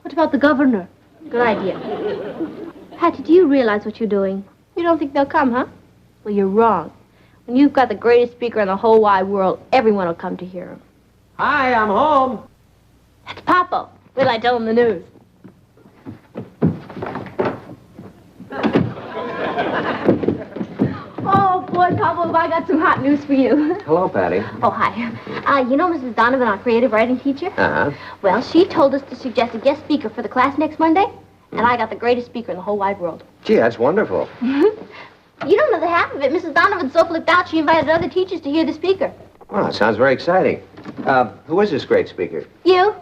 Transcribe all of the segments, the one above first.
What about the governor? Good idea. Patty, do you realize what you're doing? You don't think they'll come, huh? Well, you're wrong. When you've got the greatest speaker in the whole wide world, everyone will come to hear him. Hi, I'm home. That's Papa. Wait till I tell him the news. Oh, boy, Papa, have I got some hot news for you. Hello, Patty. Oh, hi. You know Mrs. Donovan, our creative writing teacher? Uh-huh. Well, she told us to suggest a guest speaker for the class next Monday, and I got the greatest speaker in the whole wide world. Gee, that's wonderful. You don't know the half of it. Mrs. Donovan's so flipped out, she invited other teachers to hear the speaker. Well, it sounds very exciting. Who is this great speaker? You?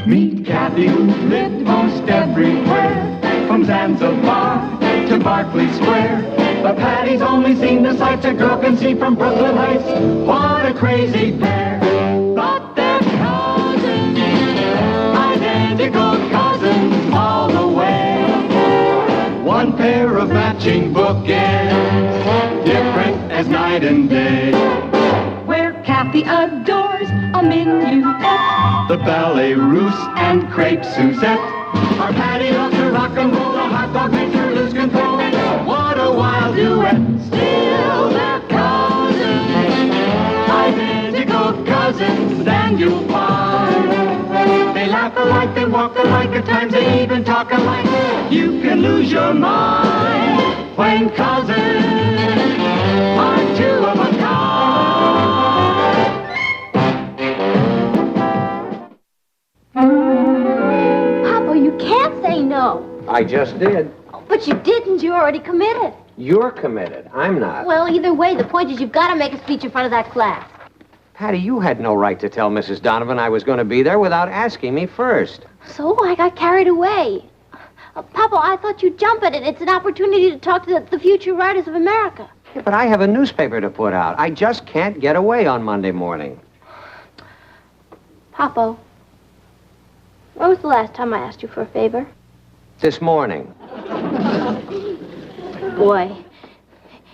Meet Kathy, who lived most everywhere, from Zanzibar to Berkeley Square. But Patty's only seen the sights a girl can see from Brooklyn Heights. What a crazy pair. But they're cousins, identical cousins all the way. One pair of matching bookends, different as night and day. Where Kathy adores a minuet, The ballet russe and crepe Suzette. Our Patty loves to rock and roll, a hot dog makes her lose control. What a wild duet. Still they're cousins, identical cousins, and you'll find they laugh alike, they walk alike, at times they even talk alike. You can lose your mind when cousins are two of a kind. Papa, you can't say no. I just did. But you didn't. You're already committed. You're committed. I'm not. Well, either way, the point is you've got to make a speech in front of that class. Patty, you had no right to tell Mrs. Donovan I was going to be there without asking me first. So I got carried away. Papa, I thought you'd jump at it. It's an opportunity to talk to the future writers of America. Yeah, but I have a newspaper to put out. I just can't get away on Monday morning. Papa, when was the last time I asked you for a favor? This morning. Boy,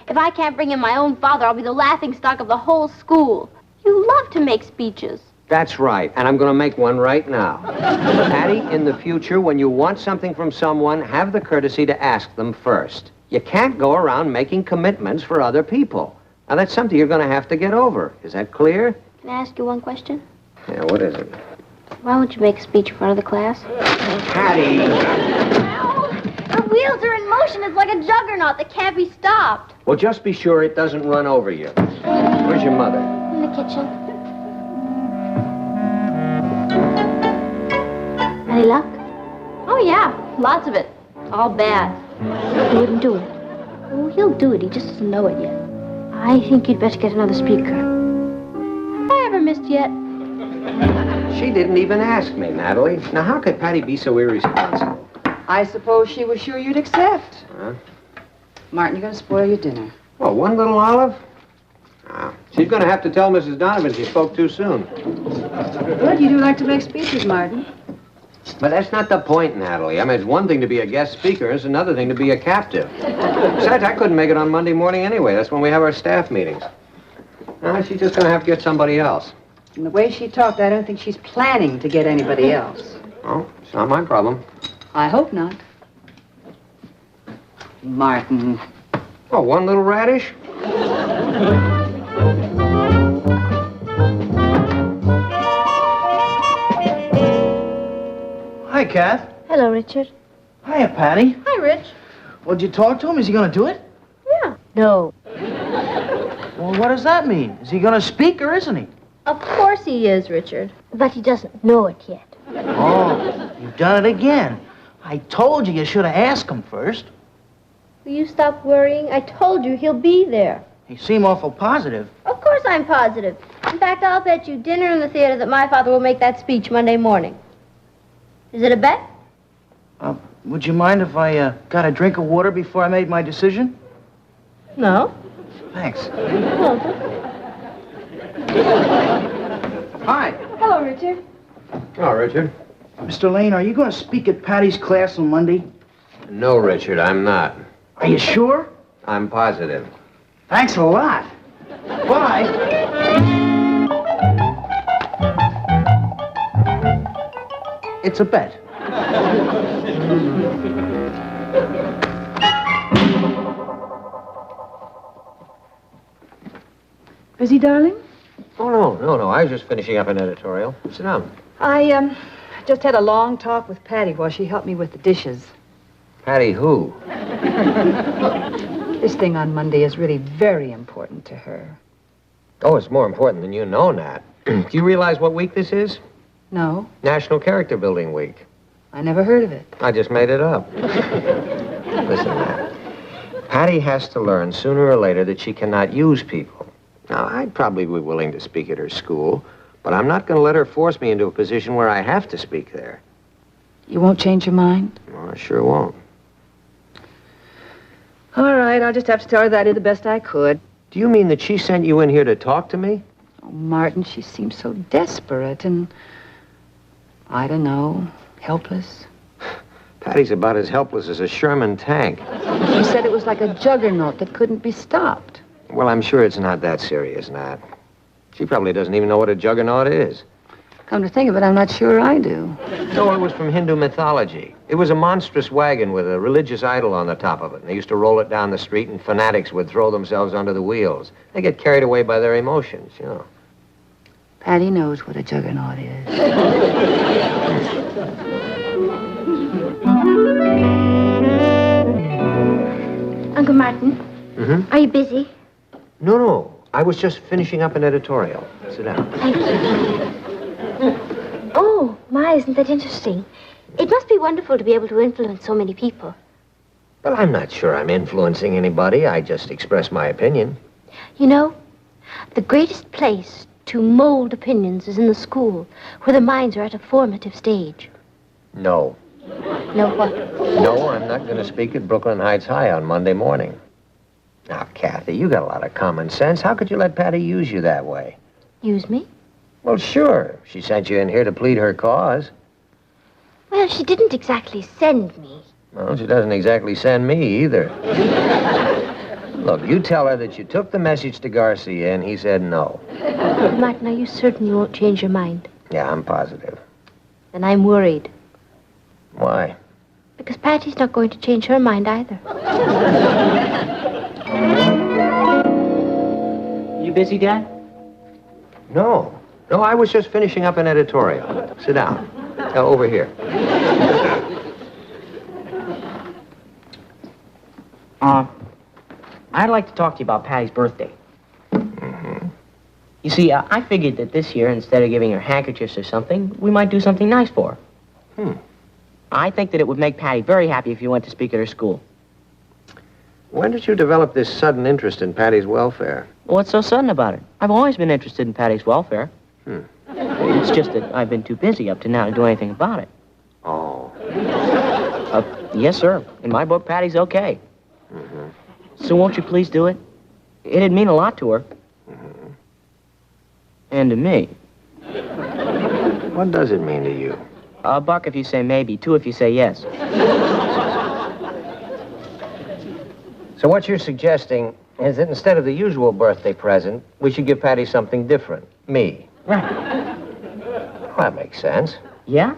if I can't bring in my own father, I'll be the laughingstock of the whole school. You love to make speeches. That's right, and I'm going to make one right now. Patty, in the future, when you want something from someone, have the courtesy to ask them first. You can't go around making commitments for other people. Now, that's something you're going to have to get over. Is that clear? Can I ask you one question? Yeah, what is it? Why won't you make a speech in front of the class? Patty! The wheels are in motion. It's like a juggernaut that can't be stopped. Well, just be sure it doesn't run over you. Where's your mother? In the kitchen. Any luck? Oh, yeah. Lots of it. All bad. He wouldn't do it. Oh, he'll do it. He just doesn't know it yet. I think you'd better get another speaker. Have I ever missed yet? She didn't even ask me, Natalie. Now, how could Patty be so irresponsible? I suppose she was sure you'd accept. Huh? Martin, you're going to spoil your dinner. Well, one little olive? Ah, she's going to have to tell Mrs. Donovan she spoke too soon. Good, you do like to make speeches, Martin. But that's not the point, Natalie. I mean, it's one thing to be a guest speaker. It's another thing to be a captive. Besides, I couldn't make it on Monday morning anyway. That's when we have our staff meetings. She's just going to have to get somebody else. And the way she talked, I don't think she's planning to get anybody else. Oh, it's not my problem. I hope not. Martin. Oh, one little radish? Hi, Kath. Hello, Richard. Hiya, Patty. Hi, Rich. Well, did you talk to him? Is he going to do it? Yeah. No. Well, what does that mean? Is he going to speak or isn't he? Of course he is, Richard. But he doesn't know it yet. Oh, you've done it again. I told you should have asked him first. Will you stop worrying? I told you he'll be there. He seemed awful positive. Of course I'm positive. In fact, I'll bet you dinner in the theater that my father will make that speech Monday morning. Is it a bet? Would you mind if I got a drink of water before I made my decision? No. Thanks. Hi. Hello, Richard. Oh, Richard. Mr. Lane, are you going to speak at Patty's class on Monday? No, Richard, I'm not. Are you sure? I'm positive. Thanks a lot. Bye. It's a bet. Busy, darling? Oh, no. I was just finishing up an editorial. Sit down. I just had a long talk with Patty while she helped me with the dishes. Patty who? This thing on Monday is really very important to her. Oh, it's more important than you know, Nat. Do you realize what week this is? No, National Character Building Week. I never heard of it. I just made it up. Listen, Nat. Patty has to learn sooner or later that she cannot use people. Now, I'd probably be willing to speak at her school, but I'm not going to let her force me into a position where I have to speak there. You won't change your mind? Well, I sure won't. All right, I'll just have to tell her that I did the best I could. Do you mean that she sent you in here to talk to me? Oh, Martin, she seems so desperate and, I don't know, helpless. Patty's about as helpless as a Sherman tank. She said it was like a juggernaut that couldn't be stopped. Well, I'm sure it's not that serious, Nat. She probably doesn't even know what a juggernaut is. Come to think of it, I'm not sure I do. No, it was from Hindu mythology. It was a monstrous wagon with a religious idol on the top of it. And they used to roll it down the street, and fanatics would throw themselves under the wheels. They get carried away by their emotions, you know. Patty knows what a juggernaut is. Uncle Martin, Mm-hmm. are you busy? No. I was just finishing up an editorial. Sit down. Thank you. Oh, my, isn't that interesting? It must be wonderful to be able to influence so many people. Well, I'm not sure I'm influencing anybody. I just express my opinion. You know, the greatest place to mold opinions is in the school, where the minds are at a formative stage. No. Know what? No, I'm not going to speak at Brooklyn Heights High on Monday morning. Now, Kathy, you got a lot of common sense. How could you let Patty use you that way? Use me? Well, sure. She sent you in here to plead her cause. Well, she didn't exactly send me. Well, she doesn't exactly send me either. Look, you tell her that you took the message to Garcia and he said no. Martin, are you certain you won't change your mind? Yeah, I'm positive. Then I'm worried. Why? Because Patty's not going to change her mind either. You busy, Dad? No, I was just finishing up an editorial. Sit down. Over here. I'd like to talk to you about Patty's birthday. Mm-hmm. You see, I figured that this year, instead of giving her handkerchiefs or something, we might do something nice for her. I think that it would make Patty very happy if you went to speak at her school. When did you develop this sudden interest in Patty's welfare? What's so sudden about it? I've always been interested in Patty's welfare. It's just that I've been too busy up to now to do anything about it. Oh. Yes, sir. In my book, Patty's okay. Mm-hmm. So won't you please do it? It'd mean a lot to her. Mm-hmm. And to me. What does it mean to you? A buck if you say maybe, 2 if you say yes. So what you're suggesting is that instead of the usual birthday present, we should give Patty something different. Me. Right. Well, that makes sense. Yeah?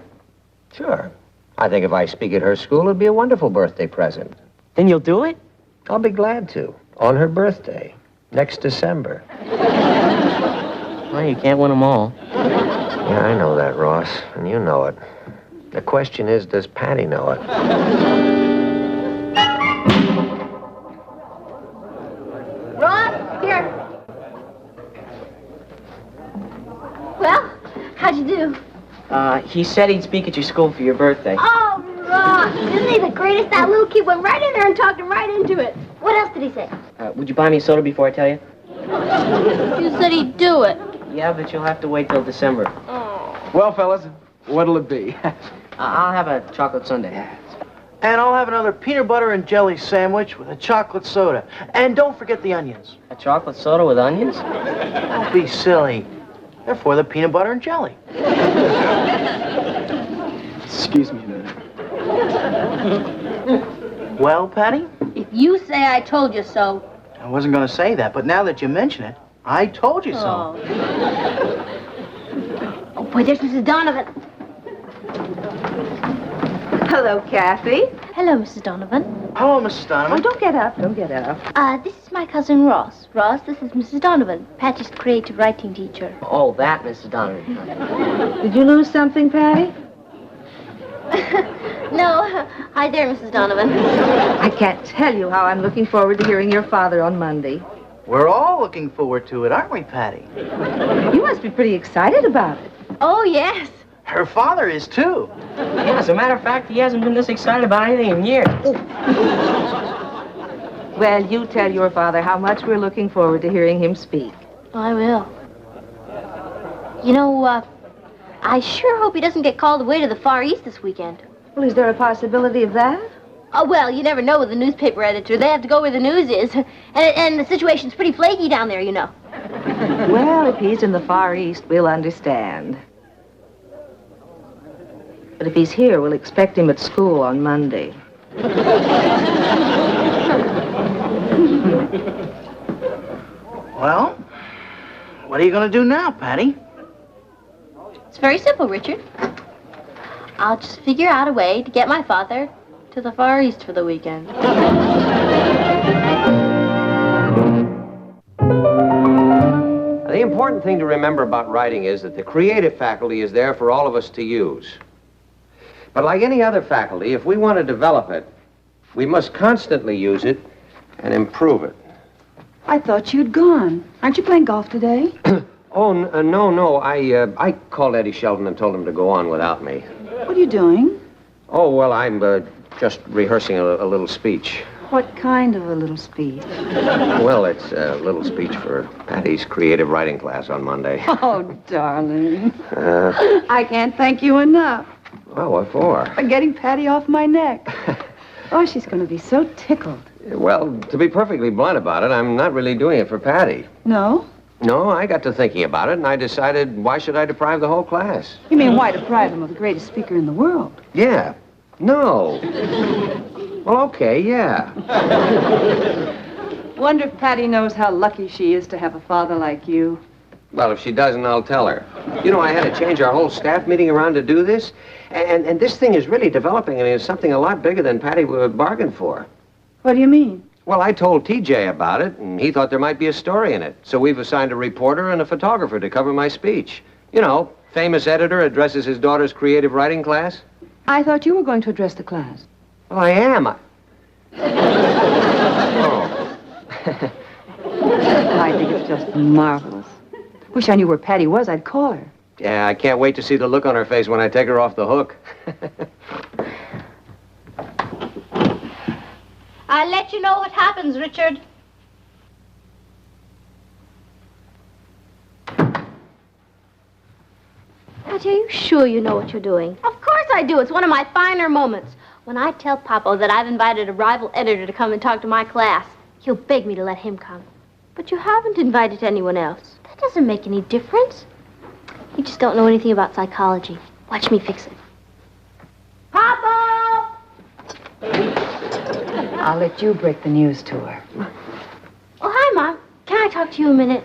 Sure. I think if I speak at her school, it'd be a wonderful birthday present. Then you'll do it? I'll be glad to. On her birthday. Next December. Well, you can't win them all. Yeah, I know that, Ross. And you know it. The question is, does Patty know it? Ross, here. Well, how'd you do? He said he'd speak at your school for your birthday. Oh, Ross, isn't he the greatest? That little kid went right in there and talked him right into it. What else did he say? Would you buy me a soda before I tell you? You said he'd do it. Yeah, but you'll have to wait till December. Well, fellas, what'll it be? I'll have a chocolate sundae. And I'll have another peanut butter and jelly sandwich with a chocolate soda. And don't forget the onions. A chocolate soda with onions? Don't be silly. They're for the peanut butter and jelly. Excuse me a minute. Well, Patty? If you say I told you so. I wasn't going to say that, but now that you mention it, I told you so. Oh, boy, there's Mrs. Donovan. Hello, Kathy. Hello, Mrs. Donovan. Hello, Mrs. Oh, Donovan. don't get up. Don't get up. This is my cousin Ross. Ross, this is Mrs. Donovan, Patty's creative writing teacher. Oh, that, Mrs. Donovan. Did you lose something, Patty? No. Hi there, Mrs. Donovan. I can't tell you how I'm looking forward to hearing your father on Monday. We're all looking forward to it, aren't we, Patty? You must be pretty excited about it. Oh, yes. Her father is, too. Yeah, as a matter of fact, he hasn't been this excited about anything in years. Well, you tell your father how much we're looking forward to hearing him speak. I will. You know, I sure hope he doesn't get called away to the Far East this weekend. Well, is there a possibility of that? Oh, well, you never know with the newspaper editor. They have to go where the news is. And the situation's pretty flaky down there, you know. Well, if he's in the Far East, we'll understand. But if he's here, we'll expect him at school on Monday. Well, what are you going to do now, Patty? It's very simple, Richard. I'll just figure out a way to get my father to the Far East for the weekend. The important thing to remember about writing is that the creative faculty is there for all of us to use. But like any other faculty, if we want to develop it, we must constantly use it and improve it. I thought you'd gone. Aren't you playing golf today? No. I called Eddie Sheldon and told him to go on without me. What are you doing? Oh, well, I'm just rehearsing a little speech. What kind of a little speech? Well, it's a little speech for Patty's creative writing class on Monday. Oh, darling. I can't thank you enough Well, what for? for getting Patty off my neck. Oh, she's going to be so tickled. Well, to be perfectly blunt about it, I'm not really doing it for Patty. No? No, I got to thinking about it, and I decided, why should I deprive the whole class? You mean why deprive him of the greatest speaker in the world? Yeah. No. Well, okay, yeah. Wonder if Patty knows how lucky she is to have a father like you. Well, if she doesn't, I'll tell her. You know, I had to change our whole staff meeting around to do this, and this thing is really developing. I mean, it's something a lot bigger than Patty would bargain for. What do you mean? Well, I told TJ about it, and he thought there might be a story in it. So we've assigned a reporter and a photographer to cover my speech. You know, famous editor addresses his daughter's creative writing class. I thought you were going to address the class. Well, I am. Oh. I think it's just marvelous. Wish I knew where Patty was. I'd call her. Yeah, I can't wait to see the look on her face when I take her off the hook. I'll let you know what happens, Richard. Patty, are you sure you know what you're doing? Of course I do. It's one of my finer moments. When I tell Papa that I've invited a rival editor to come and talk to my class, he'll beg me to let him come. But you haven't invited anyone else. That doesn't make any difference. You just don't know anything about psychology. Watch me fix it. Papa! I'll let you break the news to her. Oh, hi, Mom. Can I talk to you a minute?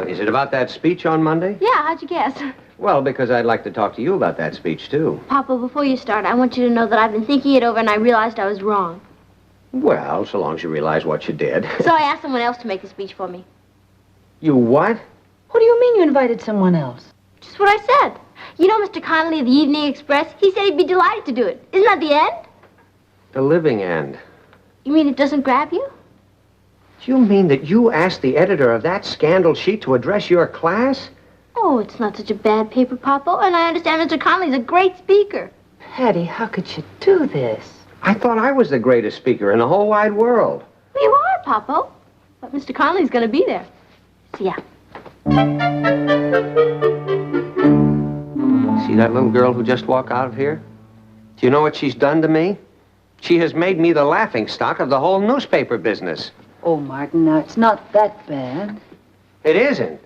Is it about that speech on Monday? Yeah, how'd you guess? Well, because I'd like to talk to you about that speech, too. Papa, before you start, I want you to know that I've been thinking it over and I realized I was wrong. Well, so long as you realize what you did. So I asked someone else to make the speech for me. You what? What do you mean you invited someone else? Just what I said. You know Mr. Connolly of the Evening Express? He said he'd be delighted to do it. Isn't that the end? The living end. You mean it doesn't grab you? Do you mean that you asked the editor of that scandal sheet to address your class? Oh, it's not such a bad paper, Papa, and I understand Mr. Connolly's a great speaker. Patty, how could you do this? I thought I was the greatest speaker in the whole wide world. Well, you are, Papa. But Mr. Connolly's going to be there. See ya. See that little girl who just walked out of here? Do you know what she's done to me? She has made me the laughingstock of the whole newspaper business. Oh, Martin, now, it's not that bad. It isn't.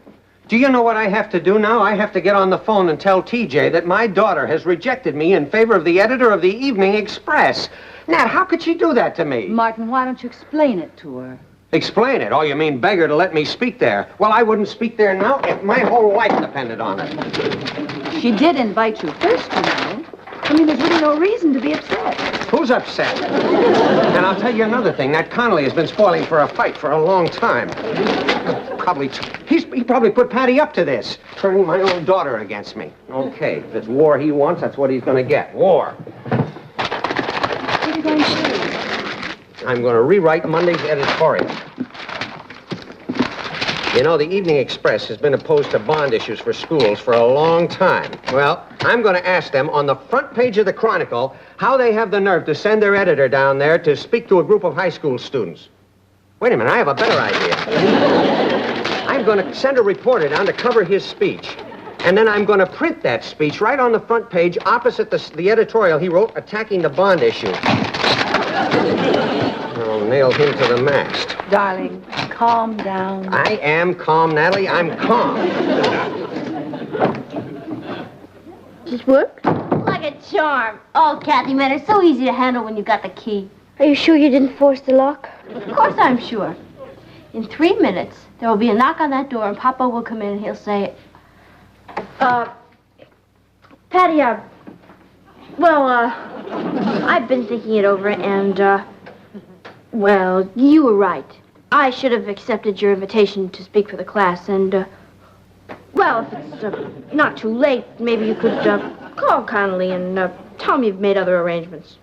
Do you know what I have to do now? I have to get on the phone and tell TJ that my daughter has rejected me in favor of the editor of the Evening Express. Nat, how could she do that to me? Martin, why don't you explain it to her? Explain it? Oh, you mean beg her to let me speak there? Well, I wouldn't speak there now if my whole life depended on it. She did invite you first, you know. I mean, there's really no reason to be upset. Who's upset? And I'll tell you another thing. That Connolly has been spoiling for a fight for a long time. He probably put Patty up to this, turning my own daughter against me. Okay, if it's war he wants, that's what he's going to get. War. What are you going to show? I'm going to rewrite Monday's editorial. You know, the Evening Express has been opposed to bond issues for schools for a long time. Well, I'm going to ask them on the front page of the Chronicle how they have the nerve to send their editor down there to speak to a group of high school students. Wait a minute, I have a better idea. I'm going to send a reporter down to cover his speech. And then I'm going to print that speech right on the front page opposite the editorial he wrote attacking the bond issue. I'll nail him to the mast. Darling, calm down. I am calm, Natalie. I'm calm. Does it work? Like a charm. Oh, Kathy, man, it's so easy to handle when you got the key. Are you sure you didn't force the lock? Of course I'm sure. In 3 minutes, there will be a knock on that door, and Papa will come in, and he'll say, Patty, I've been thinking it over, and, well, you were right. I should have accepted your invitation to speak for the class, and, well, if it's not too late, maybe you could call Connolly and tell him you've made other arrangements.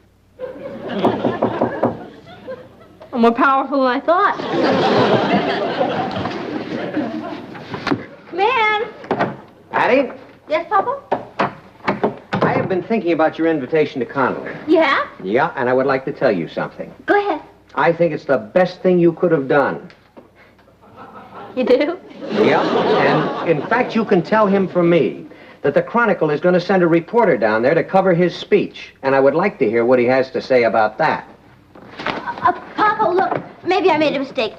I'm more powerful than I thought. Man! Patty, Yes, Papa? I have been thinking about your invitation to Connolly. Yeah? Yeah, and I would like to tell you something. Go ahead. I think it's the best thing you could have done. You do? Yeah, and in fact, you can tell him for me that the Chronicle is going to send a reporter down there to cover his speech, and I would like to hear what he has to say about that. Papa, look, maybe I made a mistake.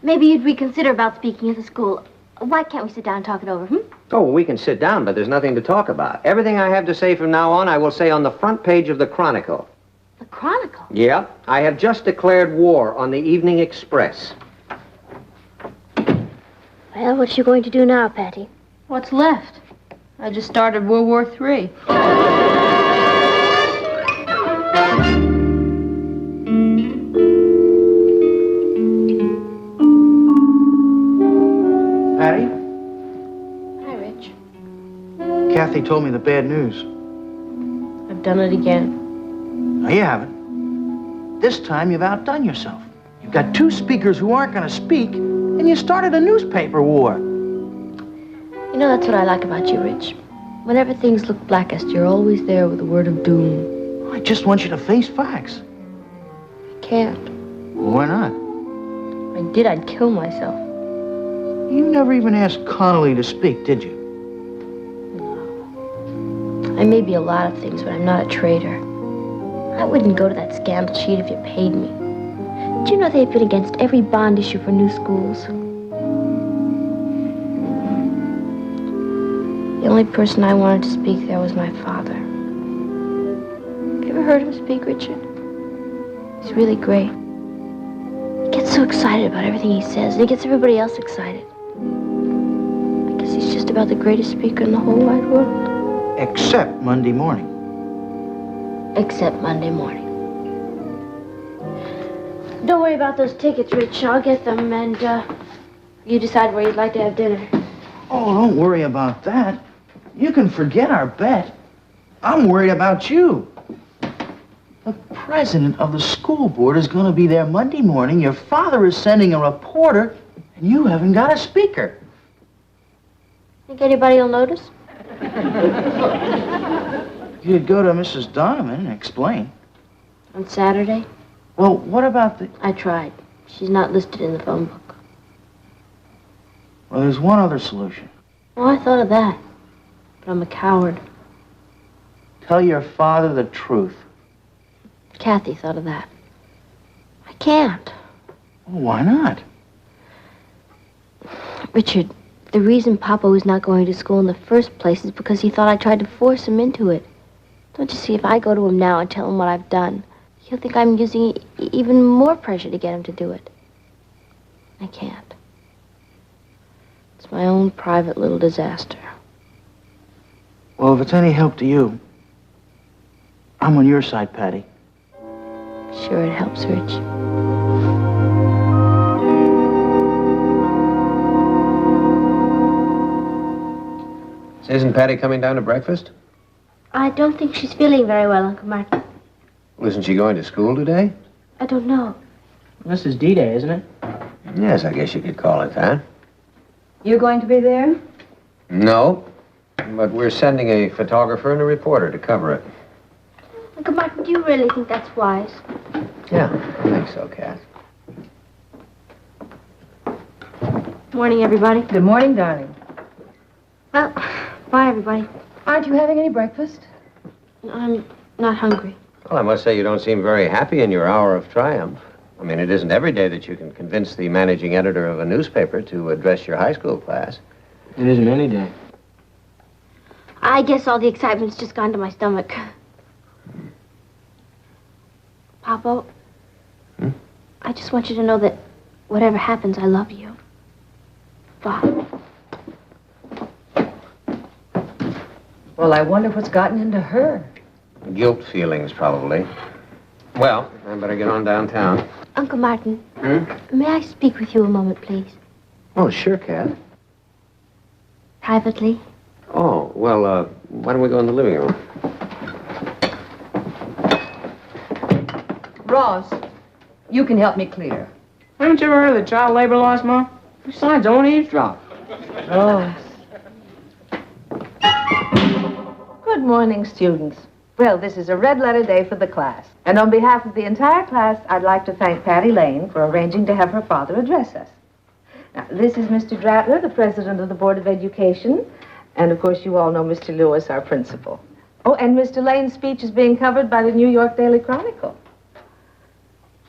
Maybe you'd reconsider about speaking at the school. Why can't we sit down and talk it over, Oh, well, we can sit down, but there's nothing to talk about. Everything I have to say from now on, I will say on the front page of the Chronicle. The Chronicle? Yeah, I have just declared war on the Evening Express. Well, what you going to do now, Patty? What's left? I just started World War III. Patty, Hi, Rich. Kathy told me the bad news. I've done it again. No, you haven't. This time you've outdone yourself. You've got 2 speakers who aren't going to speak, and you started a newspaper war. You know, that's what I like about you, Rich. Whenever things look blackest, you're always there with a word of doom. I just want you to face facts. I can't. Why not? If I did, I'd kill myself. You never even asked Connolly to speak, did you? I may be a lot of things, but I'm not a traitor. I wouldn't go to that scandal sheet if you paid me. Do you know they've been against every bond issue for new schools? The only person I wanted to speak there was my father. Have you ever heard him speak, Richard? He's really great. He gets so excited about everything he says, and he gets everybody else excited. I guess he's just about the greatest speaker in the whole wide world. Except Monday morning. Except Monday morning. Don't worry about those tickets, Rich. I'll get them, and you decide where you'd like to have dinner. Oh, don't worry about that. You can forget our bet. I'm worried about you. The president of the school board is going to be there Monday morning. Your father is sending a reporter, and you haven't got a speaker. Think anybody will notice? You could go to Mrs. Donovan and explain. On Saturday? Well, what about the... I tried. She's not listed in the phone book. Well, there's one other solution. Oh, I thought of that. But I'm a coward. Tell your father the truth. Kathy thought of that. I can't. Well, why not? Richard, the reason Papa was not going to school in the first place is because he thought I tried to force him into it. Don't you see, if I go to him now and tell him what I've done, he'll think I'm using even more pressure to get him to do it. I can't. It's my own private little disaster. Well, if it's any help to you, I'm on your side, Patty. Sure, it helps, Rich. Isn't Patty coming down to breakfast? I don't think she's feeling very well, Uncle Martin. Well, isn't she going to school today? I don't know. This is D-Day, isn't it? Yes, I guess you could call it that. You going to be there? No, but we're sending a photographer and a reporter to cover it. Uncle Martin, do you really think that's wise? Yeah, I think so, Kath. Morning, everybody. Good morning, darling. Well, bye, everybody. Aren't you having any breakfast? I'm not hungry. Well, I must say you don't seem very happy in your hour of triumph. I mean, it isn't every day that you can convince the managing editor of a newspaper to address your high school class. It isn't any day. I guess all the excitement's just gone to my stomach. Papa, I just want you to know that whatever happens, I love you. Bye. Well, I wonder what's gotten into her. Guilt feelings, probably. Well, I better get on downtown. Uncle Martin, may I speak with you a moment, please? Oh, sure, Kath. Privately? Oh, well, why don't we go in the living room? Ross, you can help me clear. Haven't you ever heard of the child labor laws, Mom? Besides, don't eavesdrop. Ross. Good morning, students. Well, this is a red-letter day for the class. And on behalf of the entire class, I'd like to thank Patty Lane for arranging to have her father address us. Now, this is Mr. Dratler, the president of the Board of Education. And, of course, you all know Mr. Lewis, our principal. Oh, and Mr. Lane's speech is being covered by the New York Daily Chronicle.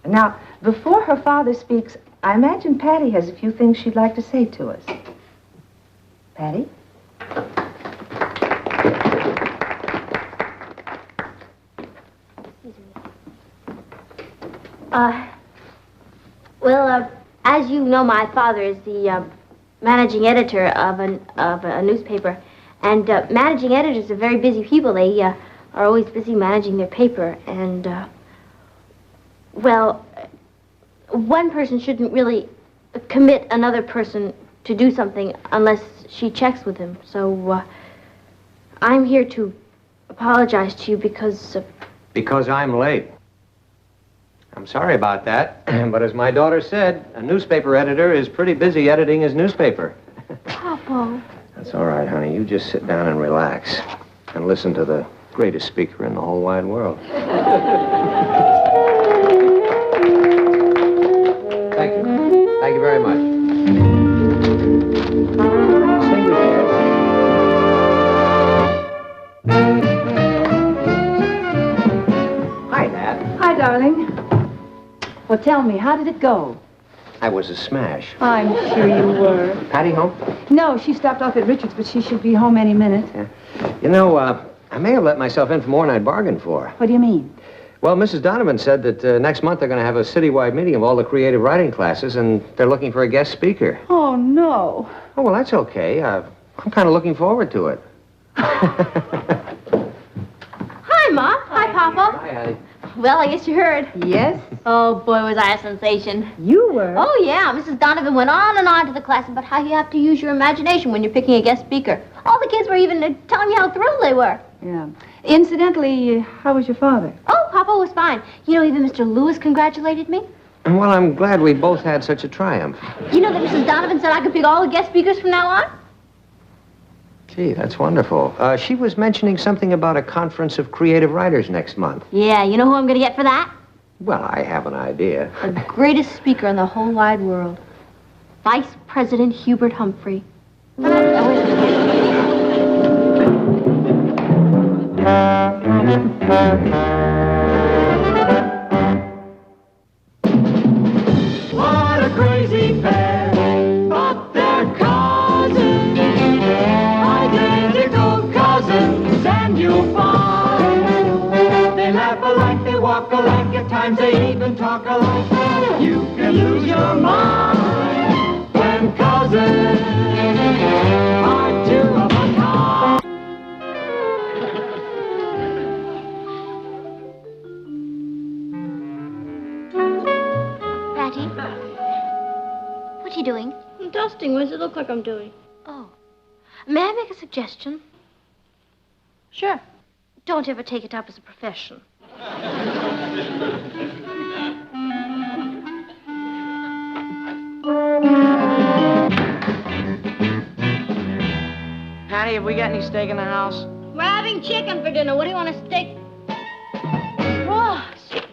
Now, before her father speaks, I imagine Patty has a few things she'd like to say to us. Patty? As you know, my father is the managing editor of a newspaper, and managing editors are very busy people. They are always busy managing their paper, and one person shouldn't really commit another person to do something unless she checks with him. So I'm here to apologize to you because Because I'm late. I'm sorry about that, but as my daughter said, a newspaper editor is pretty busy editing his newspaper. Papa. That's all right, honey. You just sit down and relax and listen to the greatest speaker in the whole wide world. Thank you. Thank you very much. Sing with you. Hi, Dad. Hi, darling. Well, tell me, how did it go? I was a smash. I'm sure you were. Patty home? No, she stopped off at Richard's, but she should be home any minute. You know, I may have let myself in for more than I'd bargained for. What do you mean? Well, Mrs. Donovan said that next month they're going to have a citywide meeting of all the creative writing classes, and they're looking for a guest speaker. Oh, no. Oh, well, that's okay. I'm kind of looking forward to it. Hi, Ma. Hi, Papa. Hi, honey. Well, I guess you heard. Yes? Oh, boy, was I a sensation. You were. Oh, yeah. Mrs. Donovan went on and on to the class about how you have to use your imagination when you're picking a guest speaker. All the kids were even telling me how thrilled they were. Yeah. Incidentally, how was your father? Oh, Papa was fine. You know, even Mr. Lewis congratulated me. Well, I'm glad we both had such a triumph. You know that Mrs. Donovan said I could pick all the guest speakers from now on? Gee, that's wonderful. She was mentioning something about a conference of creative writers next month. Yeah, you know who I'm going to get for that? Well, I have an idea. The greatest speaker in the whole wide world. Vice President Hubert Humphrey. What a crazy pair, but they're cousins, identical cousins, and you'll find they laugh alike, they walk alike, at times they even talk alike. You can lose your mind when cousins are two of a kind. disgusting. What does it look like I'm doing? Oh. May I make a suggestion? Sure. Don't ever take it up as a profession. Patty, have we got any steak in the house? We're having chicken for dinner. What do you want, a steak? Ross,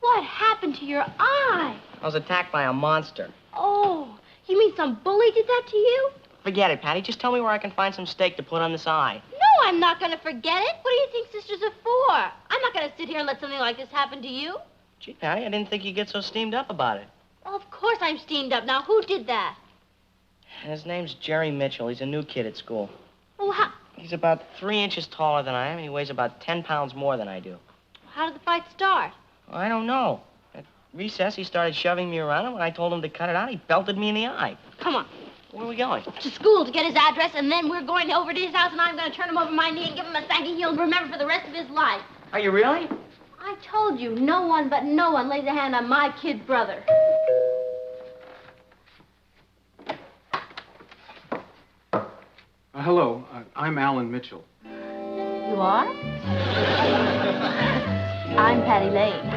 what happened to your eye? I was attacked by a monster. Oh, you mean some bully did that to you? Forget it, Patty. Just tell me where I can find some steak to put on this eye. No, I'm not going to forget it. What do you think sisters are for? I'm not going to sit here and let something like this happen to you. Gee, Patty, I didn't think you'd get so steamed up about it. Well, of course I'm steamed up. Now, who did that? His name's Jerry Mitchell. He's a new kid at school. Well, He's about 3 inches taller than I am, and he weighs about 10 pounds more than I do. how did the fight start? I don't know. At recess, he started shoving me around, and when I told him to cut it out, he belted me in the eye. Come on. Where are we going? To school to get his address, and then we're going over to his house, and I'm going to turn him over my knee and give him a thanking he'll remember for the rest of his life. Are you really? I told you, no one but no one lays a hand on my kid brother. Hello, I'm Alan Mitchell. You are? I'm Patty Lane.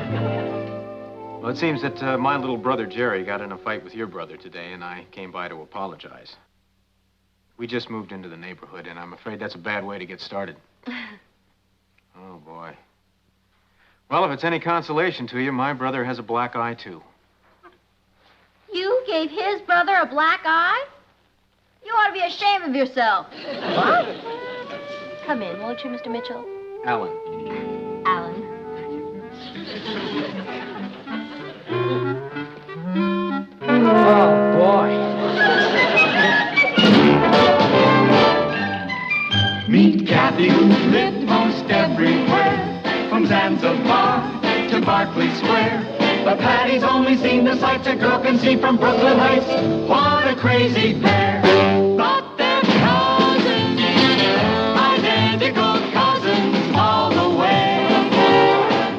Well, it seems that my little brother Jerry got in a fight with your brother today, and I came by to apologize. We just moved into the neighborhood, and I'm afraid that's a bad way to get started. Oh, boy. Well, if it's any consolation to you, my brother has a black eye, too. You gave his brother a black eye? You ought to be ashamed of yourself. What? Come in, won't you, Mr. Mitchell? Alan. Alan. Oh, boy. Meet Kathy, who lived most everywhere, from Zanzibar to Berkeley Square. But Patty's only seen the sights a girl can see from Brooklyn Heights. What a crazy pair! But they're cousins, identical cousins all the way.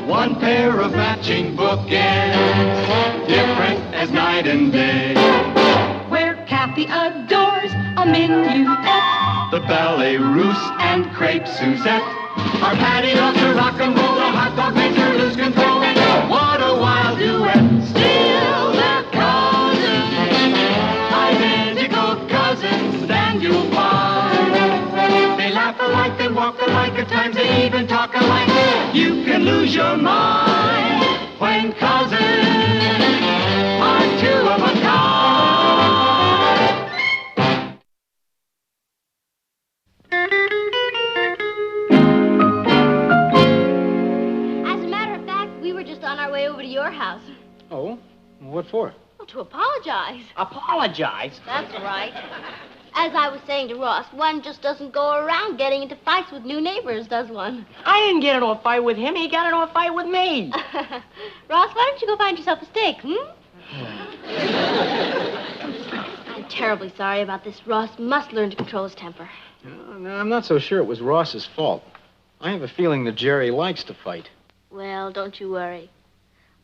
One pair of matching bookends, different as night and day. Where Kathy adores a minuet, The ballet russe and crepe Suzette. Our Patty loves to rock and roll, the hot dog makes her lose control. What a wild duet! Still they're cousins, identical cousins, stand you'll find. They laugh alike, they walk alike, at times they even talk alike. You can lose your mind when cousins are two of a kind. As a matter of fact, we were just on our way over to your house. Oh? What for? Well, to apologize. Apologize? That's right. As I was saying to Ross, one just doesn't go around getting into fights with new neighbors, does one? I didn't get into a fight with him. He got into a fight with me. Ross, why don't you go find yourself a steak, I'm terribly sorry about this. Ross must learn to control his temper. No, I'm not so sure it was Ross's fault. I have a feeling that Jerry likes to fight. Well, don't you worry.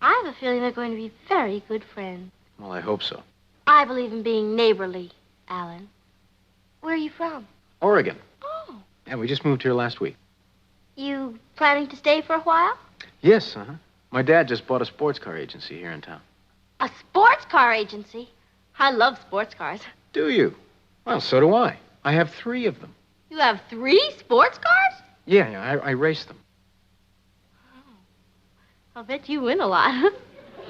I have a feeling they're going to be very good friends. Well, I hope so. I believe in being neighborly, Alan. Where are you from? Oregon. Oh. Yeah, we just moved here last week. You planning to stay for a while? Yes, My dad just bought a sports car agency here in town. A sports car agency? I love sports cars. Do you? Well, so do I. I have 3 of them. You have 3 sports cars? Yeah, I race them. I'll bet you win a lot.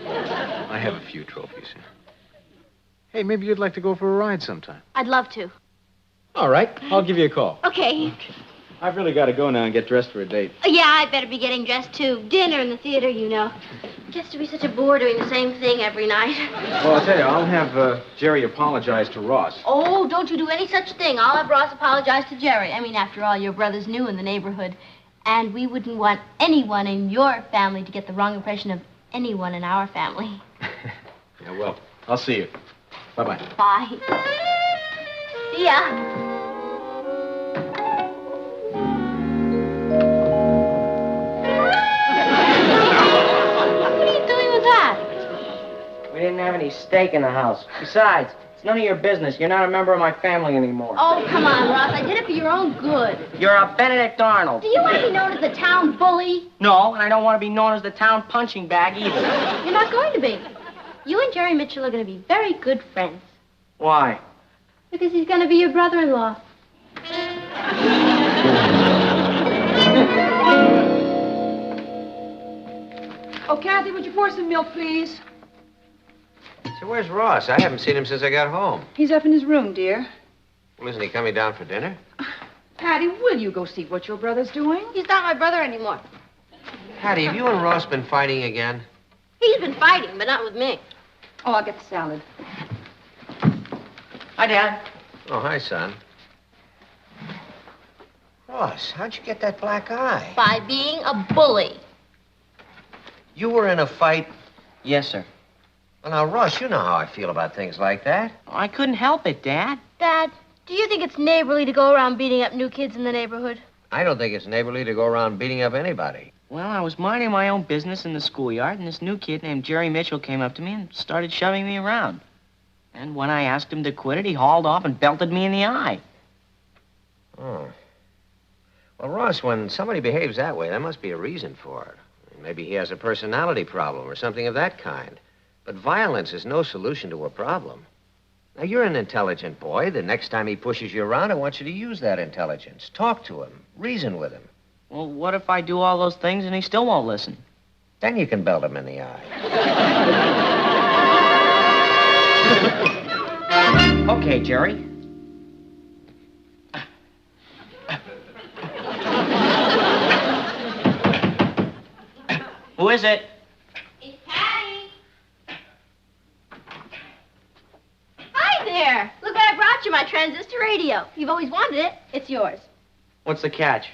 I have a few trophies. Yeah. Hey, maybe you'd like to go for a ride sometime. I'd love to. All right, I'll give you a call. Okay. I've really got to go now and get dressed for a date. Yeah, I'd better be getting dressed, too. Dinner in the theater, you know. It gets to be such a bore doing the same thing every night. Well, I'll tell you, I'll have Jerry apologize to Ross. Oh, don't you do any such thing. I'll have Ross apologize to Jerry. I mean, after all, your brother's new in the neighborhood. And we wouldn't want anyone in your family to get the wrong impression of anyone in our family. Yeah, well, I'll see you. Bye-bye. Bye. See ya. We didn't have any steak in the house. Besides, It's none of your business. You're not a member of my family anymore. Oh, come on, Ross. I did it for your own good. You're a Benedict Arnold. Do you want to be known as the town bully? No, and I don't want to be known as the town punching bag either. You're not going to be. You and Jerry Mitchell are going to be very good friends. Why? Because he's going to be your brother-in-law. Oh, Kathy, would you pour some milk, please? So where's Ross? I haven't seen him since I got home. He's up in his room, dear. Well, isn't he coming down for dinner? Patty, will you go see what your brother's doing? He's not my brother anymore. Hattie, have you and Ross been fighting again? He's been fighting, but not with me. Oh, I'll get the salad. Hi, Dad. Oh, hi, son. Ross, how'd you get that black eye? By being a bully. You were in a fight? Yes, sir. Well, now, Ross, you know how I feel about things like that. I couldn't help it, Dad. Dad, do you think it's neighborly to go around beating up new kids in the neighborhood? I don't think it's neighborly to go around beating up anybody. Well, I was minding my own business in the schoolyard, and this new kid named Jerry Mitchell came up to me and started shoving me around. And when I asked him to quit it, he hauled off and belted me in the eye. Oh. Well, Ross, when somebody behaves that way, there must be a reason for it. Maybe he has a personality problem or something of that kind. But violence is no solution to a problem. Now, you're an intelligent boy. The next time he pushes you around, I want you to use that intelligence. Talk to him. Reason with him. Well, what if I do all those things and he still won't listen? Then you can belt him in the eye. Okay, Jerry. Who is it? It's Patty. Hi there. Look what I brought you, my transistor radio. You've always wanted it. It's yours. What's the catch?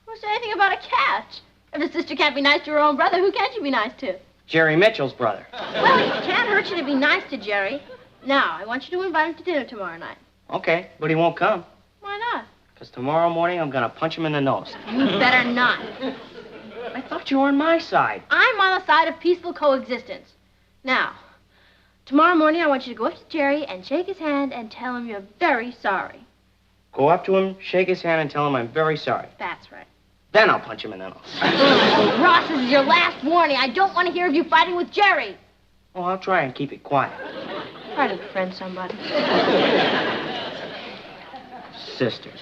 Who said anything about a catch? If a sister can't be nice to her own brother, who can she be nice to? Jerry Mitchell's brother. Well, it can't hurt you to be nice to Jerry. Now, I want you to invite him to dinner tomorrow night. Okay, but he won't come. Why not? Because tomorrow morning I'm going to punch him in the nose. You better not. I thought you were on my side. I'm on the side of peaceful coexistence. Now, tomorrow morning I want you to go up to Jerry and shake his hand and tell him you're very sorry. Go up to him, shake his hand, and tell him I'm very sorry. That's right. Then I'll punch him in the nose. Ross, this is your last warning. I don't want to hear of you fighting with Jerry. Oh, I'll try and keep it quiet. Try to befriend somebody. Sisters.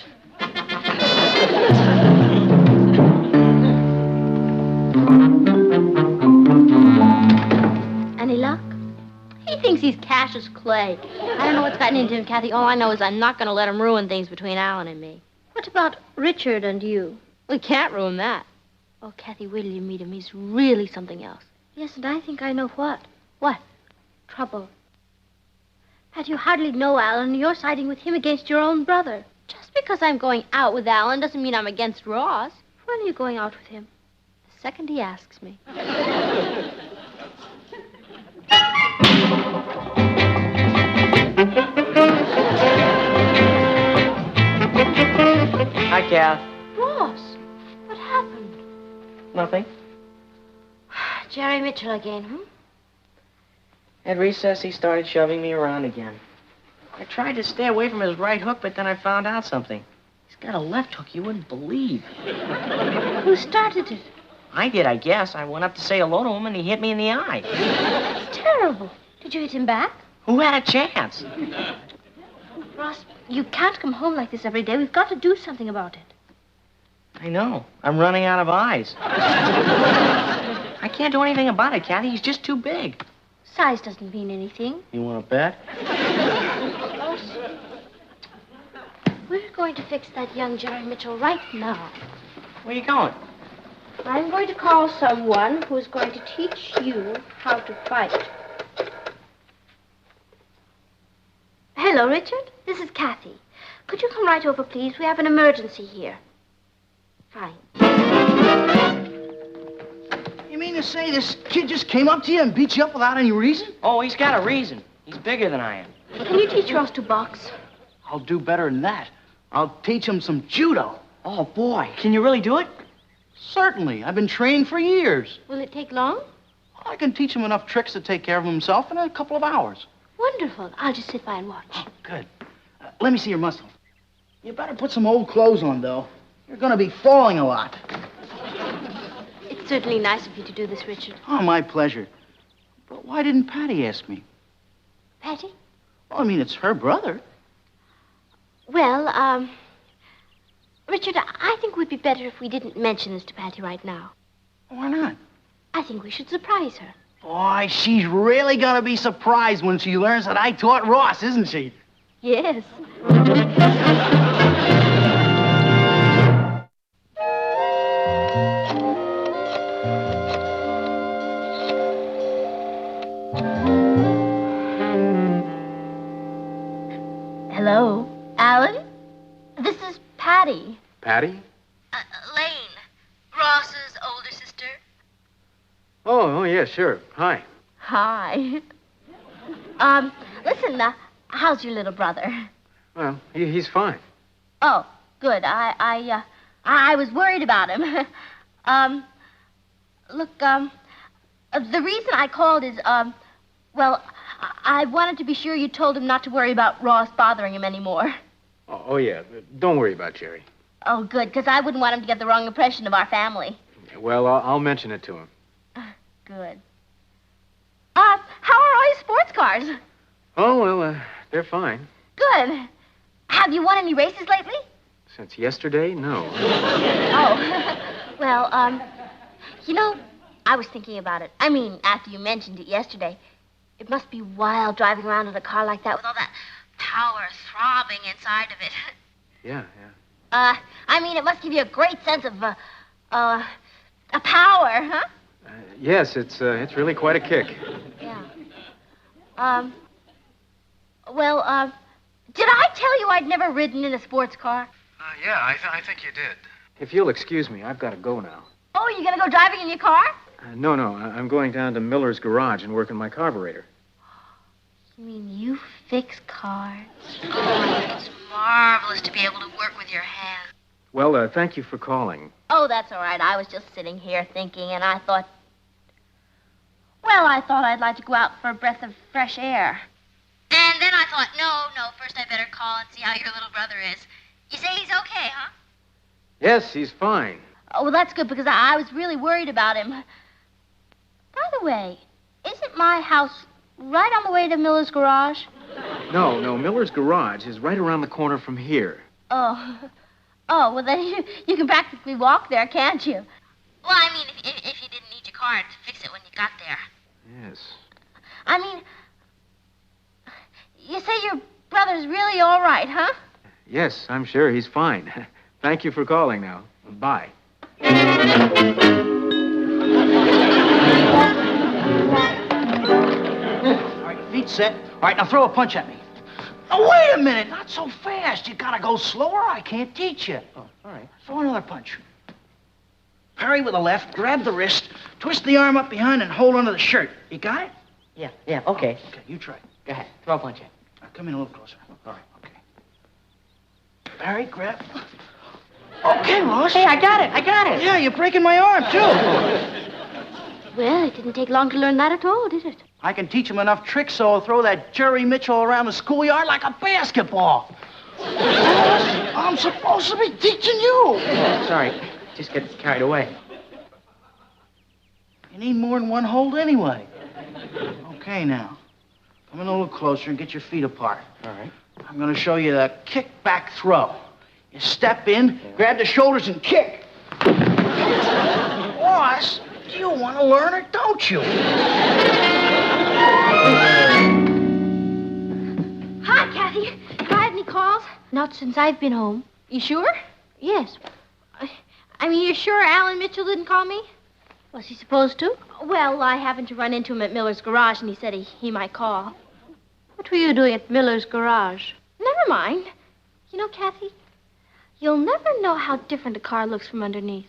Any luck? He thinks he's Cassius Clay. I don't know what's gotten into him, Kathy. All I know is I'm not going to let him ruin things between Alan and me. What about Richard and you? We can't ruin that. Oh, Kathy, wait till you meet him. He's really something else. Yes, and I think I know what. What? Trouble. Pat, you hardly know Alan. You're siding with him against your own brother. Just because I'm going out with Alan doesn't mean I'm against Ross. When are you going out with him? The second he asks me. Hi, Kath. Ross, what happened? Nothing. Jerry Mitchell again, hmm? At recess, he started shoving me around again. I tried to stay away from his right hook, but then I found out something. He's got a left hook you wouldn't believe. Who started it? I did, I guess. I went up to say hello to him, and he hit me in the eye. It's terrible. Did you hit him back? Who had a chance? Ross, you can't come home like this every day. We've got to do something about it. I know. I'm running out of eyes. I can't do anything about it, Kathy. He's just too big. Size doesn't mean anything. You want to bet? Ross, we're going to fix that young Jerry Mitchell right now. Where are you going? I'm going to call someone who's going to teach you how to fight. Hello, Richard. This is Kathy. Could you come right over, please? We have an emergency here. Fine. You mean to say this kid just came up to you and beat you up without any reason? Oh, he's got a reason. He's bigger than I am. Can you teach Ross to box? I'll do better than that. I'll teach him some judo. Oh, boy. Can you really do it? Certainly. I've been trained for years. Will it take long? I can teach him enough tricks to take care of himself in a couple of hours. Wonderful. I'll just sit by and watch. Oh, good. Let me see your muscle. You better put some old clothes on, though. You're going to be falling a lot. It's certainly nice of you to do this, Richard. Oh, my pleasure. But why didn't Patty ask me? Patty? Well, I mean, it's her brother. Well, Richard, I think it would be better if we didn't mention this to Patty right now. Why not? I think we should surprise her. Boy, she's really going to be surprised when she learns that I taught Ross, isn't she? Yes. Hello, Alan? This is Patty. Patty? Lane, Ross's older sister. Oh, yeah, sure. Hi. Hi. Listen, how's your little brother? Well, he's fine. Oh, good. I was worried about him. Look, the reason I called is, well, I wanted to be sure you told him not to worry about Ross bothering him anymore. Oh, yeah. Don't worry about Jerry. Oh, good, because I wouldn't want him to get the wrong impression of our family. Well, I'll mention it to him. Good. How are all your sports cars? Oh, well, they're fine. Good. Have you won any races lately? Since yesterday? No. Oh, well, you know, I was thinking about it. I mean, after you mentioned it yesterday. It must be wild driving around in a car like that with all that power throbbing inside of it. Yeah. I mean, it must give you a great sense of, a power, huh? Yes, it's really quite a kick. Yeah. Well, did I tell you I'd never ridden in a sports car? Yeah, I think you did. If you'll excuse me, I've got to go now. Oh, you're gonna go driving in your car? No, I'm going down to Miller's garage and working my carburetor. You mean you fix cars? Oh, it's marvelous to be able to work with your hands. Well, thank you for calling. Oh, that's all right. I was just sitting here thinking, and I thought... Well, I thought I'd like to go out for a breath of fresh air. And then I thought, no, first I better call and see how your little brother is. You say he's okay, huh? Yes, he's fine. Oh, well, that's good, because I was really worried about him. By the way, isn't my house right on the way to Miller's garage? No, Miller's garage is right around the corner from here. Oh, well, then you can practically walk there, can't you? Well, I mean, if you didn't need your car to fix it when you got there. Yes. I mean, you say your brother's really all right, huh? Yes, I'm sure he's fine. Thank you for calling now. Bye. All right, feet set. All right, now throw a punch at me. Oh, wait a minute. Not so fast. You gotta go slower. I can't teach you. Oh, all right. Throw another punch. Parry with the left, grab the wrist, twist the arm up behind, and hold onto the shirt. You got it? Yeah, okay. Okay, you try. Go ahead. Throw a punch in. Now, come in a little closer. All right, okay. Parry, grab. Okay, Ross. Hey, I got it. Yeah, you're breaking my arm, too. Well, it didn't take long to learn that at all, did it? I can teach him enough tricks so he'll throw that Jerry Mitchell around the schoolyard like a basketball. Ross, I'm supposed to be teaching you. Oh, sorry. Just get carried away. You need more than one hold anyway. Okay, now. Come in a little closer and get your feet apart. All right. I'm going to show you the kick-back throw. You step in, grab the shoulders, and kick. Ross, do you want to learn or don't you? Hi, Kathy. Have I had any calls? Not since I've been home. You sure? Yes. I mean, you're sure Alan Mitchell didn't call me? Was he supposed to? Well, I happened to run into him at Miller's garage, and he said he might call. What were you doing at Miller's garage? Never mind. You know, Kathy, you'll never know how different a car looks from underneath.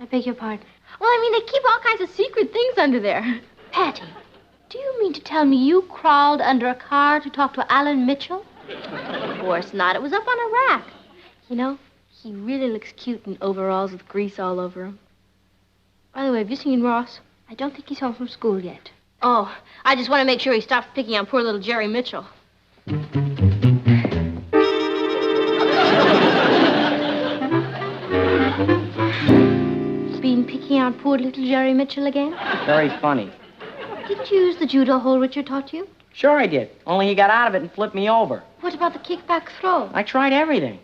I beg your pardon. Well, I mean, they keep all kinds of secret things under there. Patty, do you mean to tell me you crawled under a car to talk to Alan Mitchell? Of course not. It was up on a rack. You know, he really looks cute in overalls with grease all over him. By the way, have you seen Ross? I don't think he's home from school yet. Oh, I just want to make sure he stops picking on poor little Jerry Mitchell. Been picking on poor little Jerry Mitchell again? Very funny. Didn't you use the judo hold Richard taught you? Sure I did. Only he got out of it and flipped me over. What about the kickback throw? I tried everything.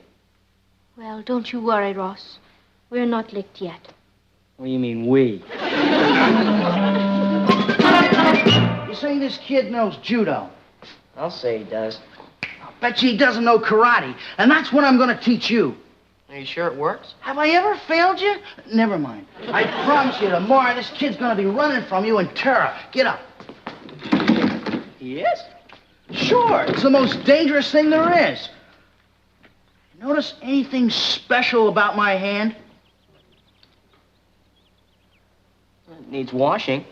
Well, don't you worry, Ross. We're not licked yet. What do you mean, we? You say this kid knows judo. I'll say he does. I bet you he doesn't know karate, and that's what I'm going to teach you. Are you sure it works? Have I ever failed you? Never mind. I promise you, tomorrow this kid's going to be running from you in terror. Get up. He is? Sure, it's the most dangerous thing there is. Notice anything special about my hand? It needs washing.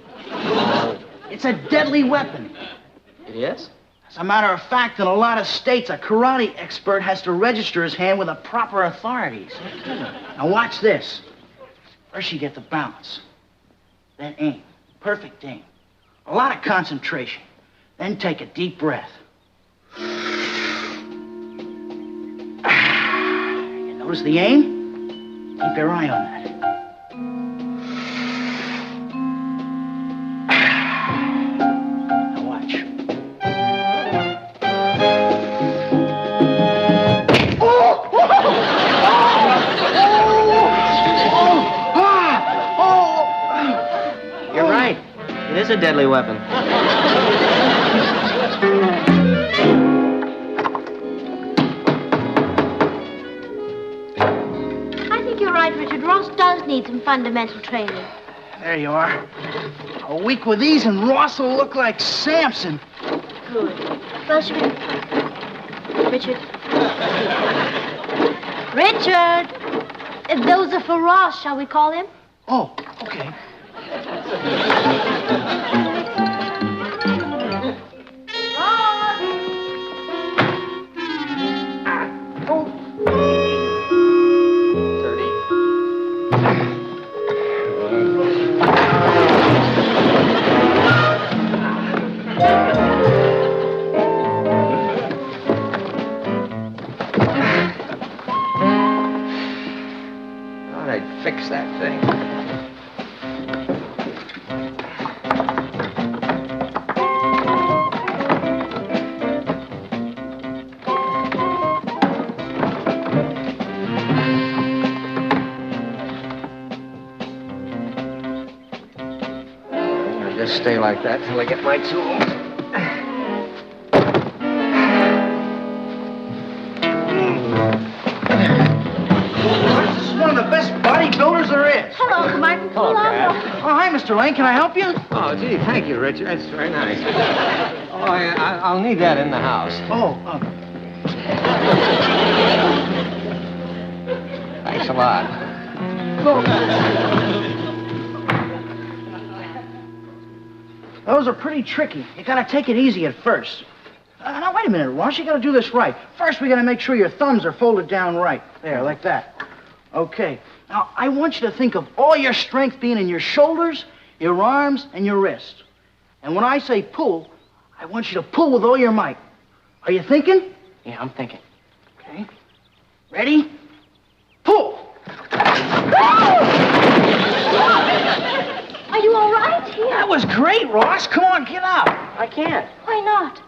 It's a deadly weapon. It is? As a matter of fact, in a lot of states, a karate expert has to register his hand with the proper authorities. Now watch this. First you get the balance. Then aim. Perfect aim. A lot of concentration. Then take a deep breath. You notice the aim? Keep your eye on that. Now watch. You're right. It is a deadly weapon. I think you're right, Richard. Ross does need some fundamental training. There you are. A week with these and Ross will look like Samson. Good. Well, should we... Richard. Richard! Those are for Ross, shall we call him? Oh, okay. Thought I'd fix that thing. I'll just stay like that till I get my tools. This is one of the best bodybuilders there is. Hello, Uncle Martin. Hello, Pat. Oh, hi, Mr. Lane. Can I help you? Oh, gee, thank you, Richard. That's very nice. Oh, I'll need that in the house. Oh, Thanks a lot. those are pretty tricky. You gotta take it easy at first. Now, wait a minute, Ross. You gotta do this right. First, we gotta make sure your thumbs are folded down right. There, like that. Okay. Now, I want you to think of all your strength being in your shoulders, your arms, and your wrists. And when I say pull, I want you to pull with all your might. Are you thinking? Yeah, I'm thinking. Okay. Ready? Pull! Are you all right? Here. That was great, Ross. Come on, get up. I can't. Why not?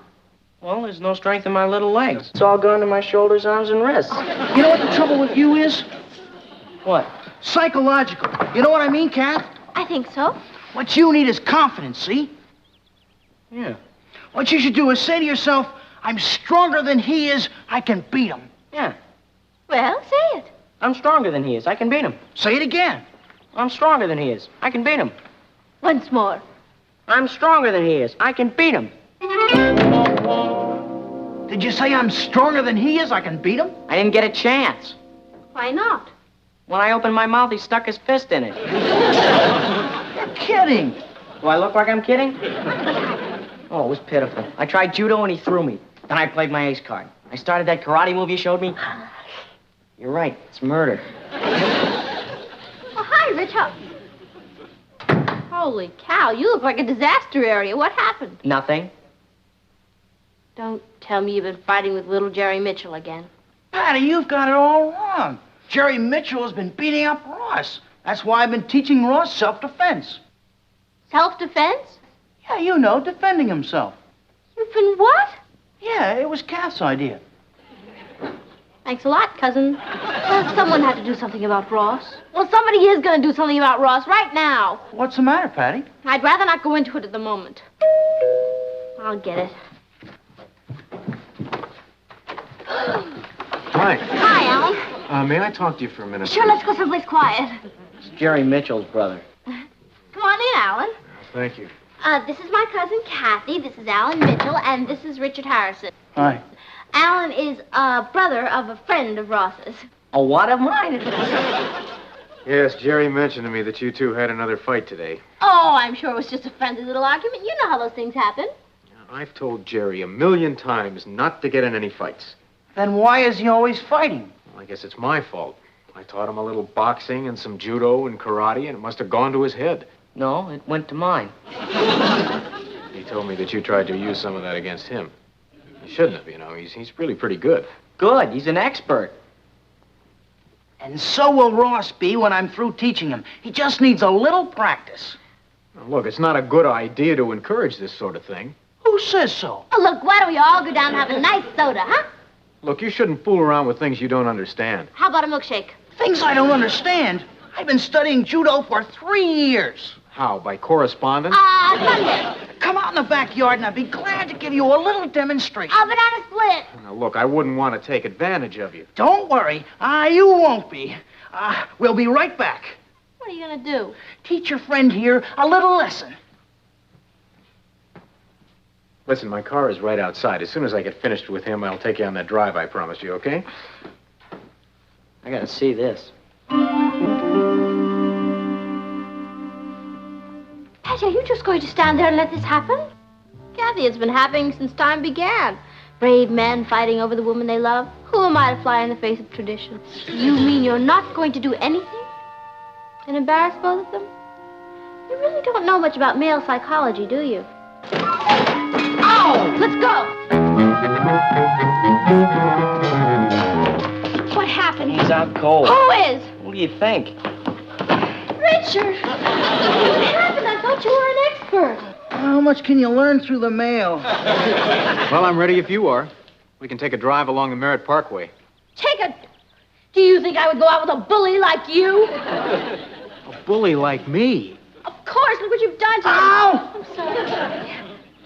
Well, there's no strength in my little legs. It's all gone to my shoulders, arms, and wrists. You know what the trouble with you is? What? Psychological. You know what I mean, Kath? I think so. What you need is confidence, see? Yeah. What you should do is say to yourself, I'm stronger than he is, I can beat him. Yeah. Well, say it. I'm stronger than he is. I can beat him. Say it again. I'm stronger than he is. I can beat him. Once more. I'm stronger than he is. I can beat him. Did you say I'm stronger than he is, I can beat him? I didn't get a chance. Why not? When I opened my mouth, he stuck his fist in it. You're kidding. Do I look like I'm kidding? Oh, it was pitiful. I tried judo and he threw me. Then I played my ace card. I started that karate move you showed me. You're right. It's murder. Oh, hi, Richard. Oh, Holy cow, you look like a disaster area. What happened? Nothing. Don't tell me you've been fighting with little Jerry Mitchell again. Patty, you've got it all wrong. Jerry Mitchell has been beating up Ross. That's why I've been teaching Ross self-defense. Self-defense? Yeah, you know, defending himself. You've been what? Yeah, it was Kath's idea. Thanks a lot, cousin. Someone had to do something about Ross. Well, somebody is going to do something about Ross right now. What's the matter, Patty? I'd rather not go into it at the moment. I'll get it. Hi. Hi, Alan. May I talk to you for a minute? Sure, let's go someplace quiet. It's Jerry Mitchell's brother. Come on in, Alan. Thank you. This is my cousin Kathy, this is Alan Mitchell, and this is Richard Harrison. Hi. Alan is a brother of a friend of Ross's. Oh, what of mine? Yes, Jerry mentioned to me that you two had another fight today. Oh, I'm sure it was just a friendly little argument. You know how those things happen. I've told Jerry 1,000,000 times not to get in any fights. Then why is he always fighting? Well, I guess it's my fault. I taught him a little boxing and some judo and karate, and it must have gone to his head. No, it went to mine. He told me that you tried to use some of that against him. You shouldn't have, you know. He's really pretty good. Good, he's an expert. And so will Ross be when I'm through teaching him. He just needs a little practice. Now, look, it's not a good idea to encourage this sort of thing. Who says so? Oh, look, why don't we all go down and have a nice soda, huh? Look, you shouldn't fool around with things you don't understand. How about a milkshake? Things I don't understand. I've been studying judo for 3 years. How, by correspondence? Sunday. Come out in the backyard and I'd be glad to give you a little demonstration. I'll banana split. Now, look, I wouldn't want to take advantage of you. Don't worry. You won't be. We'll be right back. What are you going to do? Teach your friend here a little lesson. Listen, my car is right outside. As soon as I get finished with him, I'll take you on that drive I promised you, okay? I gotta see this. Patty, are you just going to stand there and let this happen? Kathy, it's been happening since time began. Brave men fighting over the woman they love. Who am I to fly in the face of tradition? You mean you're not going to do anything? And embarrass both of them? You really don't know much about male psychology, do you? Oh! Let's go! What happened? He's out cold. Who is? What do you think? Richard! What happened? I thought you were an expert. How much can you learn through the mail? Well, I'm ready if you are. We can take a drive along the Merritt Parkway. Do you think I would go out with a bully like you? A bully like me? Of course, look what you've done to him. Ow! I'm sorry.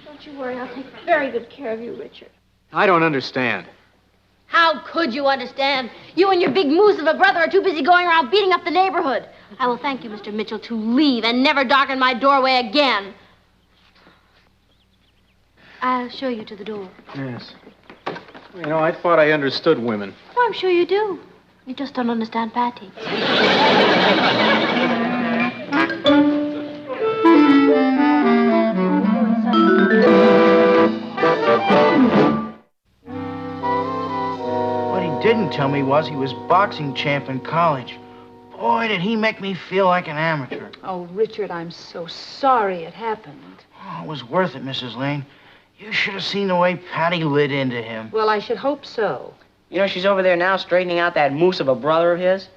Don't you worry, I'll take very good care of you, Richard. I don't understand. How could you understand? You and your big moose of a brother are too busy going around beating up the neighborhood. I will thank you, Mr. Mitchell, to leave and never darken my doorway again. I'll show you to the door. Yes. You know, I thought I understood women. Oh, I'm sure you do. You just don't understand Patty. What he didn't tell me was he was boxing champ in college. Boy, did he make me feel like an amateur. Oh, Richard, I'm so sorry it happened. Oh, it was worth it, Mrs. Lane. You should have seen the way Patty lit into him. Well, I should hope so. You know, she's over there now straightening out that moose of a brother of his.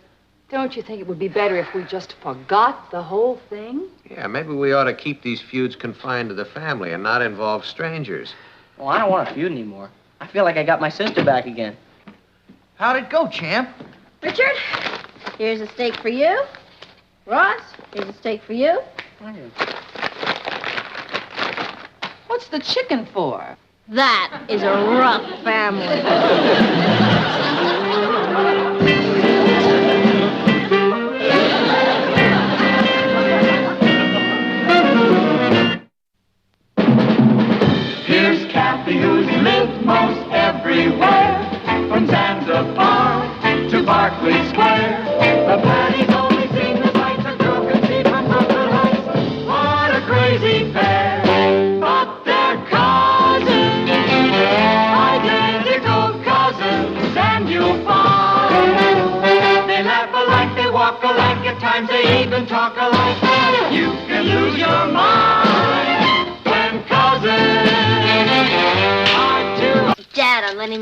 Don't you think it would be better if we just forgot the whole thing? Yeah, maybe we ought to keep these feuds confined to the family and not involve strangers. Well, I don't want to feud anymore. I feel like I got my sister back again. How'd it go, champ? Richard, here's a steak for you. Ross, here's a steak for you. What's the chicken for? That is a rough family. Here's Kathy, who's lived most everywhere, from Zanzibar to Berkeley Square. The Patty's only seen the sights a girl can see from Brooklyn Heights. What a crazy pair! But they're cousins, identical cousins, and you'll find they laugh alike, they walk alike, at times they even talk alike. You can lose your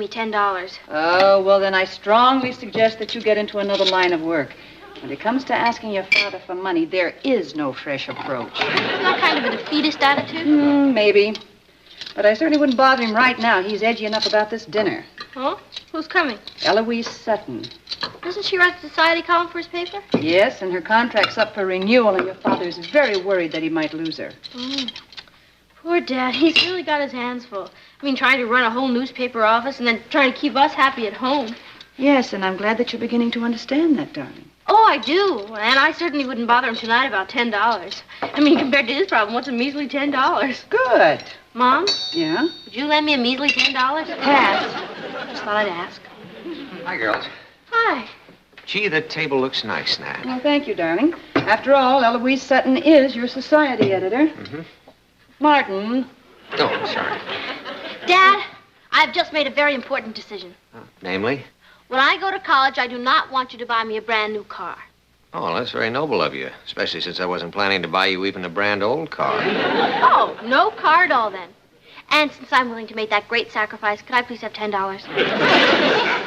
$10. Oh, well, then I strongly suggest that you get into another line of work. When it comes to asking your father for money, there is no fresh approach. Isn't that kind of a defeatist attitude? Maybe. But I certainly wouldn't bother him right now. He's edgy enough about this dinner. Oh? Who's coming? Eloise Sutton. Doesn't she write the society column for his paper? Yes, and her contract's up for renewal, and your father's very worried that he might lose her. Poor Dad. He's really got his hands full. I mean, trying to run a whole newspaper office and then trying to keep us happy at home. Yes, and I'm glad that you're beginning to understand that, darling. Oh, I do. And I certainly wouldn't bother him tonight about $10. I mean, compared to his problem, what's a measly $10? Good. Mom, Yeah? would you lend me a measly $10? Pass. Just thought I'd ask. Hi, girls. Hi. Gee, the table looks nice, Nat. Well, thank you, darling. After all, Eloise Sutton is your society editor. Martin. Oh, sorry. Dad, I've just made a very important decision. Namely? When I go to college, I do not want you to buy me a brand new car. Oh, well, that's very noble of you, especially since I wasn't planning to buy you even a brand old car. Oh, no car at all, then. And since I'm willing to make that great sacrifice, could I please have $10?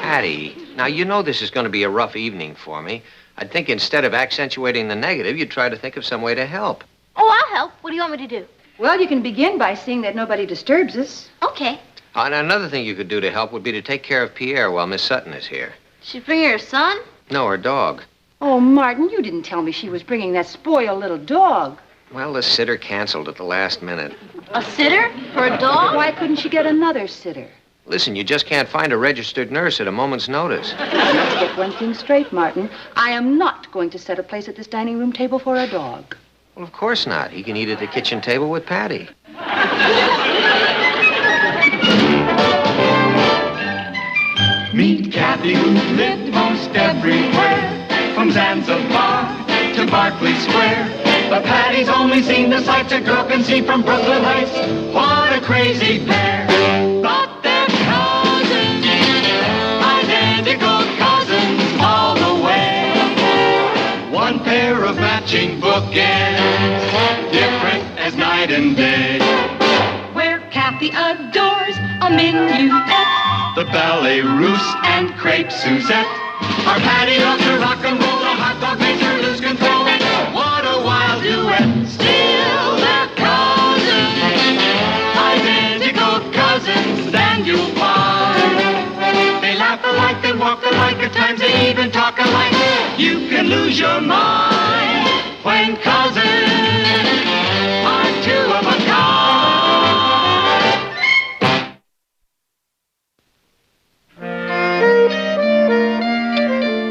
Patty, now you know this is going to be a rough evening for me. I'd think instead of accentuating the negative, you'd try to think of some way to help. Oh, I'll help. What do you want me to do? Well, you can begin by seeing that nobody disturbs us. Okay. And another thing you could do to help would be to take care of Pierre while Miss Sutton is here. She's bringing her son? No, her dog. Oh, Martin, you didn't tell me she was bringing that spoiled little dog. Well, the sitter canceled at the last minute. A sitter? For a dog? Why couldn't she get another sitter? Listen, you just can't find a registered nurse at a moment's notice. Let's get one thing straight, Martin. I am not going to set a place at this dining room table for a dog. Well, of course not. He can eat at the kitchen table with Patty. Meet Kathy, who lived most everywhere, from Zanzibar to Berkeley Square. But Patty's only seen the sights a girl can see from Brooklyn Heights. What a crazy pair! But they're cousins, identical cousins all the way. One pair of matching bookends, different as night and day. Where Kathy adores a minuet. The ballet russe and crepe Suzette. Our Patty loves her rock and roll. The hot dog makes her lose control. What a wild duet. Still they're cousins. Identical cousins, and you'll find. They laugh alike, they walk alike, at times they even talk alike. You can lose your mind when cousins are two of a kind.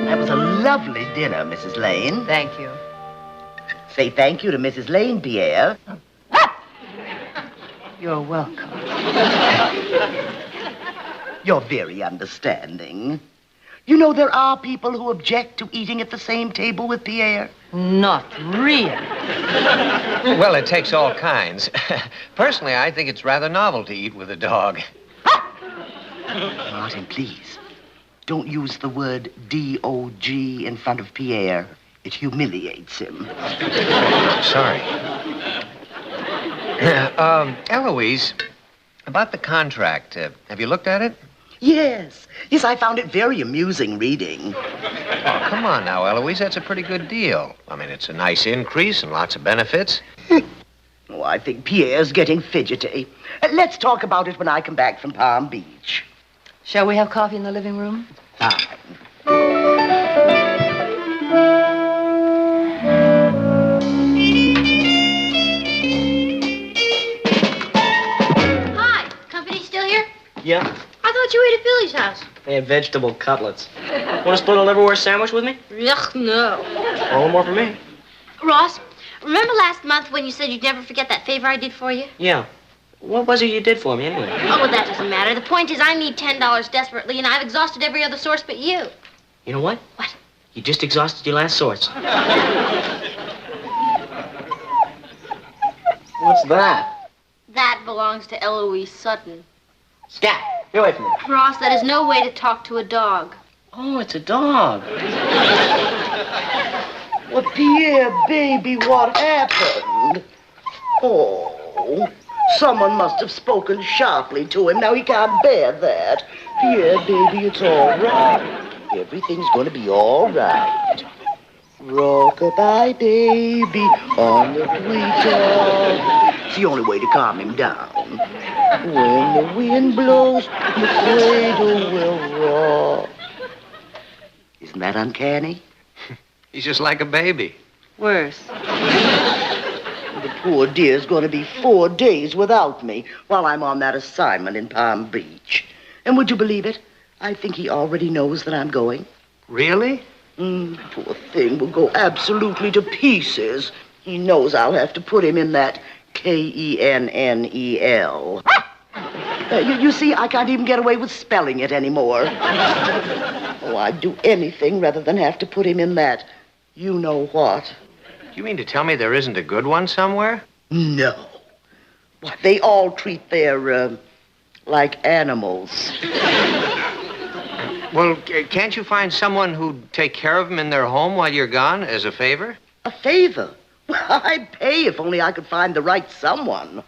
That was a lovely dinner, Mrs. Lane. Thank you. Say thank you to Mrs. Lane, Pierre. You're welcome. You're very understanding. You know, there are people who object to eating at the same table with Pierre. Not really. Well, it takes all kinds. Personally, I think it's rather novel to eat with a dog. Martin, please, don't use the word D-O-G in front of Pierre. It humiliates him. Sorry. Eloise, about the contract, have you looked at it? Yes, I found it very amusing reading. Oh, come on now, Eloise, that's a pretty good deal. I mean, it's a nice increase and lots of benefits. Oh, I think Pierre's getting fidgety. Let's talk about it when I come back from Palm Beach. Shall we have coffee in the living room? Fine. Hi. Company still here? Yeah, I thought you ate at Billy's house. they had vegetable cutlets. Want to split a liverwurst sandwich with me? Ugh, no. A little more for me. Ross, remember last month when you said you'd never forget that favor I did for you? Yeah. What was it you did for me, anyway? Oh, well, that doesn't matter. The point is I need $10 desperately, and I've exhausted every other source but you. You know what? What? You just exhausted your last source. What's that? That belongs to Eloise Sutton. Scat! Get away from me. Ross, that is no way to talk to a dog. Oh, it's a dog. Well, Pierre, baby, what happened? Oh, Someone must have spoken sharply to him. Now he can't bear that. Pierre, baby, it's all right. Everything's going to be all right. Rock-a-bye, baby, on the tweetop. It's the only way to calm him down. When the wind blows, the cradle will rock. Isn't that uncanny? He's just like a baby. Worse. The poor dear's going to be 4 days without me while I'm on that assignment in Palm Beach. And would you believe it? I think he already knows that I'm going. Really? Poor thing will go absolutely to pieces. He knows I'll have to put him in that Kennel. You see, I can't even get away with spelling it anymore. Oh, I'd do anything rather than have to put him in that you-know-what. You mean to tell me there isn't a good one somewhere? No. Why, they all treat their, like animals. Well, can't you find someone who'd take care of them in their home while you're gone as a favor? A favor? Well, I'd pay if only I could find the right someone.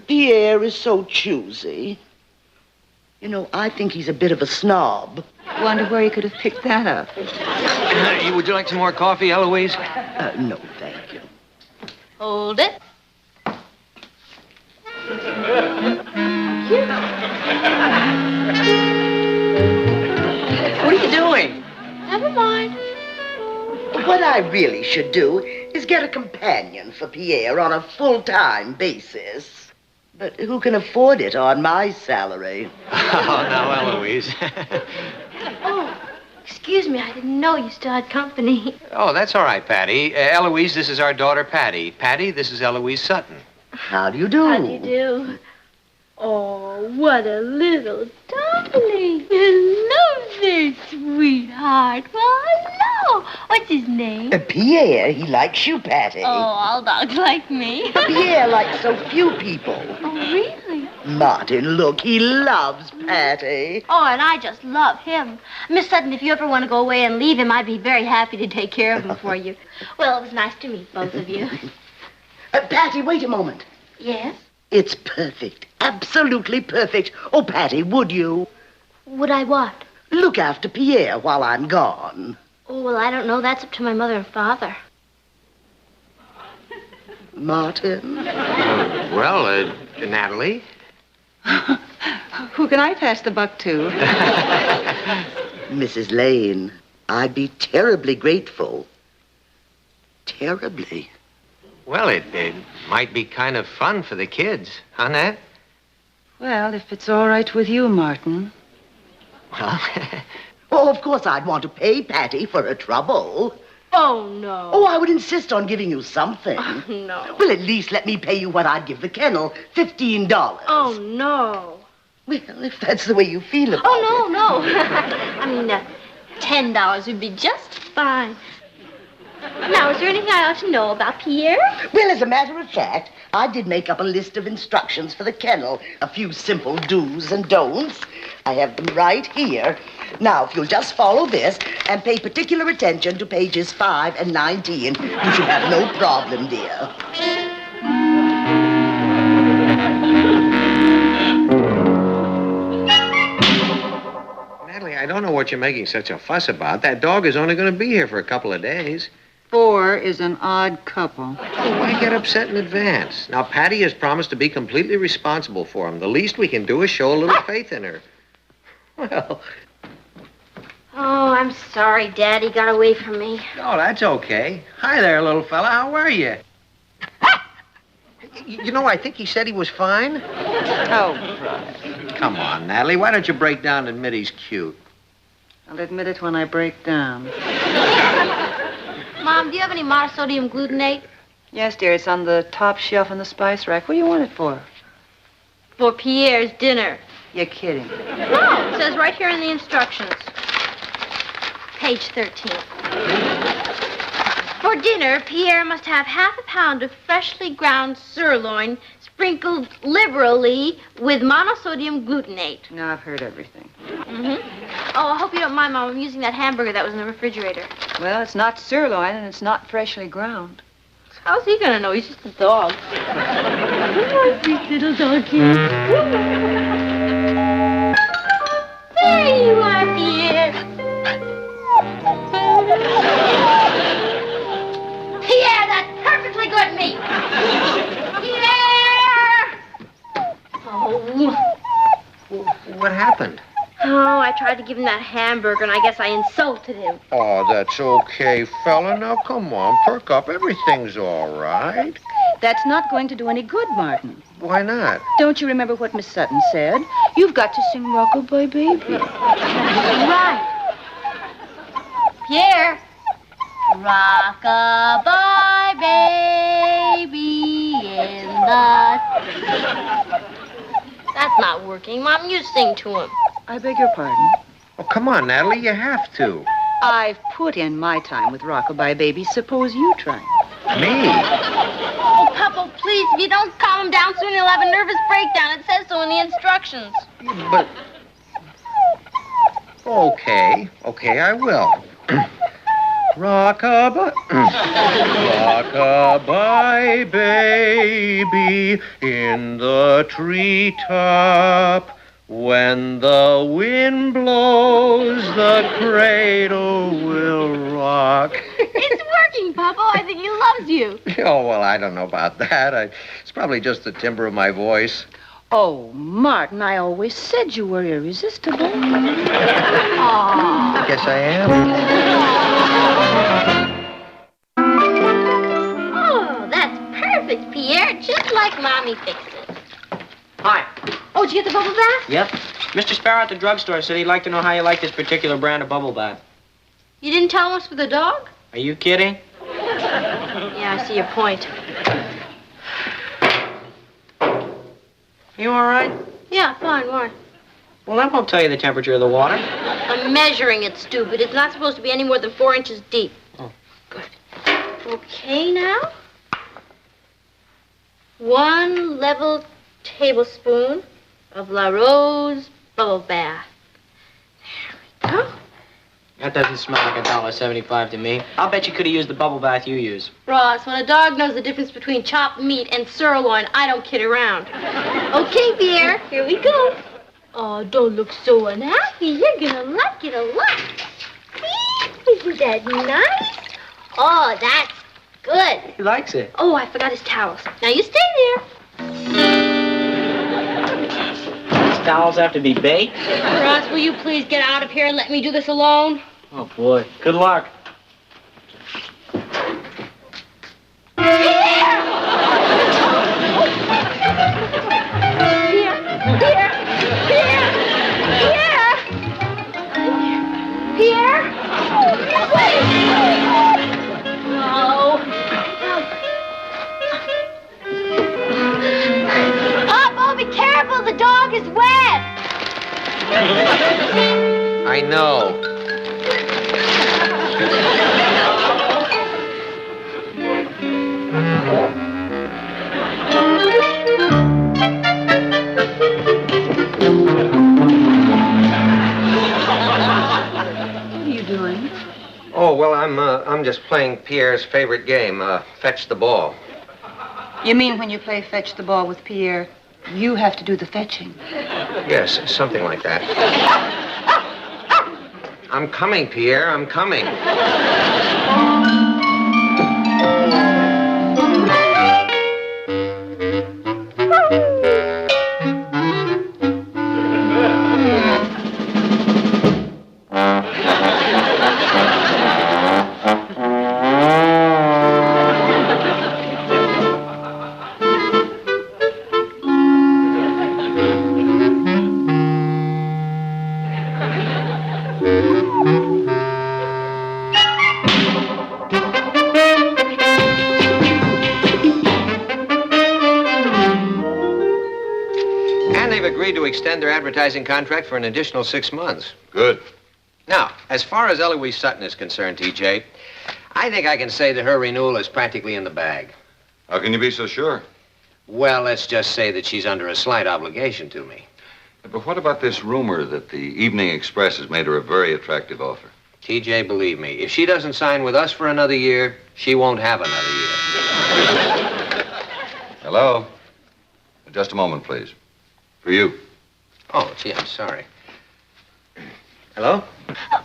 Pierre is so choosy. You know, I think he's a bit of a snob. Wonder where he could have picked that up. Would you like some more coffee, Eloise? No, thank you. Hold it. What are you doing? Never mind. What I really should do is get a companion for Pierre on a full-time basis. But who can afford it on my salary? Oh, now, Eloise. Oh, excuse me. I didn't know you still had company. Oh, that's all right, Patty. Eloise, this is our daughter, Patty. Patty, this is Eloise Sutton. How do you do? How do you do? Oh, what a little darling. Hello there, sweetheart. Well, hello. What's his name? Pierre, he likes you, Patty. Oh, all dogs like me. Pierre likes so few people. Oh, really? Martin, look, he loves Patty. Oh, and I just love him. Miss Sutton, if you ever want to go away and leave him, I'd be very happy to take care of him for you. Well, it was nice to meet both of you. Patty, wait a moment. Yes? It's perfect. Absolutely perfect. Oh, Patty, would you? Would I what? Look after Pierre while I'm gone. Oh, well, I don't know. That's up to my mother and father. Martin? Natalie? Who can I pass the buck to? Mrs. Lane, I'd be terribly grateful. Terribly. Well, it might be kind of fun for the kids, huh, Nat? Well, if it's all right with you, Martin. Well, Oh, of course I'd want to pay Patty for her trouble. Oh, no. Oh, I would insist on giving you something. Oh, no. Well, at least let me pay you what I'd give the kennel, $15. Oh, no. Well, if that's the way you feel about it. Oh, no. I mean, $10 would be just fine. Now, is there anything I ought to know about Pierre? Well, as a matter of fact, I did make up a list of instructions for the kennel. A few simple do's and don'ts. I have them right here. Now, if you'll just follow this and pay particular attention to pages 5 and 19, you should have no problem, dear. Natalie, I don't know what you're making such a fuss about. That dog is only going to be here for a couple of days. 4 is an odd couple. Well, why get upset in advance? Now, Patty has promised to be completely responsible for him. The least we can do is show a little faith in her. Well... Oh, I'm sorry Daddy got away from me. Oh, that's okay. Hi there, little fella. How are you? You know, I think he said he was fine. Oh, right. Come on, Natalie. Why don't you break down and admit he's cute? I'll admit it when I break down. Mom, do you have any monosodium glutamate? Yes, dear, it's on the top shelf in the spice rack. What do you want it for? For Pierre's dinner. You're kidding. No, it says right here in the instructions. Page 13. For dinner, Pierre must have half a pound of freshly ground sirloin sprinkled liberally with monosodium glutamate. No, I've heard everything. Mm-hmm. Oh, I hope you don't mind, Mom. I'm using that hamburger that was in the refrigerator. Well, it's not sirloin and it's not freshly ground. How's he gonna know? He's just a dog. My sweet little doggy. There you are, Pierre. Pierre, that's perfectly good meat. Pierre! Oh. What happened? Oh, I tried to give him that hamburger, and I guess I insulted him. Oh, that's okay, fella. Now, come on, perk up. Everything's all right. That's not going to do any good, Martin. Why not? Don't you remember what Miss Sutton said? You've got to sing Rock-a-Bye Baby. Right. Pierre. Rock-a-bye, baby, in the... That's not working. Mom, you sing to him. I beg your pardon? Oh, come on, Natalie, you have to. I've put in my time with Rock-a-Bye Baby. Suppose you try. Me? Oh, Papa, please, if you don't calm him down soon, he'll have a nervous breakdown. It says so in the instructions. But... Okay, I will. Rock-a-bye, rock-a-bye, baby, in the treetop. When the wind blows, the cradle will rock. It's working, Papa. I think he loves you. Oh, well, I don't know about that. It's probably just the timbre of my voice. Oh, Martin, I always said you were irresistible. I guess I am. Oh, that's perfect, Pierre. Just like Mommy fixed it. Hi. Oh, did you get the bubble bath? Yep. Mr. Sparrow at the drugstore said he'd like to know how you like this particular brand of bubble bath. You didn't tell him it's for the dog? Are you kidding? Yeah, I see your point. You all right? Yeah, fine. Why? Well, that won't tell you the temperature of the water. I'm measuring it, stupid. It's not supposed to be any more than 4 inches deep. Oh, good. Okay, now. 1 level tablespoon of La Rose bubble bath. There we go. That doesn't smell like $1.75 to me. I'll bet you could have used the bubble bath you use. Ross, when a dog knows the difference between chopped meat and sirloin, I don't kid around. Okay, Pierre, here we go. Oh, don't look so unhappy. You're gonna like it a lot. See? Isn't that nice? Oh, that's good. He likes it. Oh, I forgot his towels. Now you stay there. These towels have to be baked? Ross, will you please get out of here and let me do this alone? Oh, boy. Good luck. Pierre? No. Oh, be careful. The dog is wet. I know. What are you doing? Oh, well, I'm just playing Pierre's favorite game, fetch the ball. You mean when you play fetch the ball with Pierre, you have to do the fetching? Yes, something like that. I'm coming, Pierre, I'm coming. Extend their advertising contract for an additional 6 months. Good. Now, as far as Eloise Sutton is concerned, TJ, I think I can say that her renewal is practically in the bag. How can you be so sure? Well, let's just say that she's under a slight obligation to me. But what about this rumor that the Evening Express has made her a very attractive offer? TJ, believe me, if she doesn't sign with us for another year, she won't have another year. Hello? Just a moment, please. For you. Oh, gee, I'm sorry. Hello?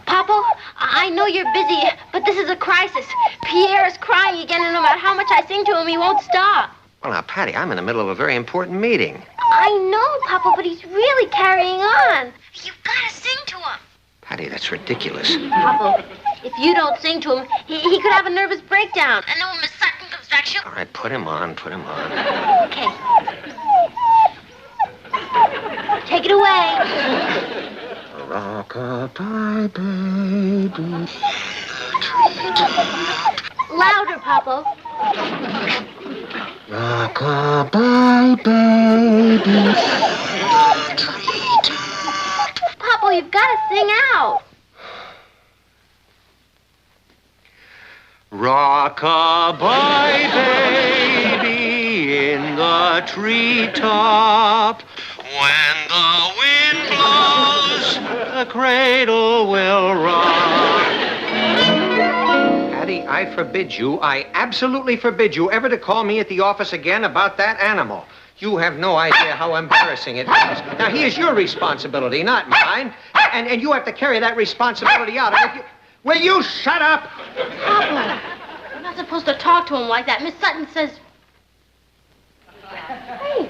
Papa, I know you're busy, but this is a crisis. Pierre is crying again, and no matter how much I sing to him, he won't stop. Well, now, Patty, I'm in the middle of a very important meeting. I know, Papa, but he's really carrying on. You've got to sing to him. Patty, that's ridiculous. Papa, if you don't sing to him, he could have a nervous breakdown. And then when Miss Sutton comes back, she'll... All right, put him on. Okay. Take it away. Rock-a-bye, baby. Louder, Papa. Rock-a-bye, baby. Papa, you've got to sing out. Rock-a-bye, baby, in the treetop. When the wind blows, the cradle will rock. Patty, I absolutely forbid you ever to call me at the office again about that animal. You have no idea how embarrassing it is. Now, he is your responsibility, not mine. And you have to carry that responsibility out. Will you shut up? Papa, you're not supposed to talk to him like that. Miss Sutton says... Hey,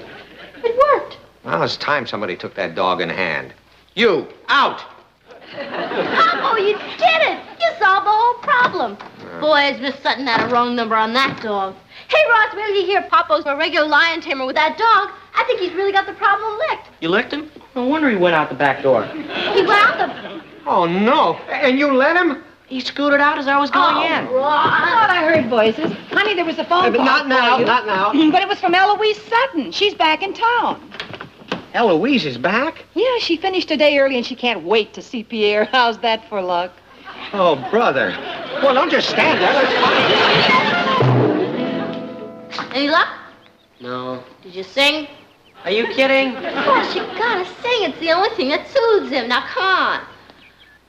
it worked. Well, it's time somebody took that dog in hand. You, out! Papa, you did it! You solved the whole problem. Boys, Miss Sutton had a wrong number on that dog. Hey, Ross, maybe you hear Papa's a regular lion tamer with that dog. I think he's really got the problem licked. You licked him? No wonder he went out the back door. He went out the... Oh, no. And you let him? He scooted out as I was going in. I thought I heard voices. Honey, there was a phone call. Not now, not now. But it was from Eloise Sutton. She's back in town. Eloise is back? Yeah, she finished a day early and she can't wait to see Pierre. How's that for luck? Oh, brother. Well, don't just stand there. Any luck? No. Did you sing? Are you kidding? Of course, you gotta sing. It's the only thing that soothes him. Now, come on.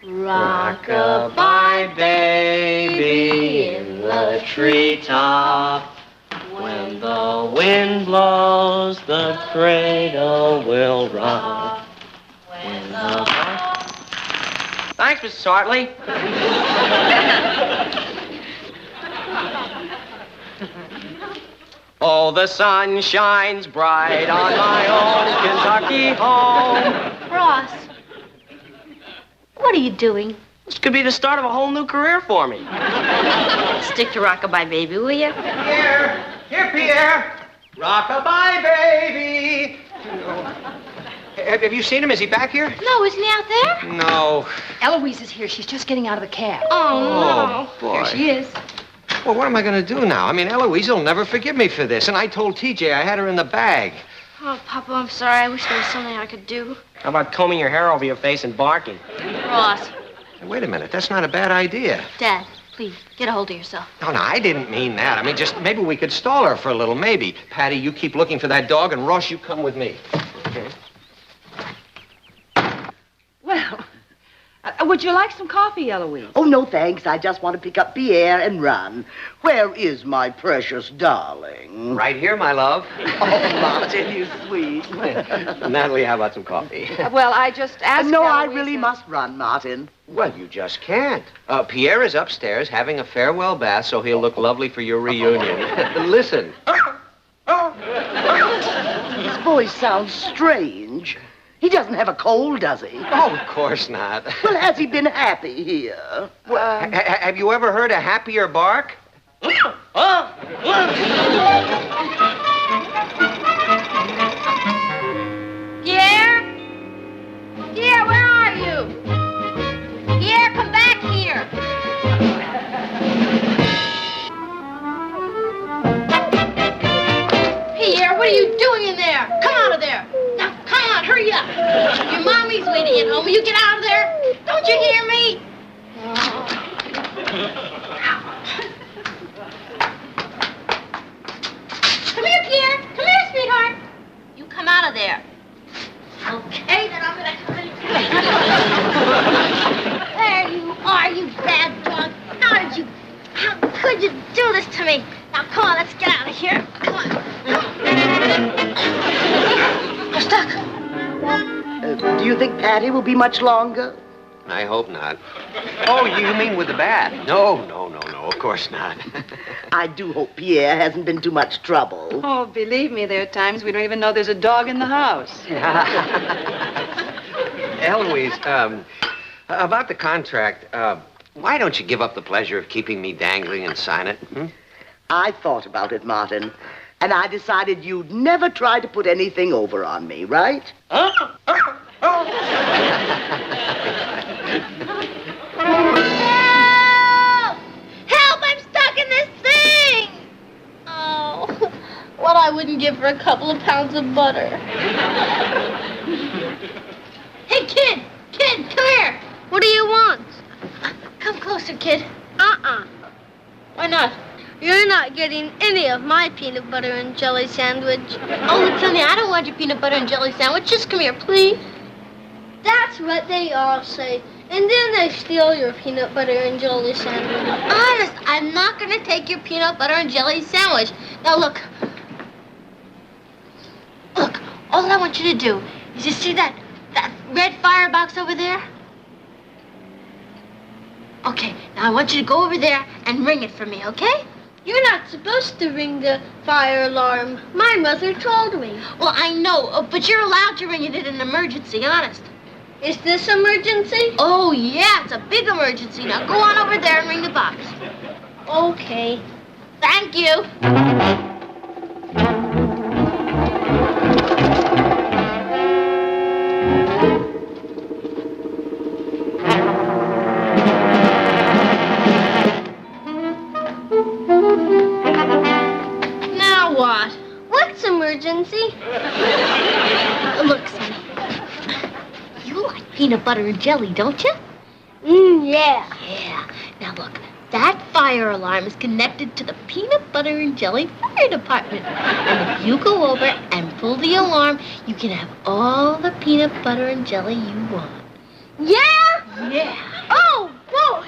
Rock-a-bye, baby, in the treetop. When the wind blows, the cradle will rock. When the... Thanks, Mrs. Hartley. Oh, the sun shines bright on my own Kentucky home. Ross, what are you doing? This could be the start of a whole new career for me. Stick to Rock-a-bye, baby, will you? Pierre! Here, Pierre! Rock-a-bye, baby! Have you seen him? Is he back here? No, isn't he out there? No. Eloise is here. She's just getting out of the cab. Oh, boy. Here she is. Well, what am I going to do now? I mean, Eloise will never forgive me for this. And I told TJ I had her in the bag. Oh, Papa, I'm sorry. I wish there was something I could do. How about combing your hair over your face and barking? Ross. Hey, wait a minute. That's not a bad idea. Dad, please, get a hold of yourself. No, I didn't mean that. I mean, just maybe we could stall her for a little, maybe. Patty, you keep looking for that dog, and Ross, you come with me. Okay. Well, would you like some coffee, Eloise? Oh, no, thanks. I just want to pick up Pierre and run. Where is my precious darling? Right here, my love. Oh, Martin, you sweet. Natalie, how about some coffee? Well, I just asked No, I Eloise really must run, Martin. Well, you just can't. Pierre is upstairs having a farewell bath, so he'll look lovely for your reunion. Listen. His voice sounds strange. He doesn't have a cold, does he? Oh, of course not. Well, has he been happy here? Have you ever heard a happier bark? Pierre? Pierre, where are you? Pierre, come back here. Pierre, what are you doing in there? Come out of there. Now, come on, hurry up. Your mommy's waiting at home. Will you get out of there? Don't you hear me? Come here, Pierre. Come here, sweetheart. You come out of there. Okay, then I'm gonna come in. There you are, you bad dog. How could you do this to me? Now, come on, let's get out of here. Come on. We're stuck. Do you think Patty will be much longer? I hope not. Oh, you mean with the bat? No, of course not. I do hope Pierre hasn't been too much trouble. Oh, believe me, there are times we don't even know there's a dog in the house. Eloise, about the contract, why don't you give up the pleasure of keeping me dangling and sign it? I thought about it, Martin, and I decided you'd never try to put anything over on me, right? Help! I'm stuck in this thing! Oh, what I wouldn't give for a couple of pounds of butter. Hey, kid! Kid, come here! What do you want? Come closer, kid. Why not? You're not getting any of my peanut butter and jelly sandwich. Oh, look, Sonny, I don't want your peanut butter and jelly sandwich. Just come here, please. That's what they all say. And then they steal your peanut butter and jelly sandwich. Honest, I'm not going to take your peanut butter and jelly sandwich. Now, look. Look, all I want you to do is you see that red firebox over there? Okay, now I want you to go over there and ring it for me, okay? You're not supposed to ring the fire alarm. My mother told me. Well, I know, but you're allowed to ring it in an emergency, honest. Is this emergency? Oh, yeah, it's a big emergency. Now go on over there and ring the box. Okay. Thank you. Now what? What's emergency? Look, Sonny. You like peanut butter and jelly, don't you? Yeah. Yeah. Now look, that fire alarm is connected to the peanut butter and jelly fire department. And if you go over and pull the alarm, you can have all the peanut butter and jelly you want. Yeah? Yeah. Oh, boy.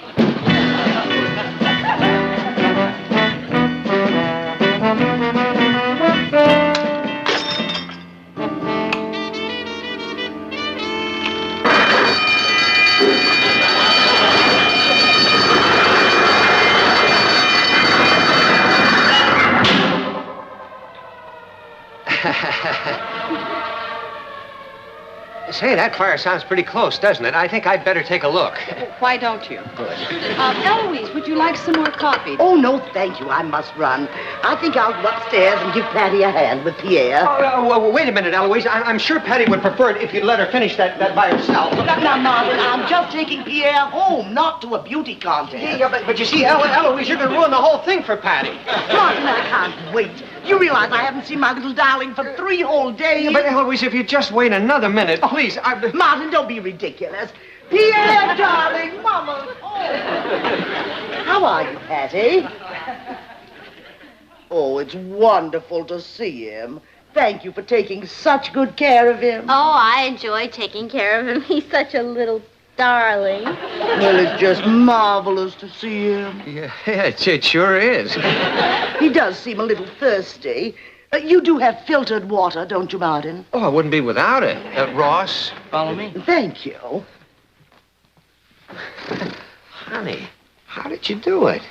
Say, that fire sounds pretty close, doesn't it? I think I'd better take a look. Why don't you? Good. Eloise, would you like some more coffee? Oh, no, thank you. I must run. I think I'll go upstairs and give Patty a hand with Pierre. Oh, wait a minute, Eloise. I'm sure Patty would prefer it if you'd let her finish that by herself. Now, Martin, I'm just taking Pierre home, not to a beauty contest. Yeah, but you see, Eloise, you're going to ruin the whole thing for Patty. Martin, I can't wait. You realize I haven't seen my little darling for 3 whole days? Yeah, but Eloise, if you just wait another minute, please. Martin, don't be ridiculous. Pierre, darling, Mama. Oh. How are you, Patty? Oh, it's wonderful to see him. Thank you for taking such good care of him. Oh, I enjoy taking care of him. He's such a little darling. Well, it's just marvelous to see him. Yeah, it sure is. He does seem a little thirsty. You do have filtered water, don't you, Martin? Oh, I wouldn't be without it. Ross, follow me. Thank you. Honey, how did you do it?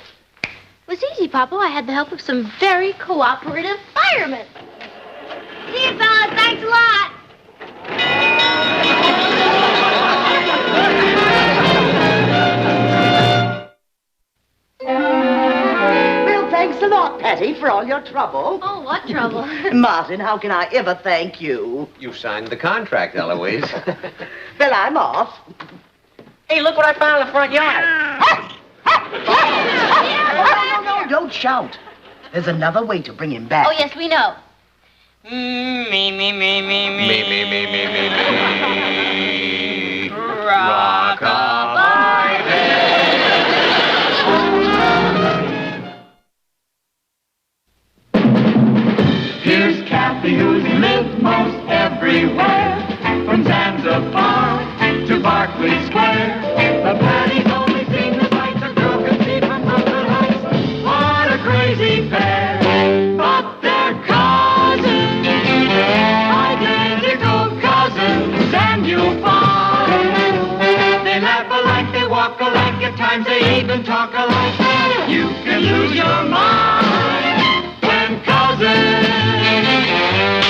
It was easy, Papa. I had the help of some very cooperative firemen. See you, fellas. Thanks a lot. Well, thanks a lot, Patty, for all your trouble. Oh, what trouble? Martin, how can I ever thank you? You signed the contract, Eloise. Well, I'm off. Hey, look what I found in the front yard. No, don't shout. There's another way to bring him back. Oh, yes, we know. Me. Rock-a-bye. Here's Kathy, who's lived most everywhere, from Zanzibar to Berkeley Square. The Patty's only seen the sights a girl can see from Brooklyn Heights. What a crazy pair. they even talk alike. You can lose your mind when cousins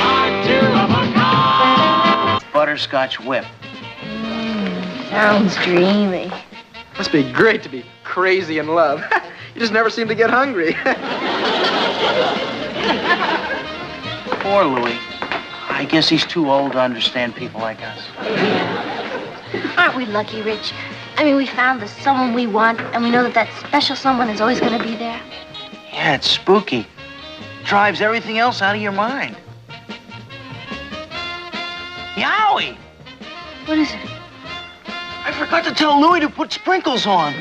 are two of a kind. Butterscotch whip. Sounds dreamy. Must be great to be crazy in love. You just never seem to get hungry. Poor Louis. I guess he's too old to understand people like us. Aren't we lucky, Rich? I mean, we found the someone we want, and we know that that special someone is always going to be there. Yeah, it's spooky. Drives everything else out of your mind. Yowie! What is it? I forgot to tell Louis to put sprinkles on.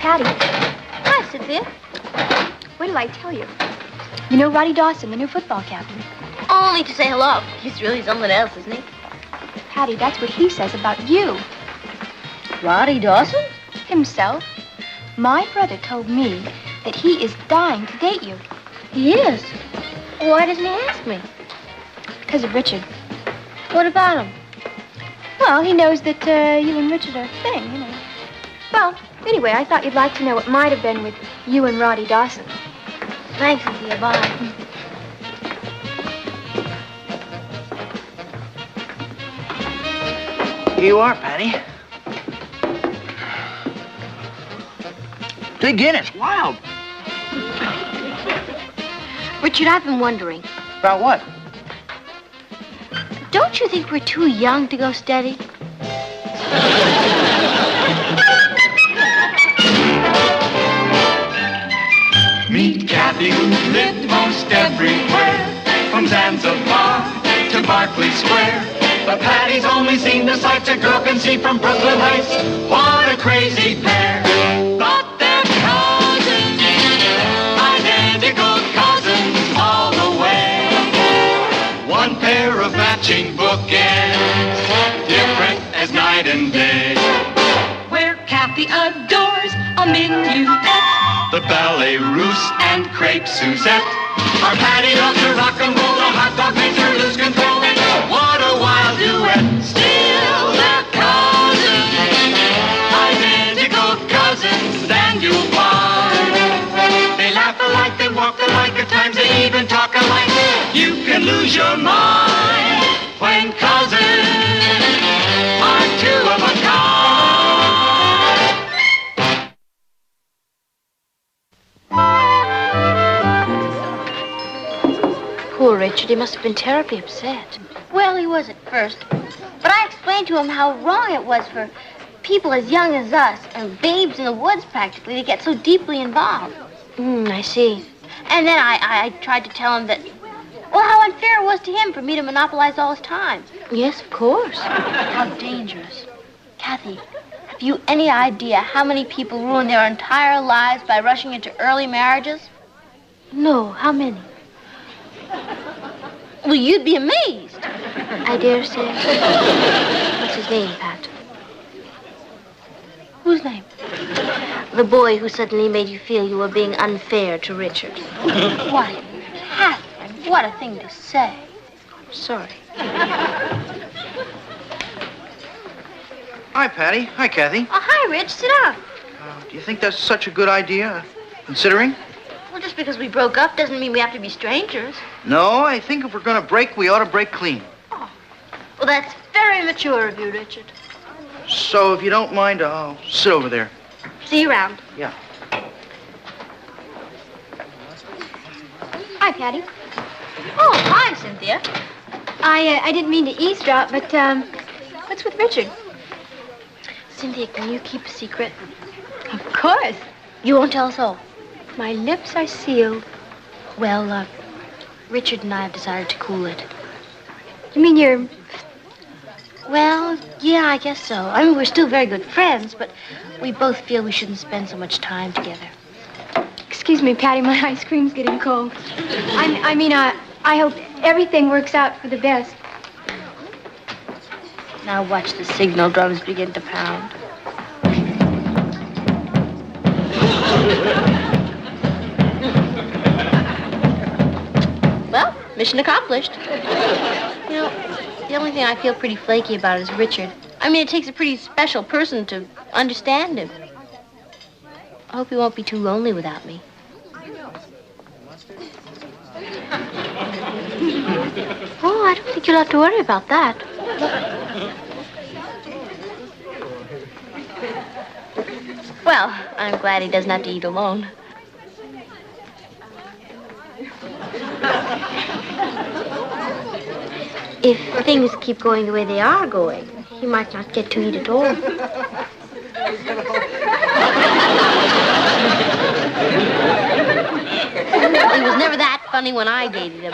Patty. Hi, Cynthia. What did I tell you? You know Roddy Dawson, the new football captain. Only to say hello. He's really something else, isn't he? Patty, that's what he says about you. Roddy Dawson? Himself. My brother told me that he is dying to date you. He is? Why doesn't he ask me? Because of Richard. What about him? Well, he knows that you and Richard are a thing, you know. Well, anyway, I thought you'd like to know what might have been with you and Roddy Dawson. Thanks, Cynthia. Bye. Here you are, Patty. Dig in, it's wild. Richard, I've been wondering. About what? Don't you think we're too young to go steady? Meet Kathy, who lived most everywhere, from Zanzibar to Berkeley Square. But Patty's only seen the sights a girl can see from Brooklyn Heights. What a crazy pair! But they're cousins, identical cousins all the way. One pair of matching bookends, different as night and day. Where Kathy adores a minuet, The ballet russe and crepe Suzette. Our Patty loves to rock and roll, the hot dog makes her lose control. What a wild duet! Still they're cousins, identical cousins, and you'll find they laugh alike, they walk alike, at times they even talk alike. You can lose your mind when cousins are two of a kind. Poor Richard, he must have been terribly upset. Well, he was at first. But I explained to him how wrong it was for people as young as us, and babes in the woods practically, to get so deeply involved. I see. And then I tried to tell him that, well, how unfair it was to him for me to monopolize all his time. Yes, of course. How dangerous. Kathy, have you any idea how many people ruin their entire lives by rushing into early marriages? No, how many? Well, you'd be amazed. I dare say. What's his name, Pat? Whose name? The boy who suddenly made you feel you were being unfair to Richard. Why, Catherine, what a thing to say. I'm sorry. Hi, Patty. Hi, Kathy. Oh, hi, Rich. Sit down. Do you think that's such a good idea, considering? Well, just because we broke up doesn't mean we have to be strangers. No, I think if we're going to break, we ought to break clean. Well, that's very mature of you, Richard. So, if you don't mind, I'll sit over there. See you around. Yeah. Hi, Patty. Oh, hi, Cynthia. I didn't mean to eavesdrop, but, what's with Richard? Cynthia, can you keep a secret? Of course. You won't tell us all? My lips are sealed. Well, Richard and I have decided to cool it. You mean you're... Well, yeah, I guess so. I mean, we're still very good friends, but we both feel we shouldn't spend so much time together. Excuse me, Patty, my ice cream's getting cold. I hope everything works out for the best. Now watch the signal drums begin to pound. Well, mission accomplished. You know, The only thing I feel pretty flaky about is Richard. I mean, it takes a pretty special person to understand him. I hope he won't be too lonely without me. Oh, I don't think you'll have to worry about that. Well, I'm glad he doesn't have to eat alone. If things keep going the way they are going, he might not get to eat at all. He was never that funny when I dated him.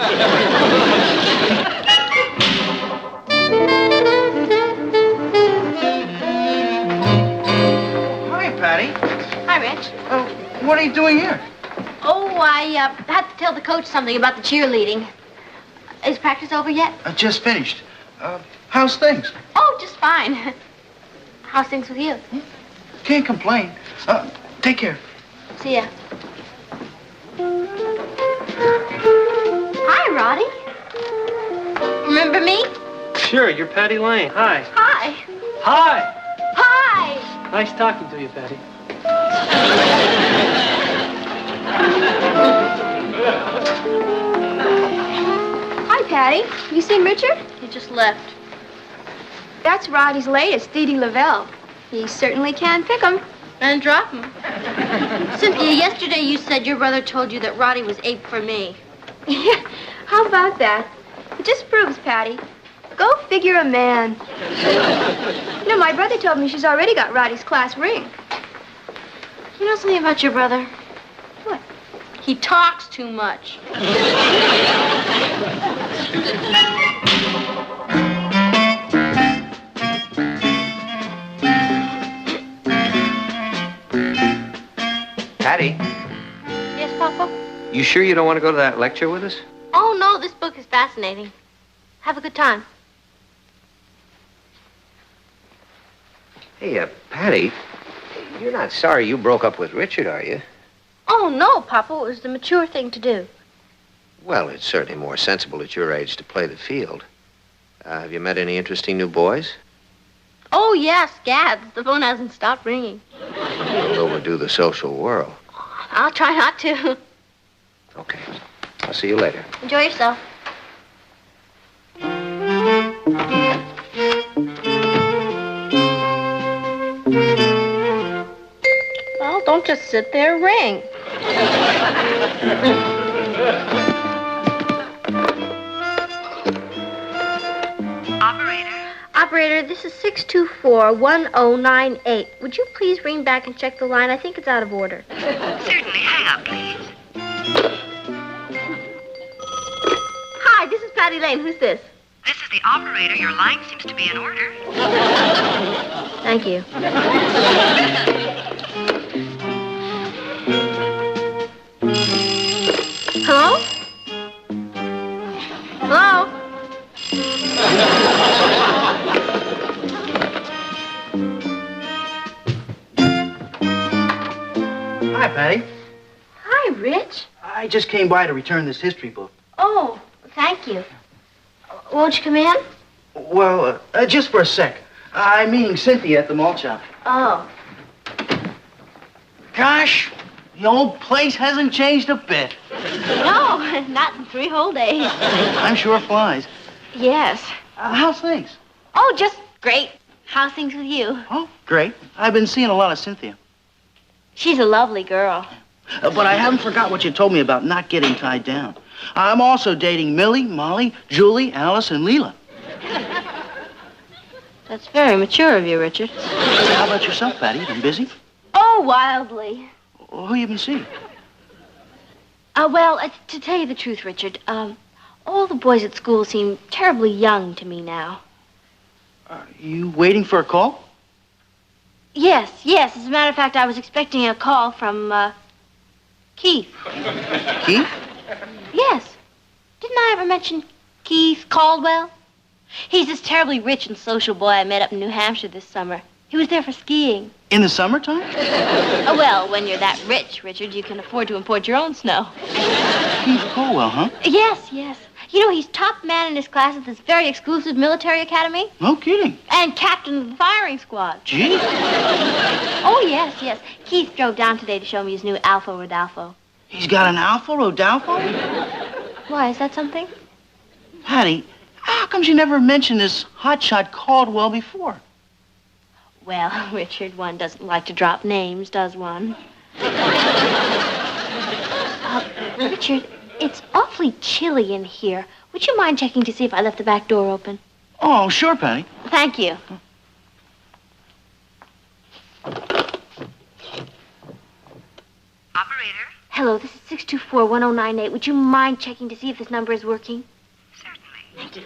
Hi, Patty. Hi, Rich. What are you doing here? Oh, I had to tell the coach something about the cheerleading. Is practice over yet? I just finished. How's things? Oh, just fine. How's things with you? Can't complain. Take care. See ya. Hi, Roddy. Remember me? Sure, you're Patty Lane. Hi. Hi. Hi. Hi. Nice talking to you, Patty. Hi, Patty. You seen Richard? He just left. That's Roddy's latest, Dee Dee Lavelle. He certainly can pick 'em. And drop him. Cynthia, yesterday you said your brother told you that Roddy was ape for me. Yeah, how about that? It just proves, Patty. Go figure a man. You know, my brother told me she's already got Roddy's class ring. You know something about your brother? What? He talks too much. Patty, Yes, Papa? you sure you don't want to go to that lecture with us? Oh, no, this book is fascinating. Have a good time. Hey, Patty, you're not sorry you broke up with Richard, are you? Oh, no, Papa. It was the mature thing to do. Well, it's certainly more sensible at your age to play the field. Have you met any interesting new boys? Oh, yes, Gads. The phone hasn't stopped ringing. Don't overdo the social world. I'll try not to. Okay. I'll see you later. Enjoy yourself. Well, don't just sit there. Ring. Operator, this is 624-1098. Would you please ring back and check the line? I think it's out of order. Certainly. Hang up, please. Hi, this is Patty Lane. Who's this? This is the operator. Your line seems to be in order. Thank you. Hello? Hello? Hi, Patty. Hi, Rich. I just came by to return this history book. Oh, thank you. Won't you come in? Well, just for a sec. I'm meeting Cynthia at the malt shop. Oh. Gosh, the old place hasn't changed a bit. No, not in 3 whole days. I'm sure flies. Yes. How's things? Oh, just great. How's things with you? Oh, great. I've been seeing a lot of Cynthia. She's a lovely girl. But I haven't forgot what you told me about not getting tied down. I'm also dating Millie, Molly, Julie, Alice, and Leela. That's very mature of you, Richard. How about yourself, Patty? You been busy? Oh, wildly. Who you been seeing? Well, to tell you the truth, Richard, all the boys at school seem terribly young to me now. Are you waiting for a call? Yes. As a matter of fact, I was expecting a call from, Keith. Keith? Yes. Didn't I ever mention Keith Caldwell? He's this terribly rich and social boy I met up in New Hampshire this summer. He was there for skiing. In the summertime? Oh, well, when you're that rich, Richard, you can afford to import your own snow. Keith Caldwell, huh? Yes. You know, he's top man in his class at this very exclusive military academy. No kidding. And captain of the firing squad. Gee. Oh, yes, yes. Keith drove down today to show me his new Alfa Rodolfo. He's got an Alfa Rodolfo? Why, is that something? Patty, how come you never mentioned this hotshot Caldwell before? Well, Richard, one doesn't like to drop names, does one? Richard, it's awfully chilly in here. Would you mind checking to see if I left the back door open? Oh, sure, Patty. Thank you. Operator? Hello, this is 624-1098. Would you mind checking to see if this number is working? Certainly. Thank you.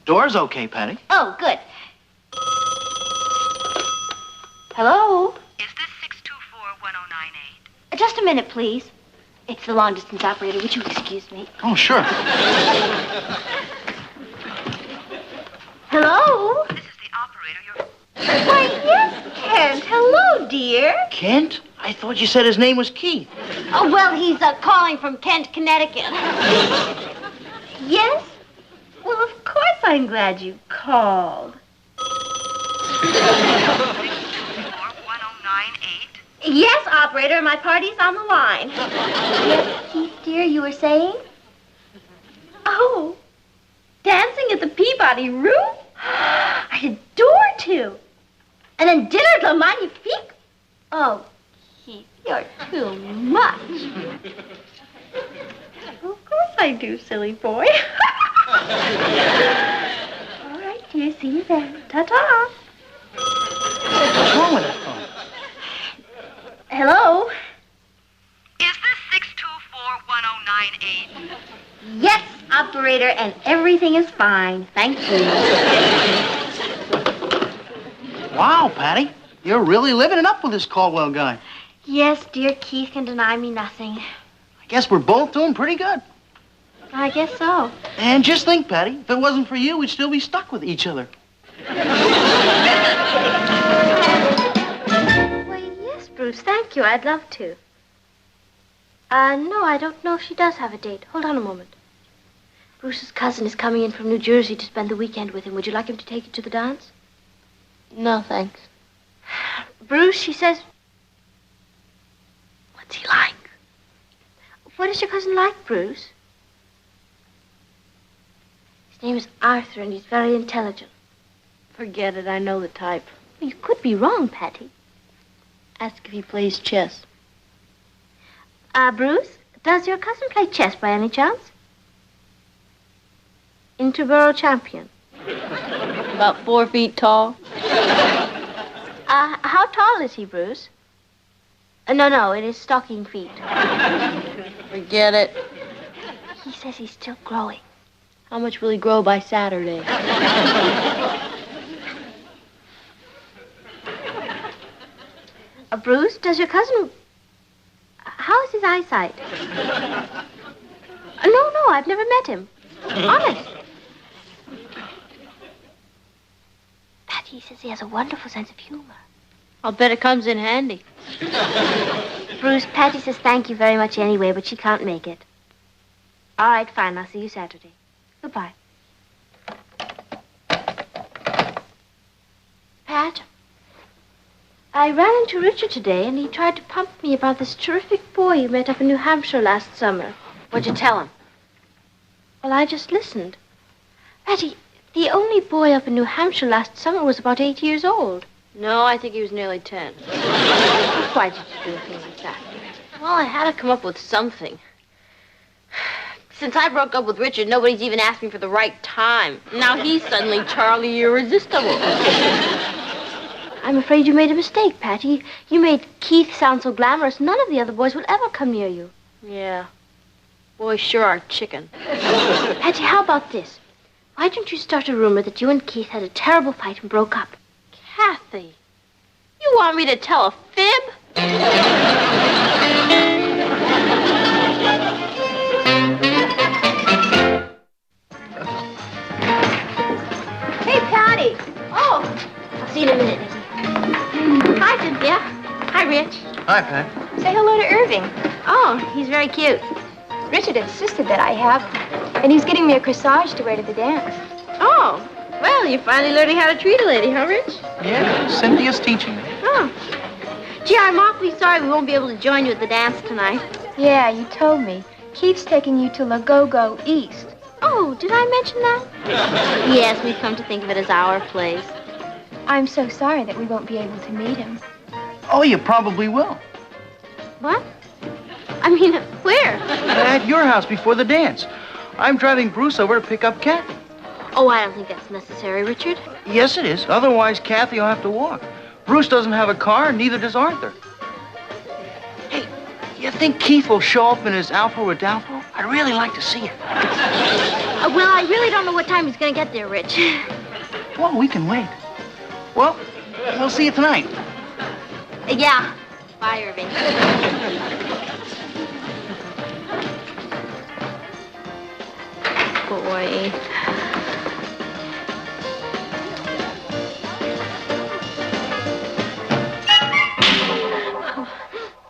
Door's okay, Patty. Oh, good. Hello? Is this 624-1098? Just a minute, please. It's the long-distance operator. Would you excuse me? Oh, sure. Hello? This is the operator. Why, yes, Kent. Hello, dear. Kent? I thought you said his name was Keith. Oh, well, he's calling from Kent, Connecticut. Yes? Well, of course I'm glad you called. 624-1098? Yes, operator, my party's on the line. Yes, Keith, dear, you were saying? Oh, dancing at the Peabody Room? I adore to. And then dinner at Le Magnifique? Oh, Keith, you're too much. Of course I do, silly boy. All right, dear, see you then. Ta-ta. What's wrong with that phone? Hello? Is this 624-1098? Yes, operator, and everything is fine. Thank you. Wow, Patty. You're really living it up with this Caldwell guy. Yes, dear Keith can deny me nothing. I guess we're both doing pretty good. I guess so. And just think, Patty, if it wasn't for you, we'd still be stuck with each other. Why, yes, Bruce, thank you. I'd love to. No, I don't know if she does have a date. Hold on a moment. Bruce's cousin is coming in from New Jersey to spend the weekend with him. Would you like him to take you to the dance? No, thanks. Bruce, she says... What's he like? What is your cousin like, Bruce? His name is Arthur, and he's very intelligent. Forget it. I know the type. You could be wrong, Patty. Ask if he plays chess. Bruce, does your cousin play chess by any chance? Interborough champion. About 4 feet tall. How tall is he, Bruce? No, it is stocking feet. Forget it. He says he's still growing. How much will he grow by Saturday? Bruce, does your cousin... How is his eyesight? No, I've never met him. Honest. Patty says he has a wonderful sense of humor. I'll bet it comes in handy. Bruce, Patty says thank you very much anyway, but she can't make it. All right, fine. I'll see you Saturday. Goodbye. Pat, I ran into Richard today, and he tried to pump me about this terrific boy you met up in New Hampshire last summer. What'd you tell him? Well, I just listened. Patty, the only boy up in New Hampshire last summer was about 8 years old. No, I think he was nearly 10. Why did you do a thing like that? Well, I had to come up with something. Since I broke up with Richard, nobody's even asked me for the right time. Now he's suddenly Charlie Irresistible. I'm afraid you made a mistake, Patty. You made Keith sound so glamorous, none of the other boys will ever come near you. Yeah. Boys sure are chicken. Patty, how about this? Why don't you start a rumor that you and Keith had a terrible fight and broke up? Kathy, you want me to tell a fib? Hey, Patty. Oh, I'll see you in a minute. Hi, Cynthia. Hi, Rich. Hi, Pat. Say hello to Irving. Oh, he's very cute. Richard insisted that I have, and he's getting me a corsage to wear to the dance. Oh, well, you're finally learning how to treat a lady, huh, Rich? Yeah, Cynthia's teaching me. Oh. Gee, I'm awfully sorry we won't be able to join you at the dance tonight. Yeah, you told me. Keith's taking you to La Go-Go East. Oh, did I mention that? Yes, we've come to think of it as our place. I'm so sorry that we won't be able to meet him. Oh, you probably will. What? I mean, where? At your house before the dance. I'm driving Bruce over to pick up Kathy. Oh, I don't think that's necessary, Richard. Yes, it is. Otherwise, Kathy will have to walk. Bruce doesn't have a car, and neither does Arthur. Hey, you think Keith will show up in his Alfa Rodolfo? I'd really like to see it. Well, I really don't know what time he's going to get there, Rich. Well, we can wait. Well, we'll see you tonight. Yeah. Bye, Irving. Boy.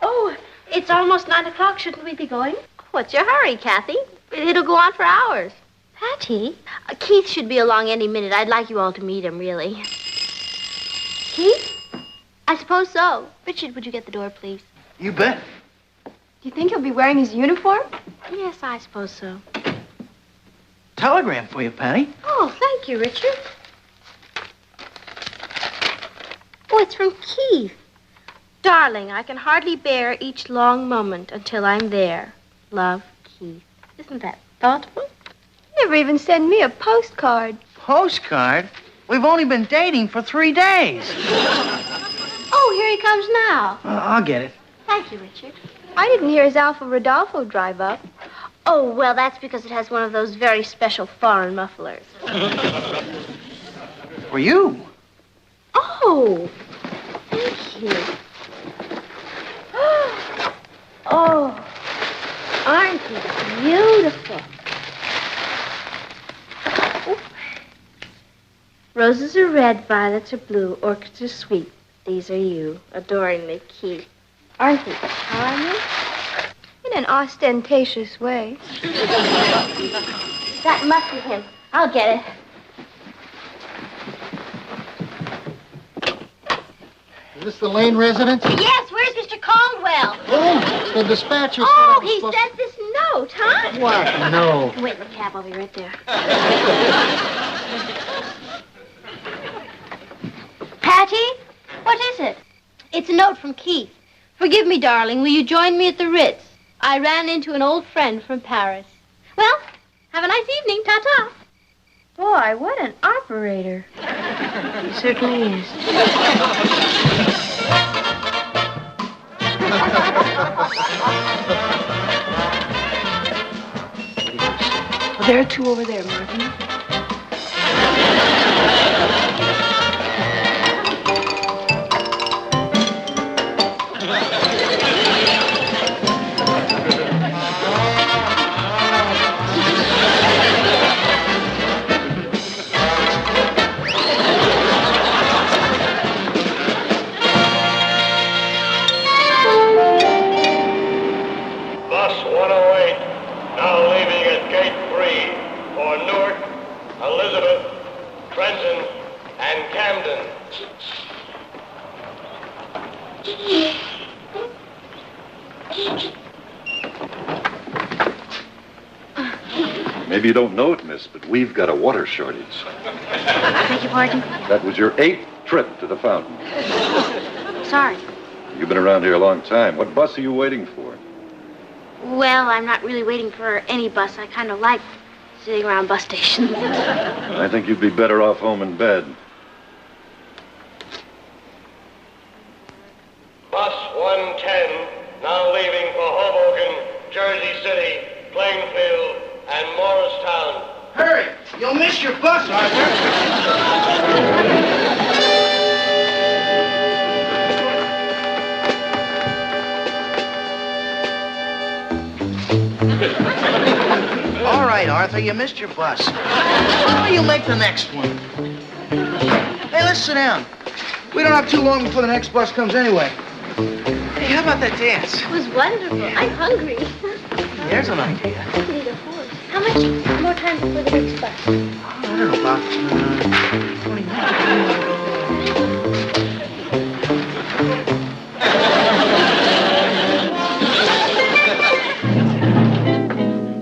Oh, it's almost 9 o'clock. Shouldn't we be going? What's your hurry, Kathy? It'll go on for hours. Patty? Keith should be along any minute. I'd like you all to meet him, really. Keith? I suppose so. Richard, would you get the door, please? You bet. Do you think he'll be wearing his uniform? Yes, I suppose so. Telegram for you, Patty. Oh, thank you, Richard. Oh, it's from Keith. Darling, I can hardly bear each long moment until I'm there. Love, Keith. Isn't that thoughtful? Never even send me a postcard. Postcard? We've only been dating for 3 days. Oh, here he comes now. I'll get it. Thank you, Richard. I didn't hear his Alfa Rodolfo drive up. Oh, well, that's because it has one of those very special foreign mufflers. For you. Oh, thank you. Oh, aren't you beautiful? Oh. Roses are red, violets are blue, orchids are sweet. These are you, adoringly, Keith. Aren't they charming? In an ostentatious way. That must be him. I'll get it. Is this the Lane residence? Yes, where's Mr. Caldwell? Oh, the dispatcher said Oh, it was he supposed sent this note, huh? What? No. Wait in the cab, I'll be right there. Patty? What is it? It's a note from Keith. Forgive me, darling. Will you join me at the Ritz? I ran into an old friend from Paris. Well, have a nice evening. Ta-ta. Boy, what an operator. He certainly is. Well, there are 2 over there, Martin. Bus 108, now leaving at Gate 3 for Newark, Elizabeth, Trenton, and Camden. Maybe you don't know it, miss, but we've got a water shortage. Beg your pardon? That was your 8th trip to the fountain. Sorry. You've been around here a long time. What bus are you waiting for? Well, I'm not really waiting for any bus. I kind of like sitting around bus stations. I think you'd be better off home in bed. Bus 110, now leaving for Hoboken, Jersey City, Plainfield, and Morristown. Hurry! You'll miss your bus, Arthur. All right, Arthur, you missed your bus. You'll make the next one. Hey, let's sit down. We don't have too long before the next bus comes anyway. how about that dance? It was wonderful. I'm hungry. There's an idea. We need a horse. How much more time before the next bus? I don't know, about 20 minutes.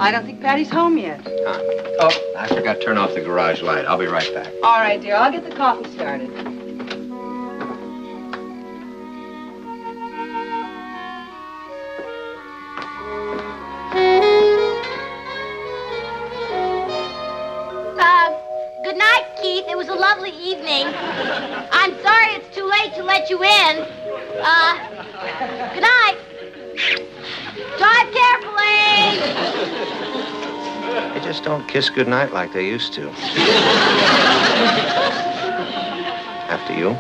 I don't think Patty's home yet. Oh, I forgot to turn off the garage light. I'll be right back. All right, dear. I'll get the coffee started. Good night, Keith. It was a lovely evening. I'm sorry it's too late to let you in. Good night. Drive carefully. They just don't kiss goodnight like they used to. After you.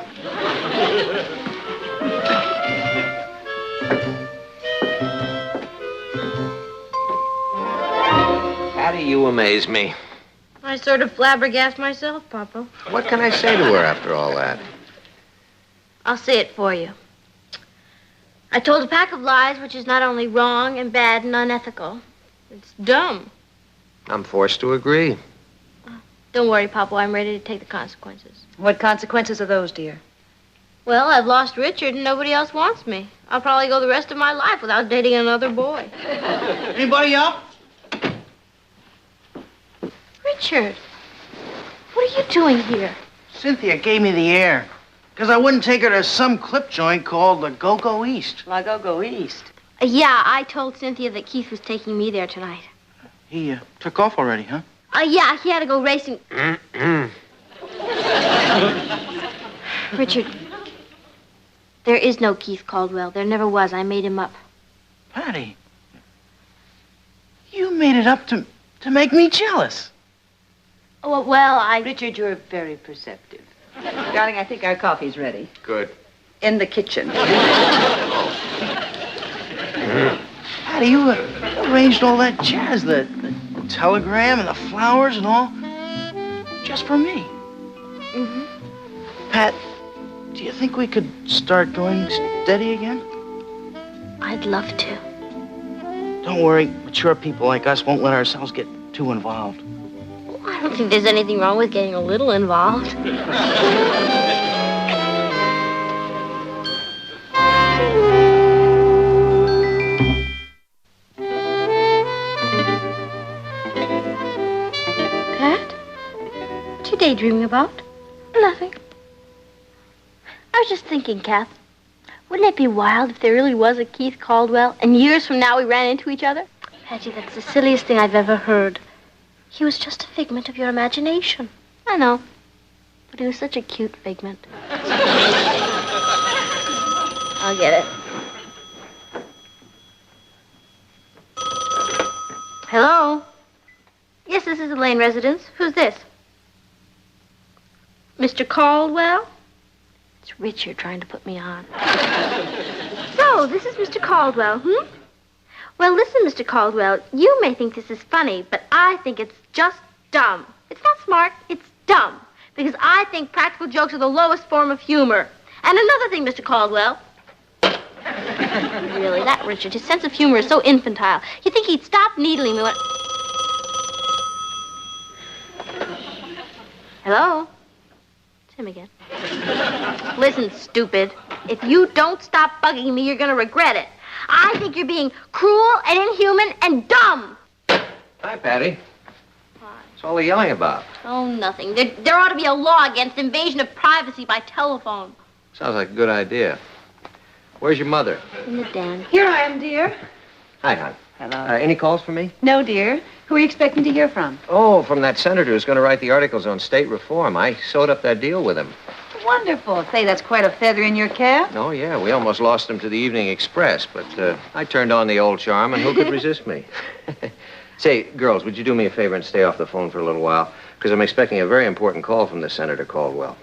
Patty, you amaze me. I sort of flabbergast myself, Papa. What can I say to her after all that? I'll say it for you. I told a pack of lies, which is not only wrong and bad and unethical, it's dumb. I'm forced to agree. Don't worry, Papa. I'm ready to take the consequences. What consequences are those, dear? Well, I've lost Richard and nobody else wants me. I'll probably go the rest of my life without dating another boy. Anybody up? Richard, what are you doing here? Cynthia gave me the air. Because I wouldn't take her to some clip joint called the Go-Go East. La Go-Go East. Yeah, I told Cynthia that Keith was taking me there tonight. He took off already, huh? Yeah, he had to go racing. Richard, there is no Keith Caldwell. There never was. I made him up. Patty, you made it up to make me jealous. Oh, well, Richard, you're very perceptive. Darling, I think our coffee's ready. Good. In the kitchen. Patty, you arranged all that jazz, the telegram and the flowers and all, just for me. Mm-hmm. Pat, do you think we could start going steady again? I'd love to. Don't worry, mature people like us won't let ourselves get too involved. I don't think there's anything wrong with getting a little involved. Pat? What you daydreaming about? Nothing. I was just thinking, Kath. Wouldn't it be wild if there really was a Keith Caldwell and years from now we ran into each other? Patty, that's the silliest thing I've ever heard. He was just a figment of your imagination. I know. But he was such a cute figment. I'll get it. Hello? Yes, this is the Lane residence. Who's this? Mr. Caldwell? It's Richard trying to put me on. So, this is Mr. Caldwell, Well, listen, Mr. Caldwell, you may think this is funny, but I think it's just dumb. It's not smart, it's dumb. Because I think practical jokes are the lowest form of humor. And another thing, Mr. Caldwell. Really, that Richard, his sense of humor is so infantile. You think he'd stop needling me when... Hello? It's him again. Listen, stupid. If you don't stop bugging me, you're going to regret it. I think you're being cruel and inhuman and dumb. Hi, Patty. What's all the yelling about? Oh, nothing. There ought to be a law against invasion of privacy by telephone. Sounds like a good idea. Where's your mother? In the den. Here I am, dear. Hi, hon. Hello. Any calls for me? No, dear. Who are you expecting to hear from? Oh, from that senator who's going to write the articles on state reform. I sewed up that deal with him. Wonderful. Say, that's quite a feather in your cap. Oh, yeah. We almost lost him to the Evening Express, but I turned on the old charm, and who could resist me? Say, girls, would you do me a favor and stay off the phone for a little while? Because I'm expecting a very important call from the Senator Caldwell.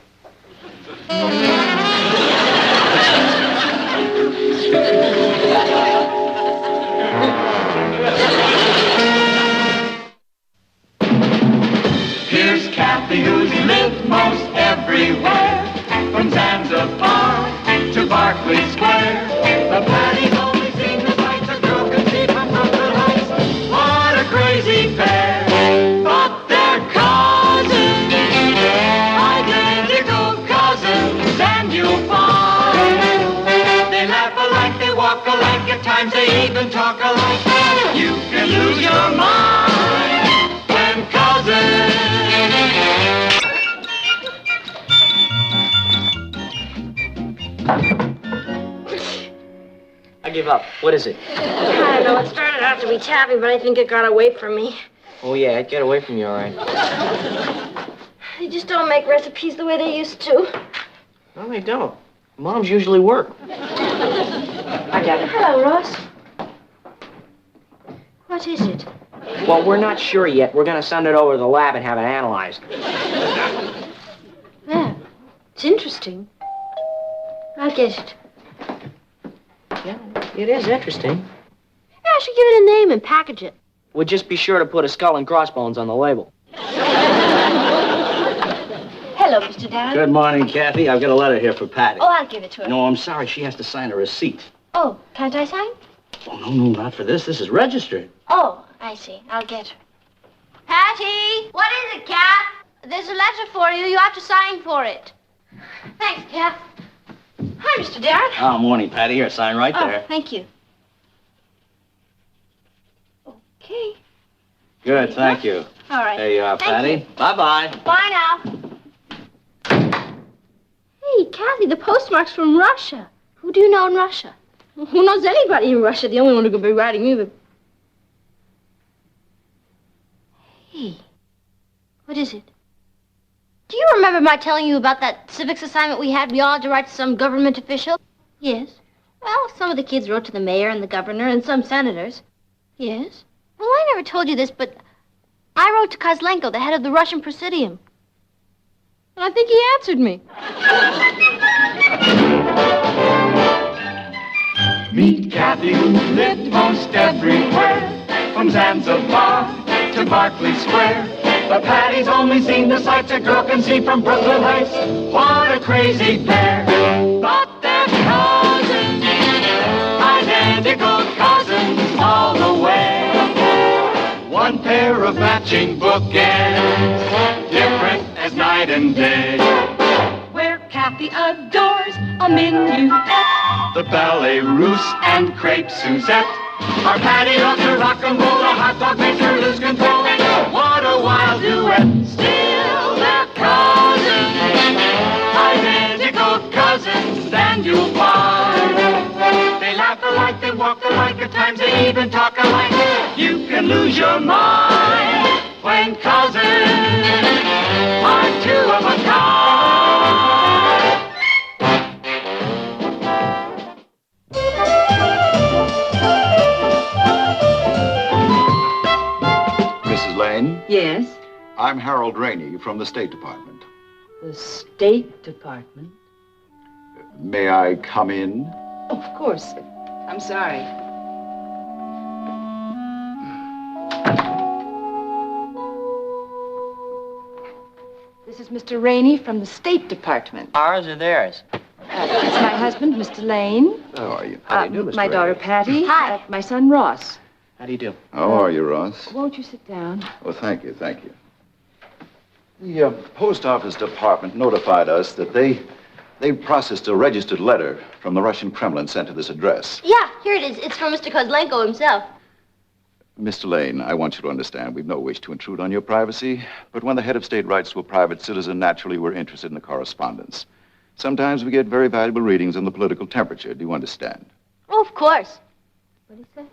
Here's Kathy, who's lived most everywhere, from Zanzibar to Berkeley Square. The Patty times they even talk alike. You can lose your mind when cousins. I give up. What is it? I don't know. It started out to be taffy, but I think it got away from me. Oh, yeah, it'd get away from you, all right. They just don't make recipes the way they used to. No, they don't. Moms usually work. I got it. Hello, Ross. What is it? Well, we're not sure yet. We're going to send it over to the lab and have it analyzed. Yeah, it's interesting. I'll get it. Yeah, it is interesting. Maybe I should give it a name and package it. We'll just be sure to put a skull and crossbones on the label. Hello, Mr. Darren. Good morning, Kathy. I've got a letter here for Patty. Oh, I'll give it to her. No, I'm sorry. She has to sign a receipt. Oh, can't I sign? Oh, no, not for this. This is registered. Oh, I see. I'll get her. Patty! What is it, Kath? There's a letter for you. You have to sign for it. Thanks, Kath. Hi, Mr. Darren. Oh, morning, Patty. Here, sign right there. Oh, thank you. Okay. Good, thank you. All right. There you are, Thank Patty. you. Bye-bye. Bye now. Hey, Kathy, the postmark's from Russia. Who do you know in Russia? Who knows anybody in Russia? The only one who could be writing me the... Hey, what is it? Do you remember my telling you about that civics assignment we had? We all had to write to some government official? Yes. Well, some of the kids wrote to the mayor and the governor and some senators. Yes. Well, I never told you this, but I wrote to Kozlenko, the head of the Russian Presidium. And I think he answered me. Meet Kathy, who lived most everywhere, from Zanzibar to Berkeley Square. But Patty's only seen the sights a girl can see from Brooklyn Heights. What a crazy pair! But they're cousins, identical cousins all the way. One pair of matching bookends, different as night and day. Where Kathy adores a minuet. The ballet russe and crepe Suzette. Our Patty loves her rock and roll, a hot dog makes her lose control. What a wild duet. Still they're cousins, identical cousins, and you'll find they laugh alike, they walk alike, at times they even talk alike. You can lose your mind when cousins are two of a kind. Mrs. Lane, Yes, I'm Harold Rainey from the State Department. the State Department. May I come in? Of course. I'm sorry. This is Mr. Rainey from the State Department. Ours or theirs? It's my husband, Mr. Lane. How are you? My daughter, Patty. Hi. My son, Ross. How do you do? How are you, Ross? Won't you sit down? Well, thank you, thank you. The Post Office Department notified us that they processed a registered letter from the Russian Kremlin sent to this address. Yeah, here it is. It's from Mr. Kozlenko himself. Mr. Lane, I want you to understand we've no wish to intrude on your privacy, but when the head of state writes to a private citizen, naturally we're interested in the correspondence. Sometimes we get very valuable readings on the political temperature. Do you understand? Oh, of course. What did he say?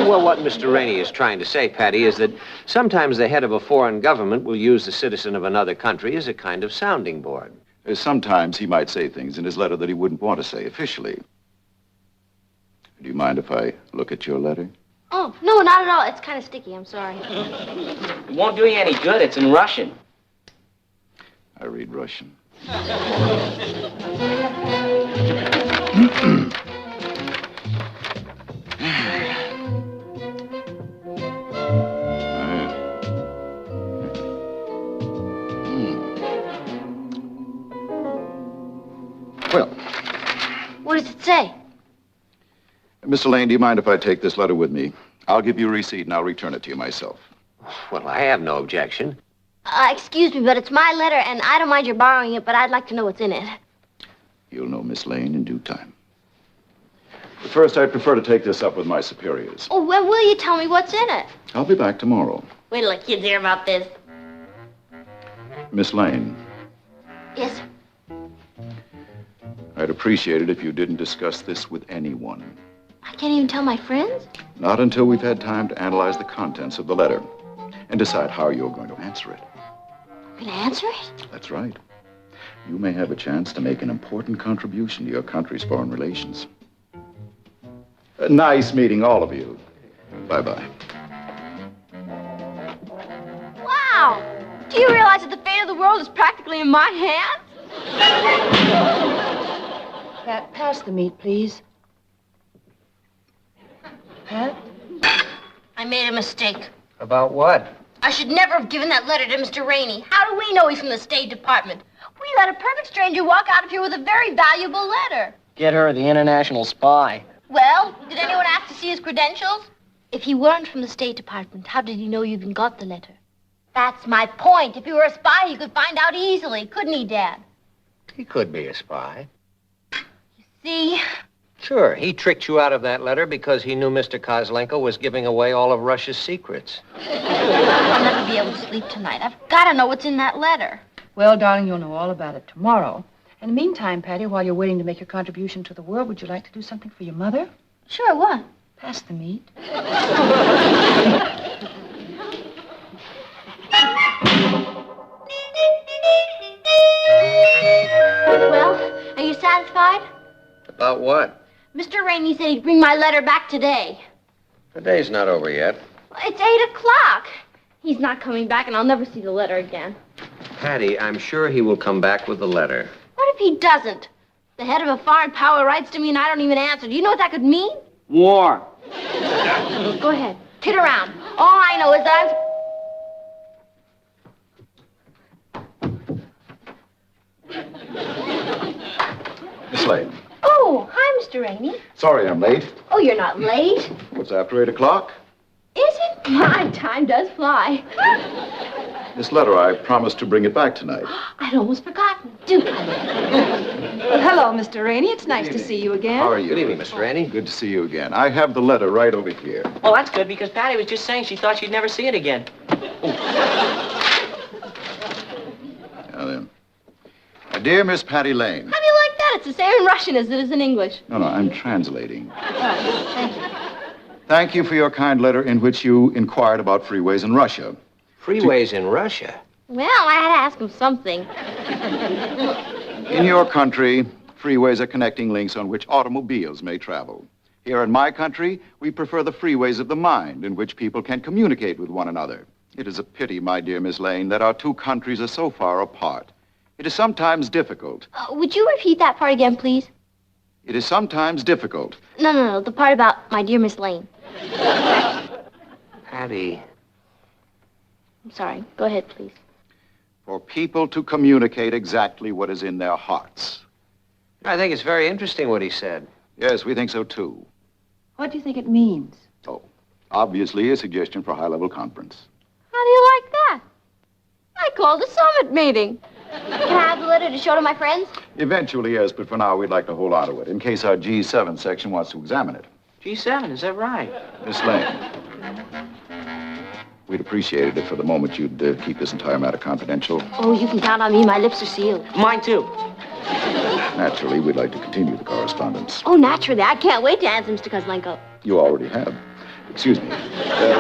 Well, what Mr. Rainey is trying to say, Patty, is that sometimes the head of a foreign government will use the citizen of another country as a kind of sounding board. Sometimes he might say things in his letter that he wouldn't want to say officially. Do you mind if I look at your letter? Oh, no, not at all. It's kind of sticky. I'm sorry. It won't do you any good. It's in Russian. I read Russian. Well, What does it say? Mr. Lane, do you mind if I take this letter with me? I'll give you a receipt and I'll return it to you myself. Well, I have no objection. Excuse me, but it's my letter, and I don't mind your borrowing it, but I'd like to know what's in it. You'll know, Miss Lane, in due time. But first, I'd prefer to take this up with my superiors. Oh, when will you tell me what's in it? I'll be back tomorrow. Wait till the kids hear about this. Miss Lane, Yes, I'd appreciate it if you didn't discuss this with anyone. I can't even tell my friends. Not until we've had time to analyze the contents of the letter and decide how you're going to answer it. I'm gonna answer it? That's right. You may have a chance to make an important contribution to your country's foreign relations. Nice meeting all of you. Bye-bye. Wow! Do you realize that the fate of the world is practically in my hands? Pat, pass the meat, please. Pat? I made a mistake. About what? I should never have given that letter to Mr. Rainey. How do we know he's from the State Department? We let a perfect stranger walk out of here with a very valuable letter. Get her the international spy. Well, did anyone ask to see his credentials? If he weren't from the State Department, how did he know you even got the letter? That's my point. If he were a spy, he could find out easily, couldn't he, Dad? He could be a spy. See? Sure, he tricked you out of that letter because he knew Mr. Kozlenko was giving away all of Russia's secrets. I'll never be able to sleep tonight. I've got to know what's in that letter. Well, darling, you'll know all about it tomorrow. In the meantime, Patty, while you're waiting to make your contribution to the world, would you like to do something for your mother? Sure, what? Pass the meat. Well, are you satisfied? About what? Mr. Rainey said he'd bring my letter back today. The day's not over yet. It's 8 o'clock. He's not coming back, and I'll never see the letter again. Patty, I'm sure he will come back with the letter. What if he doesn't? The head of a foreign power writes to me, and I don't even answer. Do you know what that could mean? War. Go ahead. Kid around. All I know is that Miss Lane. Oh, hi, Mr. Rainey. Sorry I'm late. Oh, you're not late. It's after 8 o'clock. Is it? My time does fly. This letter, I promised to bring it back tonight. I'd almost forgotten. Do come in. Well, hello, Mr. Rainey. It's nice to see you again. How are you? Good evening, Mr. Rainey. Good to see you again. I have the letter right over here. Well, that's good because Patty was just saying she thought she'd never see it again. Now then. Dear Miss Patty Lane. How do you like that? It's the same in Russian as it is in English. No, I'm translating. Oh, thank you. Thank you for your kind letter in which you inquired about freeways in Russia. Freeways in Russia? Well, I had to ask him something. In your country, freeways are connecting links on which automobiles may travel. Here in my country, we prefer the freeways of the mind in which people can communicate with one another. It is a pity, my dear Miss Lane, that our two countries are so far apart. It is sometimes difficult. Would you repeat that part again, please? It is sometimes difficult. No, the part about my dear Miss Lane. Patty. I'm sorry. Go ahead, please. For people to communicate exactly what is in their hearts. I think it's very interesting what he said. Yes, we think so, too. What do you think it means? Obviously, a suggestion for a high-level conference. How do you like that? I called a summit meeting. Can I have the letter to show to my friends? Eventually, yes, but for now, we'd like to hold on to it in case our G7 section wants to examine it. G7, is that right? Miss Lane, we'd appreciate it if for the moment you'd keep this entire matter confidential. Oh, you can count on me. My lips are sealed. Mine, too. Naturally, we'd like to continue the correspondence. Oh, naturally. I can't wait to answer Mr. Kozlenko. You already have. Excuse me.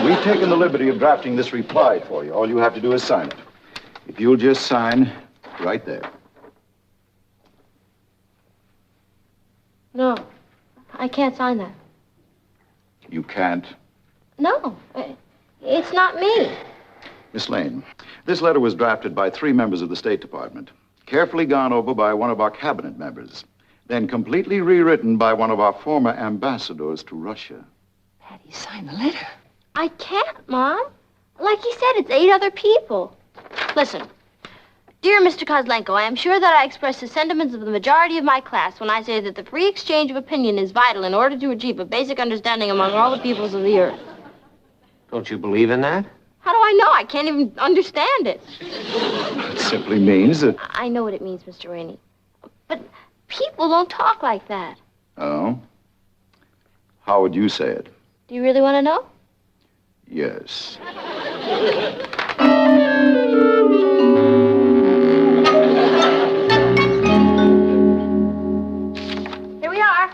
We've taken the liberty of drafting this reply for you. All you have to do is sign it. If you'll just sign right there. No, I can't sign that. You can't. No, it's not me. Miss Lane, this letter was drafted by 3 members of the State Department, carefully gone over by one of our cabinet members, then completely rewritten by one of our former ambassadors to Russia. Patty, sign the letter. I can't, Mom. Like he said, it's 8 other people. Listen. Dear Mr. Kozlenko, I am sure that I express the sentiments of the majority of my class when I say that the free exchange of opinion is vital in order to achieve a basic understanding among all the peoples of the earth. Don't you believe in that? How do I know? I can't even understand it. It simply means that... I know what it means, Mr. Rainey. But people don't talk like that. Oh? How would you say it? Do you really want to know? Yes. Here we are.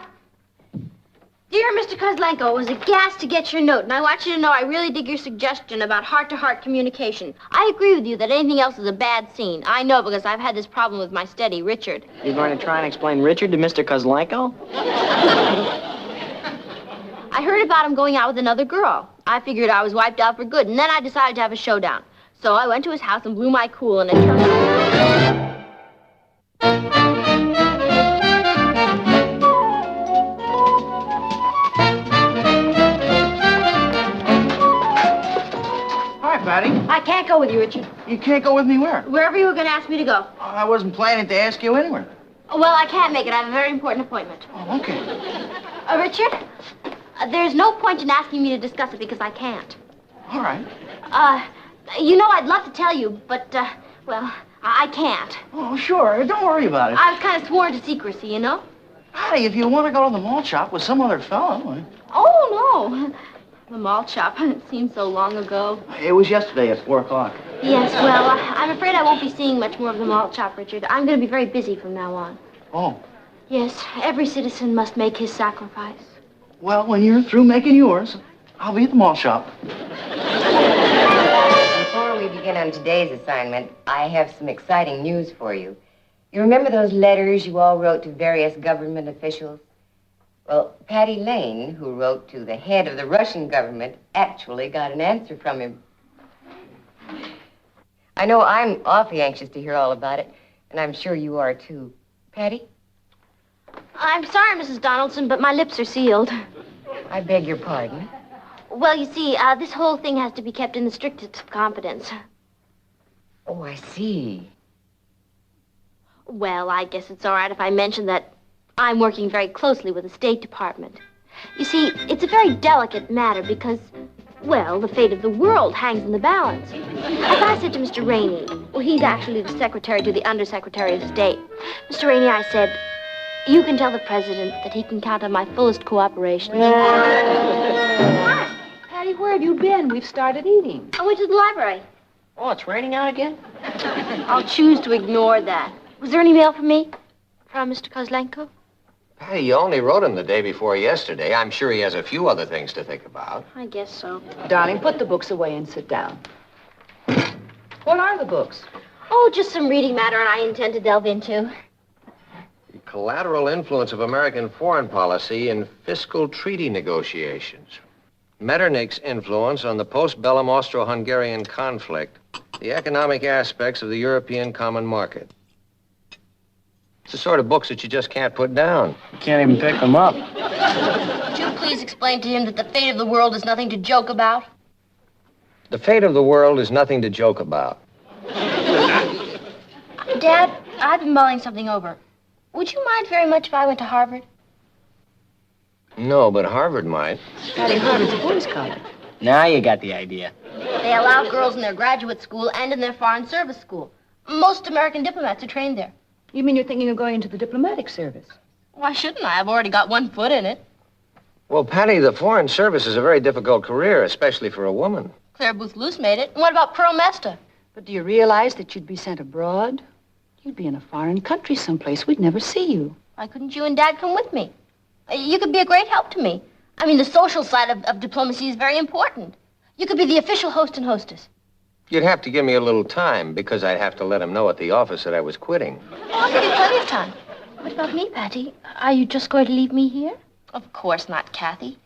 Dear Mr. Kozlenko, it was a gas to get your note, and I want you to know I really dig your suggestion about heart-to-heart communication. I agree with you that anything else is a bad scene. I know because I've had this problem with my steady, Richard. You're going to try and explain Richard to Mr. Kozlenko? I heard about him going out with another girl. I figured I was wiped out for good, and then I decided to have a showdown. So I went to his house and blew my cool, and it turned out... Hi, Patty. I can't go with you, Richard. You can't go with me where? Wherever you were going to ask me to go. I wasn't planning to ask you anywhere. Well, I can't make it. I have a very important appointment. Oh, okay. Richard, there's no point in asking me to discuss it because I can't. All right. You know, I'd love to tell you, but, well, I can't. Oh, sure. Don't worry about it. I was kind of sworn to secrecy, you know? Patty, if you want to go to the malt shop with some other fellow... Oh, no. The malt shop. It seems so long ago. It was yesterday at 4 o'clock. Yes, well, I'm afraid I won't be seeing much more of the malt shop, Richard. I'm going to be very busy from now on. Oh. Yes, every citizen must make his sacrifice. Well, when you're through making yours, I'll be at the malt shop. Before we begin on today's assignment, I have some exciting news for you. You remember those letters you all wrote to various government officials? Well, Patty Lane, who wrote to the head of the Russian government, actually got an answer from him. I know I'm awfully anxious to hear all about it, and I'm sure you are too. Patty? I'm sorry, Mrs. Donaldson, but my lips are sealed. I beg your pardon. Well, you see, this whole thing has to be kept in the strictest of confidence. Oh, I see. Well, I guess it's all right if I mention that I'm working very closely with the State Department. You see, it's a very delicate matter because, well, the fate of the world hangs in the balance. As I said to Mr. Rainey, well, he's actually the secretary to the Undersecretary of State. Mr. Rainey, I said, you can tell the president that he can count on my fullest cooperation. Patty, where have you been? We've started eating. I went to the library. Oh, it's raining out again? I'll choose to ignore that. Was there any mail for me? From Mr. Kozlenko? Patty, you only wrote him the day before yesterday. I'm sure he has a few other things to think about. I guess so. Darling, put the books away and sit down. What are the books? Oh, just some reading matter I intend to delve into. The collateral influence of American foreign policy in fiscal treaty negotiations. Metternich's influence on the post-bellum Austro-Hungarian conflict. The economic aspects of the European common market. It's the sort of books that you just can't put down. You can't even pick them up. Would you please explain to him that the fate of the world is nothing to joke about? The fate of the world is nothing to joke about. Dad, I've been mulling something over. Would you mind very much if I went to Harvard? No, but Harvard might. Patty, Harvard's a boys' college. Now you got the idea. They allow girls in their graduate school and in their foreign service school. Most American diplomats are trained there. You mean you're thinking of going into the diplomatic service? Why shouldn't I? I've already got one foot in it. Well, Patty, the foreign service is a very difficult career, especially for a woman. Claire Booth Luce made it. And what about Pearl Mesta? But do you realize that you'd be sent abroad? You'd be in a foreign country someplace. We'd never see you. Why couldn't you and Dad come with me? You could be a great help to me. I mean, the social side of diplomacy is very important. You could be the official host and hostess. You'd have to give me a little time because I'd have to let him know at the office that I was quitting. Oh, I'll give you plenty of time. What about me, Patty? Are you just going to leave me here? Of course not, Kathy.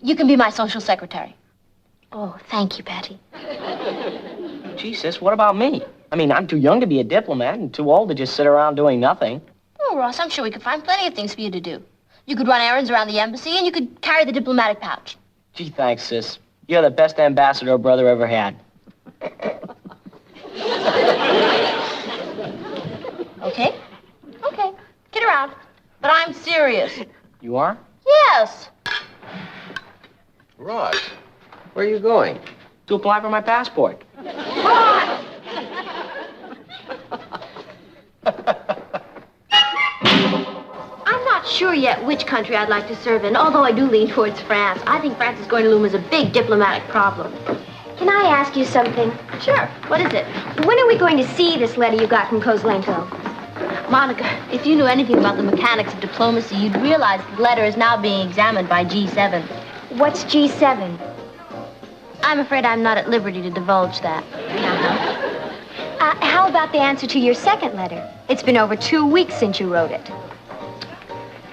You can be my social secretary. Oh, thank you, Patty. Gee, sis, what about me? I mean, I'm too young to be a diplomat and too old to just sit around doing nothing. Oh, Ross, I'm sure we could find plenty of things for you to do. You could run errands around the embassy, and you could carry the diplomatic pouch. Gee, thanks, sis. You're the best ambassador a brother ever had. Okay? Okay. Get around. But I'm serious. You are? Yes. Ross, where are you going? To apply for my passport. Ross! I'm not sure yet which country I'd like to serve in, although I do lean towards France. I think France is going to loom as a big diplomatic problem. Can I ask you something? Sure. What is it? When are we going to see this letter you got from Kozlenko? Monica, if you knew anything about the mechanics of diplomacy, you'd realize the letter is now being examined by G7. What's G7? I'm afraid I'm not at liberty to divulge that. How about the answer to your second letter? It's been over 2 weeks since you wrote it.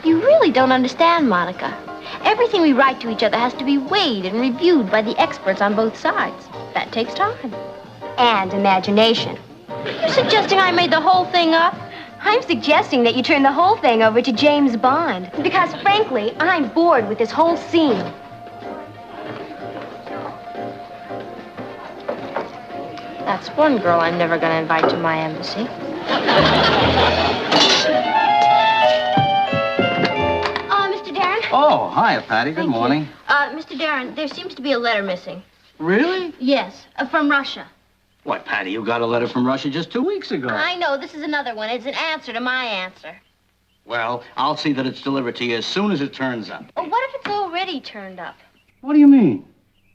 You really don't understand, Monica. Everything we write to each other has to be weighed and reviewed by the experts on both sides. That takes time. And imagination. You're suggesting I made the whole thing up? I'm suggesting that you turn the whole thing over to James Bond. Because, frankly, I'm bored with this whole scene. That's one girl I'm never going to invite to my embassy. Mr. Darren? Oh, hi, Patty. Good morning. Mr. Darren, there seems to be a letter missing. Really? Yes, from Russia. Why, Patty, you got a letter from Russia just 2 weeks ago. I know, this is another one. It's an answer to my answer. Well, I'll see that it's delivered to you as soon as it turns up. Oh, what if it's already turned up? What do you mean?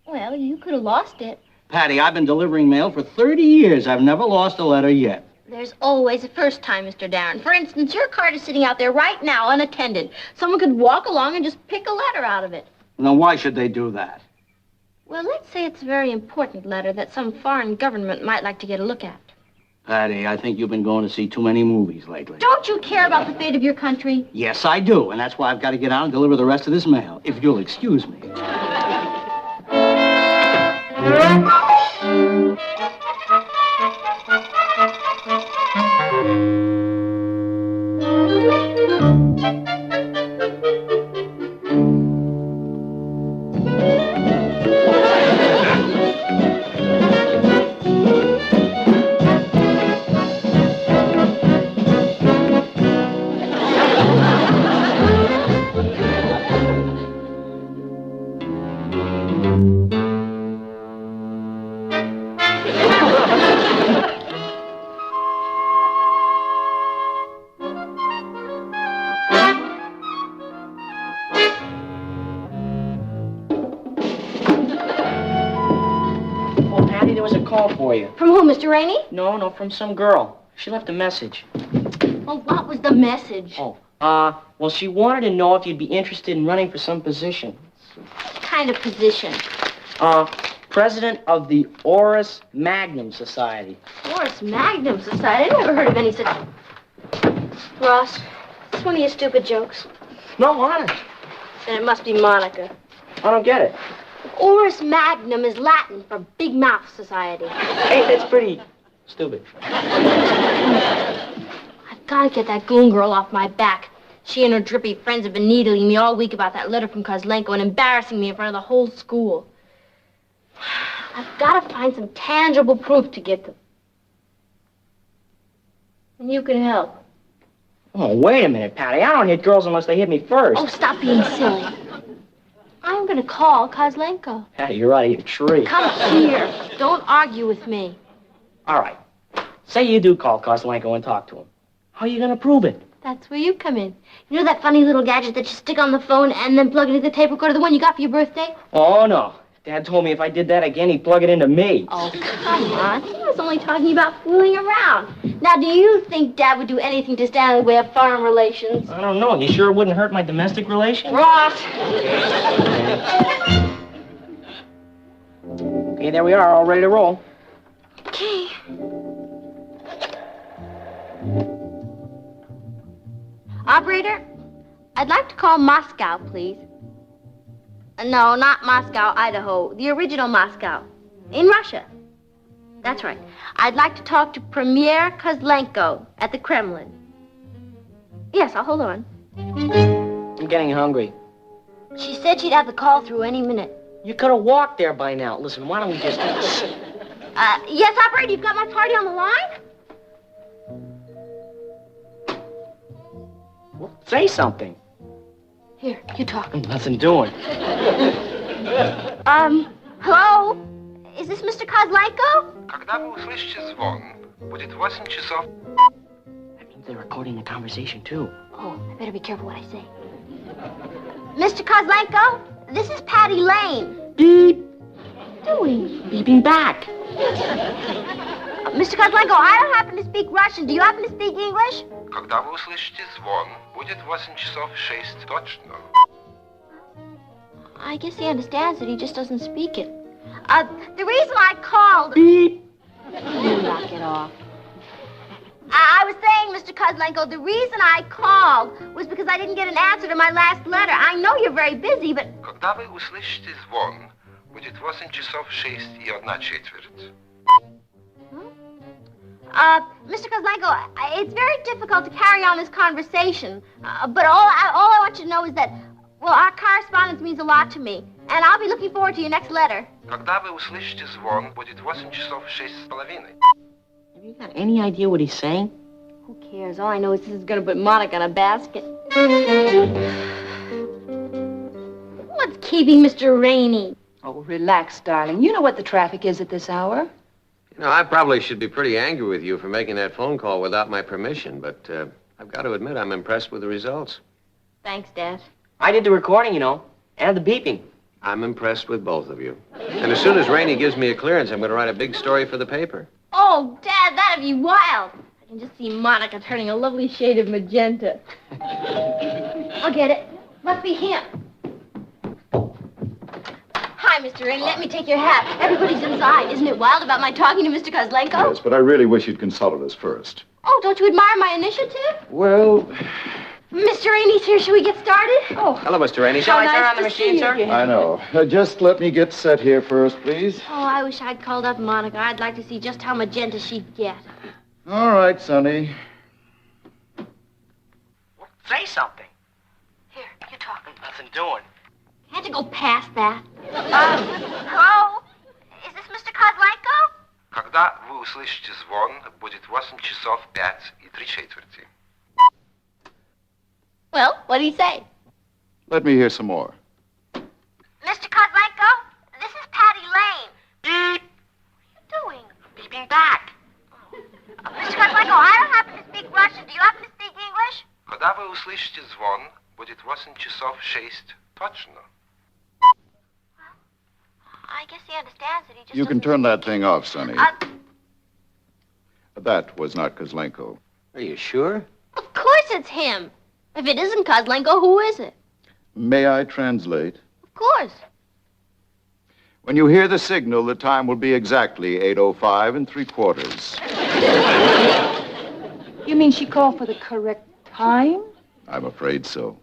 Well, you could have lost it. Patty, I've been delivering mail for 30 years. I've never lost a letter yet. There's always a first time, Mr. Darren. For instance, your card is sitting out there right now, unattended. Someone could walk along and just pick a letter out of it. Now, why should they do that? Well, let's say it's a very important letter that some foreign government might like to get a look at. Patty, I think you've been going to see too many movies lately. Don't you care about the fate of your country? Yes, I do, and that's why I've got to get out and deliver the rest of this mail, if you'll excuse me. For you. From who, Mr. Rainey? No, from some girl. She left a message. Well, what was the message? Well, she wanted to know if you'd be interested in running for some position. What kind of position? President of the Oris Magnum Society. Oris Magnum Society? I never heard of any such... Ross, it's one of your stupid jokes. No, honest. Then it must be Monica. I don't get it. Oris Magnum is Latin for Big Mouth Society. Hey, that's pretty stupid. I've got to get that goon girl off my back. She and her drippy friends have been needling me all week about that letter from Kozlenko and embarrassing me in front of the whole school. I've got to find some tangible proof to give them. And you can help. Oh, wait a minute, Patty. I don't hit girls unless they hit me first. Oh, stop being silly. I'm going to call Kozlenko. Hey, you're out of your tree. Come here. Don't argue with me. All right. Say you do call Kozlenko and talk to him. How are you going to prove it? That's where you come in. You know that funny little gadget that you stick on the phone and then plug into the tape recorder, the one you got for your birthday? Oh, no. Dad told me if I did that again, he'd plug it into me. Oh, come on. He was only talking about fooling around. Now, do you think Dad would do anything to stand in the way of foreign relations? I don't know. You sure it wouldn't hurt my domestic relations? Ross! Okay, there we are, all ready to roll. Okay. Operator, I'd like to call Moscow, please. No, not Moscow, Idaho. The original Moscow. In Russia. That's right. I'd like to talk to Premier Kozlenko at the Kremlin. Yes, I'll hold on. I'm getting hungry. She said she'd have the call through any minute. You could have walked there by now. Listen, why don't we just... Yes, operator, you've got my party on the line? Well, say something. Here, you talk. Nothing doing. Hello? Is this Mr. Kozlenko? Когда вы услышите звон, будет 8 часов. That means they're recording the conversation, too. Oh, I better be careful what I say. Mr. Kozlenko, this is Patty Lane. Beep. Doing? Beeping back. Mr. Kozlenko, I don't happen to speak Russian. Do you happen to speak English? Когда вы услышите звон, будет 8 часов 6 точно. I guess he understands it. He just doesn't speak it. The reason I called... Beep. You knock it off. I was saying, Mr. Kozlenko, the reason I called was because I didn't get an answer to my last letter. I know you're very busy, but... Когда вы услышите звон, будет 8 часов 6 и 1 четверть. Mr. Kozlenko, it's very difficult to carry on this conversation. But all I want you to know is that, well, our correspondence means a lot to me. And I'll be looking forward to your next letter. Когда вы услышите звон, будет 8 часов 6:30. Have you got any idea what he's saying? Who cares? All I know is this is going to put Monica in a basket. What's keeping Mr. Rainey? Oh, relax, darling. You know what the traffic is at this hour. You know, I probably should be pretty angry with you for making that phone call without my permission, but I've got to admit I'm impressed with the results. Thanks, Dad. I did the recording, you know, and the beeping. I'm impressed with both of you. And as soon as Rainey gives me a clearance, I'm going to write a big story for the paper. Oh, Dad, that'd be wild. I can just see Monica turning a lovely shade of magenta. I'll get it. Must be him. Hi, Mr. Rainey. Let me take your hat. Everybody's inside. Isn't it wild about my talking to Mr. Kozlenko? Yes, but I really wish you'd consulted us first. Oh, don't you admire my initiative? Well, Mr. Rainey's here. Shall we get started? Oh, Hello, Mr. Rainey. Shall I turn on the machine, sir? I know. Just let me get set here first, please. Oh, I wish I'd called up Monica. I'd like to see just how magenta she'd get. All right, Sonny. Say something. Here, you talk. Nothing doing. Can't you go past that? Hello? Is this Mr. Kozlenko? Когда вы услышите звон, будет 8 часов 5 и 3 четверти. Well, what'd he say? Let me hear some more. Mr. Kozlenko, this is Patty Lane. Beep. What are you doing? Beeping back. Mr. Kozlenko, I don't happen to speak Russian. Do you happen to speak English? Когда вы услышите звон, будет 8 часов 6 точно. I guess he understands it. He just You can doesn't turn that speak thing off, Sonny. That was not Kozlenko. Are you sure? Of course it's him. If it isn't Kozlenko, who is it? May I translate? Of course. When you hear the signal, the time will be exactly 8:05 3/4. You mean she called for the correct time? I'm afraid so.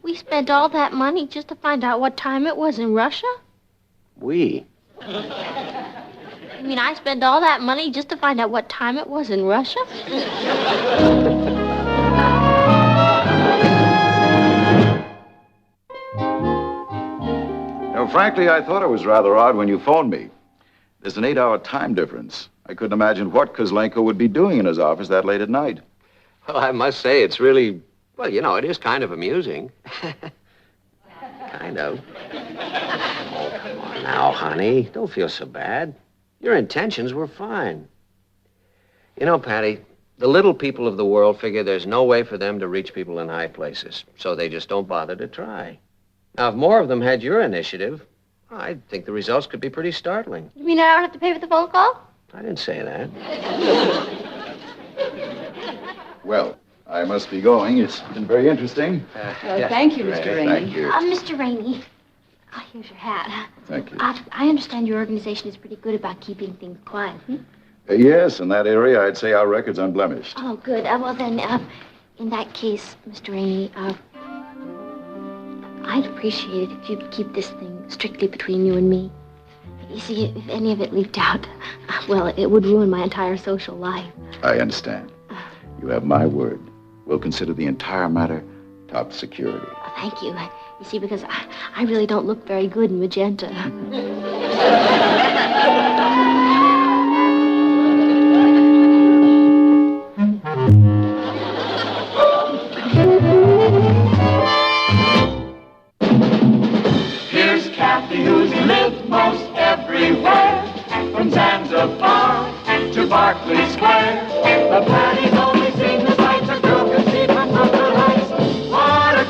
We spent all that money just to find out what time it was in Russia? We? You mean I spent all that money just to find out what time it was in Russia? No, frankly, I thought it was rather odd when you phoned me. There's an 8-hour time difference. I couldn't imagine what Kozlenko would be doing in his office that late at night. Well, I must say it's really, well, you know, it is kind of amusing. Kind of. Oh, come on now, honey. Don't feel so bad. Your intentions were fine. You know, Patty, the little people of the world figure there's no way for them to reach people in high places, so they just don't bother to try. Now, if more of them had your initiative, I think the results could be pretty startling. You mean I don't have to pay for the phone call? I didn't say that. Well, I must be going. It's been very interesting. Thank you, Mr. Rainey. Thank you. Mr. Rainey. Oh, here's your hat. Thank you. I understand your organization is pretty good about keeping things quiet. Yes, in that area, I'd say our record's unblemished. Oh, good. Well, then, in that case, Mr. Rainey, I'd appreciate it if you'd keep this thing strictly between you and me. You see, if any of it leaked out, well, it would ruin my entire social life. I understand. You have my word. We'll consider the entire matter top security. Thank you. You see, because I really don't look very good in magenta. Here's Kathy, who's lived most everywhere, from Zanzibar to Berkeley Square. The Patty's only seen the sights a girl can see from Brooklyn Heights. What a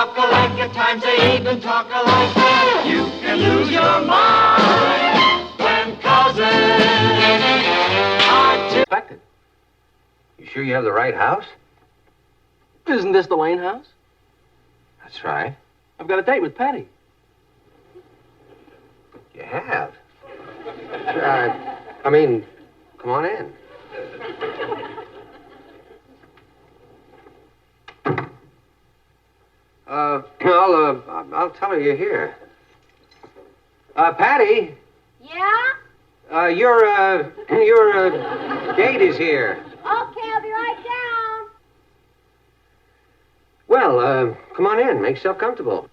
walk alike, at times they even talk alike. You can lose your mind when cousins are two. Expected. You sure you have the right house? Isn't this the Lane house? That's right. I've got a date with Patty. You have? I mean, come on in. I'll tell her you're here. Patty, Yeah? your date is here. Okay, I'll be right down. Well, come on in. Make yourself comfortable.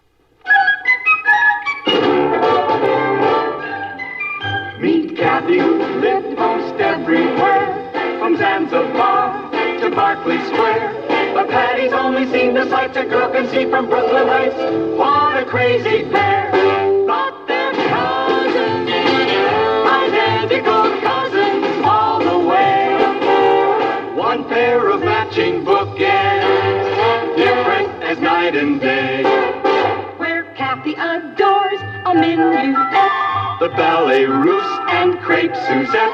Meet Kathy, who lived most everywhere, from Zanzibar to Berkeley Square. But Patty's only seen the sights a girl can see from Brooklyn Heights. What a crazy pair! But they're cousins, identical cousins all the way. One pair of matching bookends, different as night and day. Where Kathy adores a minuet. The ballet russe and crepe Suzette.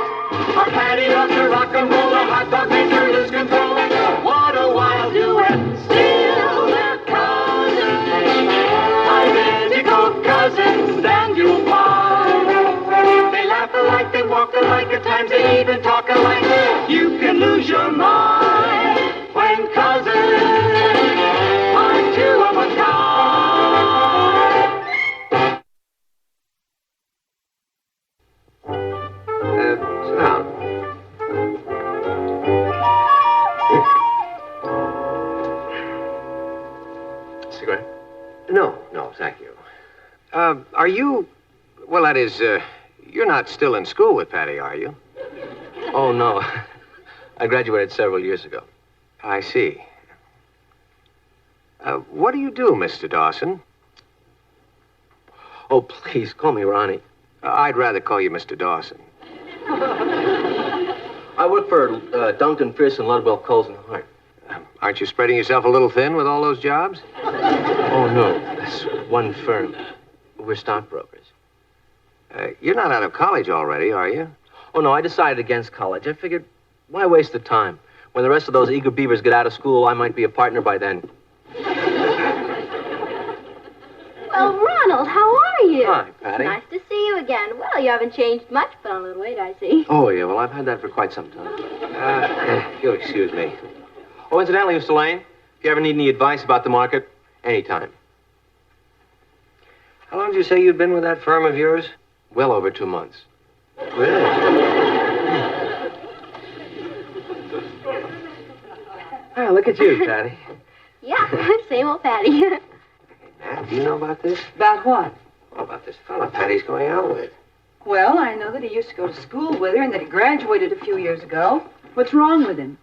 Our Patty loves to rock and roll, a hot dog makes her lose control. What a wild duet, still they're cousins, identical cousins, and you'll find they laugh alike, they walk alike, at times they even talk alike. You can lose your mind when cousins are two of a kind. Sit down. Cigarette? No, thank you. Are you... Well, that is, you're not still in school with Patty, are you? Oh, no. I graduated several years ago. I see. What do you do, Mr. Dawson? Oh, please, call me Ronnie. I'd rather call you Mr. Dawson. I work for Duncan, Pearson, Ludwell, Coles, and Hart. Aren't you spreading yourself a little thin with all those jobs? Oh, no. That's one firm. We're stockbrokers. You're not out of college already, are you? Oh, no, I decided against college. I figured, why waste the time? When the rest of those eager beavers get out of school, I might be a partner by then. Well, Ronald, how are you? Hi, Patty. Nice to see you again. Well, you haven't changed much, put on a little weight, I see. Oh, yeah, well, I've had that for quite some time. If you'll excuse me. Oh, incidentally, Mr. Lane, if you ever need any advice about the market, anytime. How long did you say you'd been with that firm of yours? Well over 2 months. Really? Oh, look at you, Patty. Yeah, same old Patty. Matt, do you know about this? About what? Oh, about this fella Patty's going out with. Well, I know that he used to go to school with her and that he graduated a few years ago. What's wrong with him?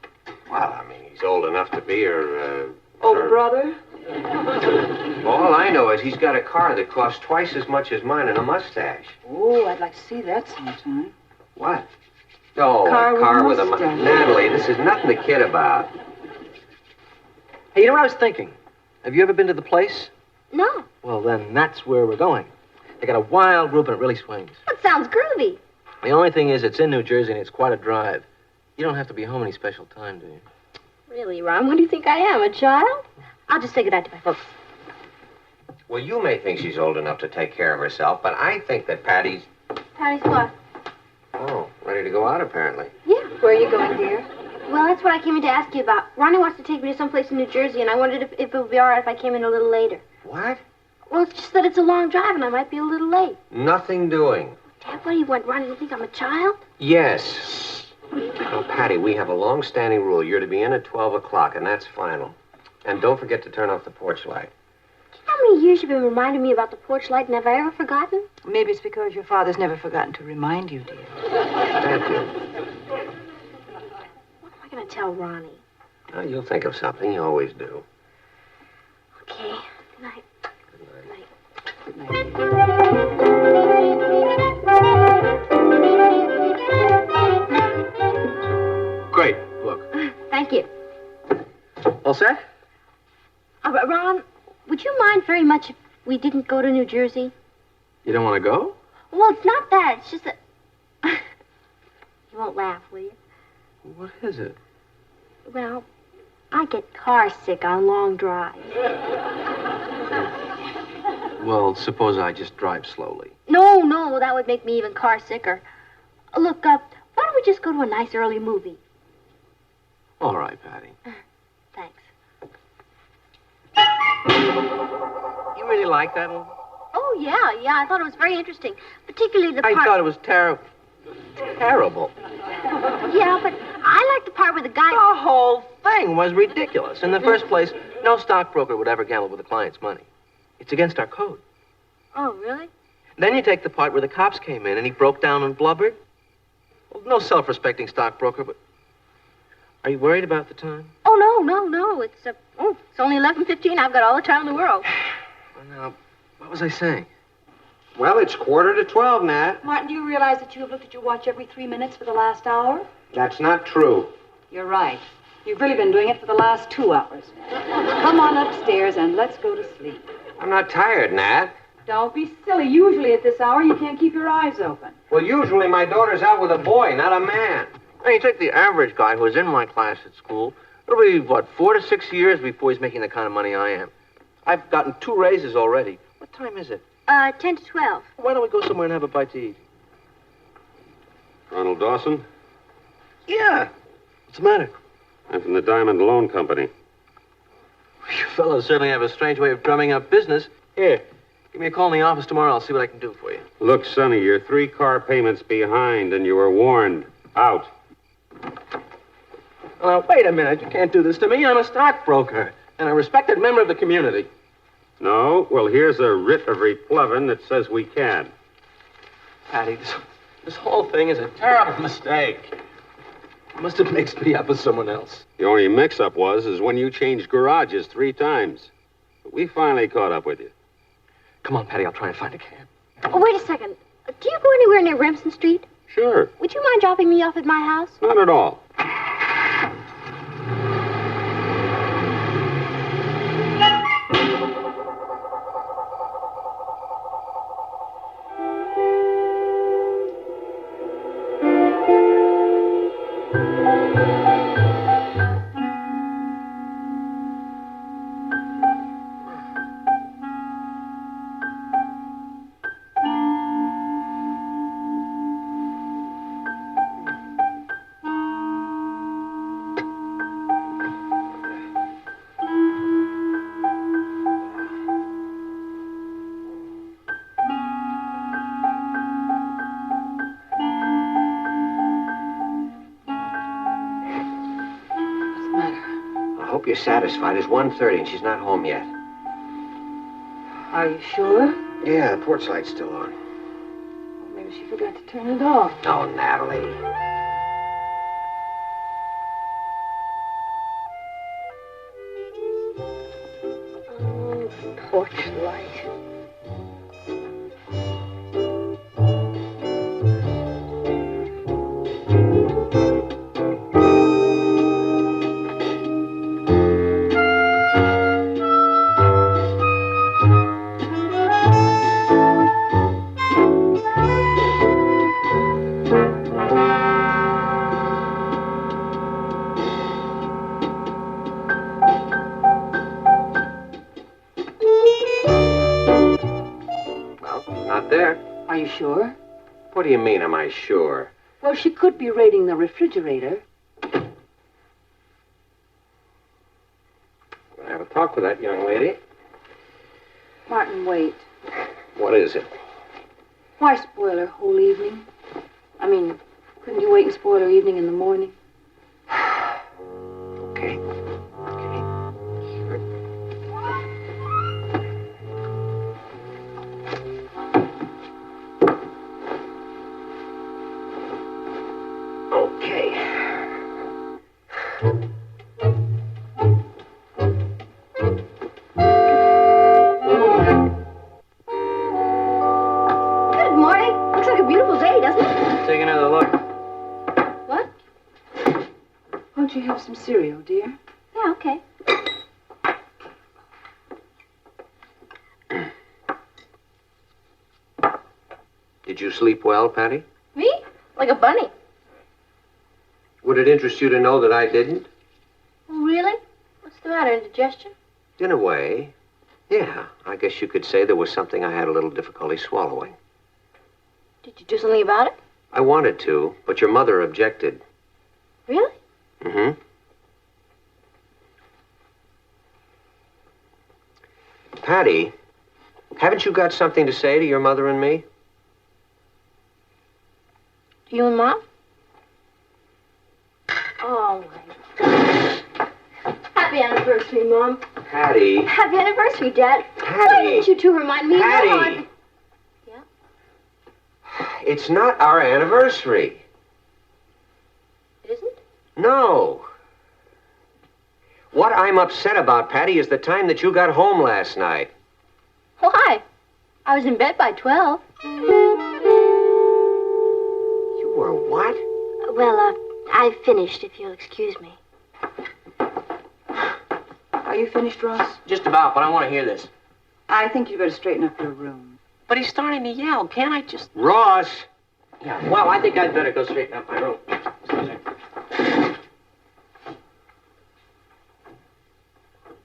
Well, I mean, he's old enough to be her, Older brother? All I know is he's got a car that costs twice as much as mine and a mustache. Oh, I'd like to see that sometime. What? Oh, Car a car with with a a mustache. Natalie, this is nothing to kid about. Hey, you know what I was thinking? Have you ever been to the place? No, Well, then that's where we're going. They got a wild group and it really swings. that sounds groovy. The only thing is it's in New Jersey and it's quite a drive. You don't have to be home any special time, do you? Really, Ron, what do you think I am, a child? I'll just say goodnight to my folks. Well, you may think she's old enough to take care of herself, but I think that Patty's... Patty's what? Oh, ready to go out, apparently. Yeah. Where are you going, dear? Well, that's what I came in to ask you about. Ronnie wants to take me to someplace in New Jersey, and I wondered if it would be all right if I came in a little later. What? Well, it's just that it's a long drive, and I might be a little late. Nothing doing. Dad, what do you want Ronnie to think I'm a child? Yes. Now, Patty, we have a long-standing rule. You're to be in at 12 o'clock, and that's final. And don't forget to turn off the porch light. How many years you've been reminding me about the porch light, and have I ever forgotten? Maybe it's because your father's never forgotten to remind you, dear. Thank you. What am I going to tell Ronnie? Well, you'll think of something. You always do. Okay. Good night. Good night. Great. Look. Thank you. All set? But Ron, would you mind very much if we didn't go to New Jersey? You don't want to go? Well, it's not that. It's just that... You won't laugh, will you? What is it? Well, I get car sick on long drives. Well, suppose I just drive slowly. No, that would make me even car sicker. Look, why don't we just go to a nice early movie? All right, Patty. Thanks. You really like that movie? Oh, yeah, I thought it was very interesting. Particularly the part... I thought it was terrible. Terrible. Yeah, but I like the part where the guy... The whole thing was ridiculous. In the first place, no stockbroker would ever gamble with a client's money. It's against our code. Oh, really? Then you take the part where the cops came in and he broke down and blubbered. Well, no self-respecting stockbroker, but... Are you worried about the time? Oh, no. It's only 11:15. I've got all the time in the world. Well, now, what was I saying? Well, it's 11:45, Nat. Martin, do you realize that you have looked at your watch every 3 minutes for the last hour? That's not true. You're right. You've really been doing it for the last 2 hours. Come on upstairs and let's go to sleep. I'm not tired, Nat. Don't be silly. Usually at this hour, you can't keep your eyes open. Well, usually my daughter's out with a boy, not a man. Now, you take the average guy who's in my class at school, it'll be, 4 to 6 years before he's making the kind of money I am. I've gotten 2 raises already. What time is it? 10 to 12. Why don't we go somewhere and have a bite to eat? Ronald Dawson? Yeah. What's the matter? I'm from the Diamond Loan Company. You fellows certainly have a strange way of drumming up business. Here, give me a call in the office tomorrow. I'll see what I can do for you. Look, Sonny, you're 3 car payments behind, and you were warned. Out. Now, wait a minute. You can't do this to me. I'm a stockbroker and a respected member of the community. No? Well, here's a writ of replevin that says we can. Patty, this whole thing is a terrible mistake. You must have mixed me up with someone else. The only mix-up is when you changed garages 3 times. But we finally caught up with you. Come on, Patty. I'll try and find a cab. Oh, wait a second. Do you go anywhere near Remsen Street? Sure. Would you mind dropping me off at my house? Not at all. I hope you're satisfied. It's 1:30 and she's not home yet. Are you sure? Yeah, the porch light's still on. Maybe she forgot to turn it off. Oh, Natalie. Oh, porch light. Not there. Are you sure? What do you mean, am I sure? Well, she could be raiding the refrigerator. Gonna have a talk with that young lady. Martin, wait. What is it? Why spoil her whole evening? I mean, couldn't you wait and spoil her evening in the morning? Okay. Good morning. Looks like a beautiful day, doesn't it? Take another look. What? Won't you have some cereal, dear? Yeah, okay. Did you sleep well, Patty? Me? Like a bunny. Would it interest you to know that I didn't? Really? What's the matter? Indigestion? In a way. Yeah, I guess you could say there was something I had a little difficulty swallowing. Did you do something about it? I wanted to, but your mother objected. Really? Mm-hmm. Patty, haven't you got something to say to your mother and me? You and Mom? Oh, my. Happy anniversary, Mom. Patty. Happy anniversary, Dad. Patty. Why didn't you two remind me? Patty. Come on. It's not our anniversary. It isn't? No. What I'm upset about, Patty, is the time that you got home last night. Why? I was in bed by 12. You were what? Well, I finished, if you'll excuse me. Are you finished, Ross? Just about, but I want to hear this. I think you better straighten up your room. But he's starting to yell. Can't I just... Ross! Yeah, well, I think I'd better go straighten up my room.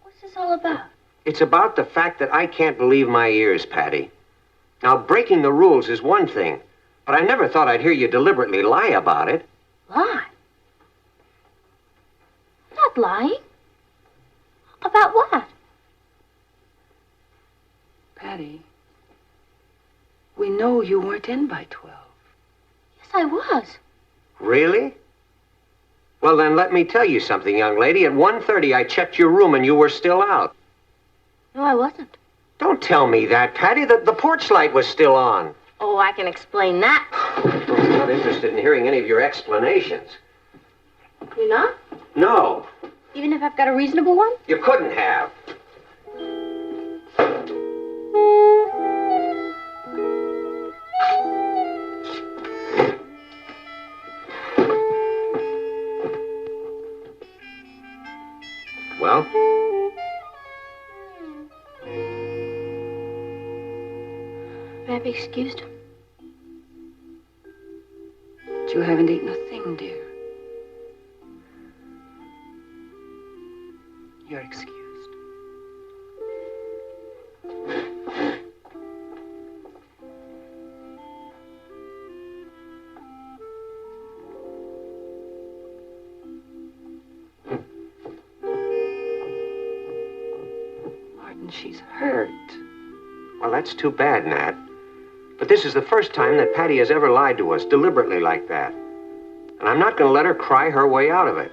What's this all about? It's about the fact that I can't believe my ears, Patty. Now, breaking the rules is one thing, but I never thought I'd hear you deliberately lie about it. Lie? I'm not lying. About what? Patty, we know you weren't in by 12. Yes, I was. Really? Well, then let me tell you something, young lady. At 1:30, I checked your room and you were still out. No, I wasn't. Don't tell me that, Patty. The porch light was still on. Oh, I can explain that. I'm not interested in hearing any of your explanations. You're not? No, Even if I've got a reasonable one? you couldn't have. Well? May I be excused? But you haven't eaten a thing, dear. You're excused. Martin, she's hurt. Well, that's too bad, Nat. But this is the first time that Patty has ever lied to us deliberately like that. And I'm not going to let her cry her way out of it.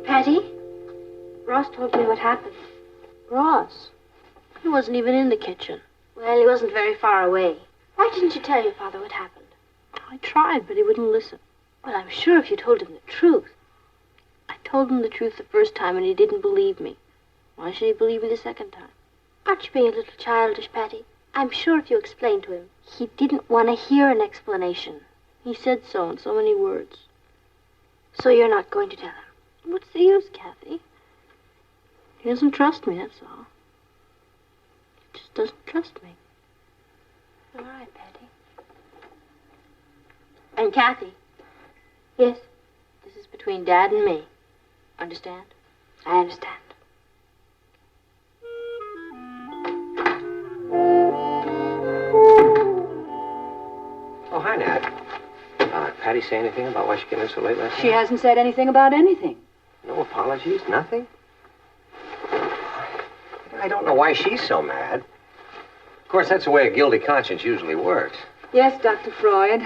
Patty? Ross told me what happened. Ross? He wasn't even in the kitchen. Well, he wasn't very far away. Why didn't you tell your father what happened? I tried, but he wouldn't listen. Well, I'm sure if you told him the truth. I told him the truth the first time, and he didn't believe me. Why should he believe me the second time? Aren't you being a little childish, Patty? I'm sure if you explained to him, he didn't want to hear an explanation. He said so in so many words. So you're not going to tell him? What's the use, Kathy? He doesn't trust me, that's all. He just doesn't trust me. All right, Patty. And Kathy. Yes? This is between Dad and me. Understand? I understand. Oh, hi, Nat. Patty say anything about why she came in so late last night? She hasn't said anything about anything. No apologies? Nothing? I don't know why she's so mad. Of course, that's the way a guilty conscience usually works. Yes, Dr. Freud.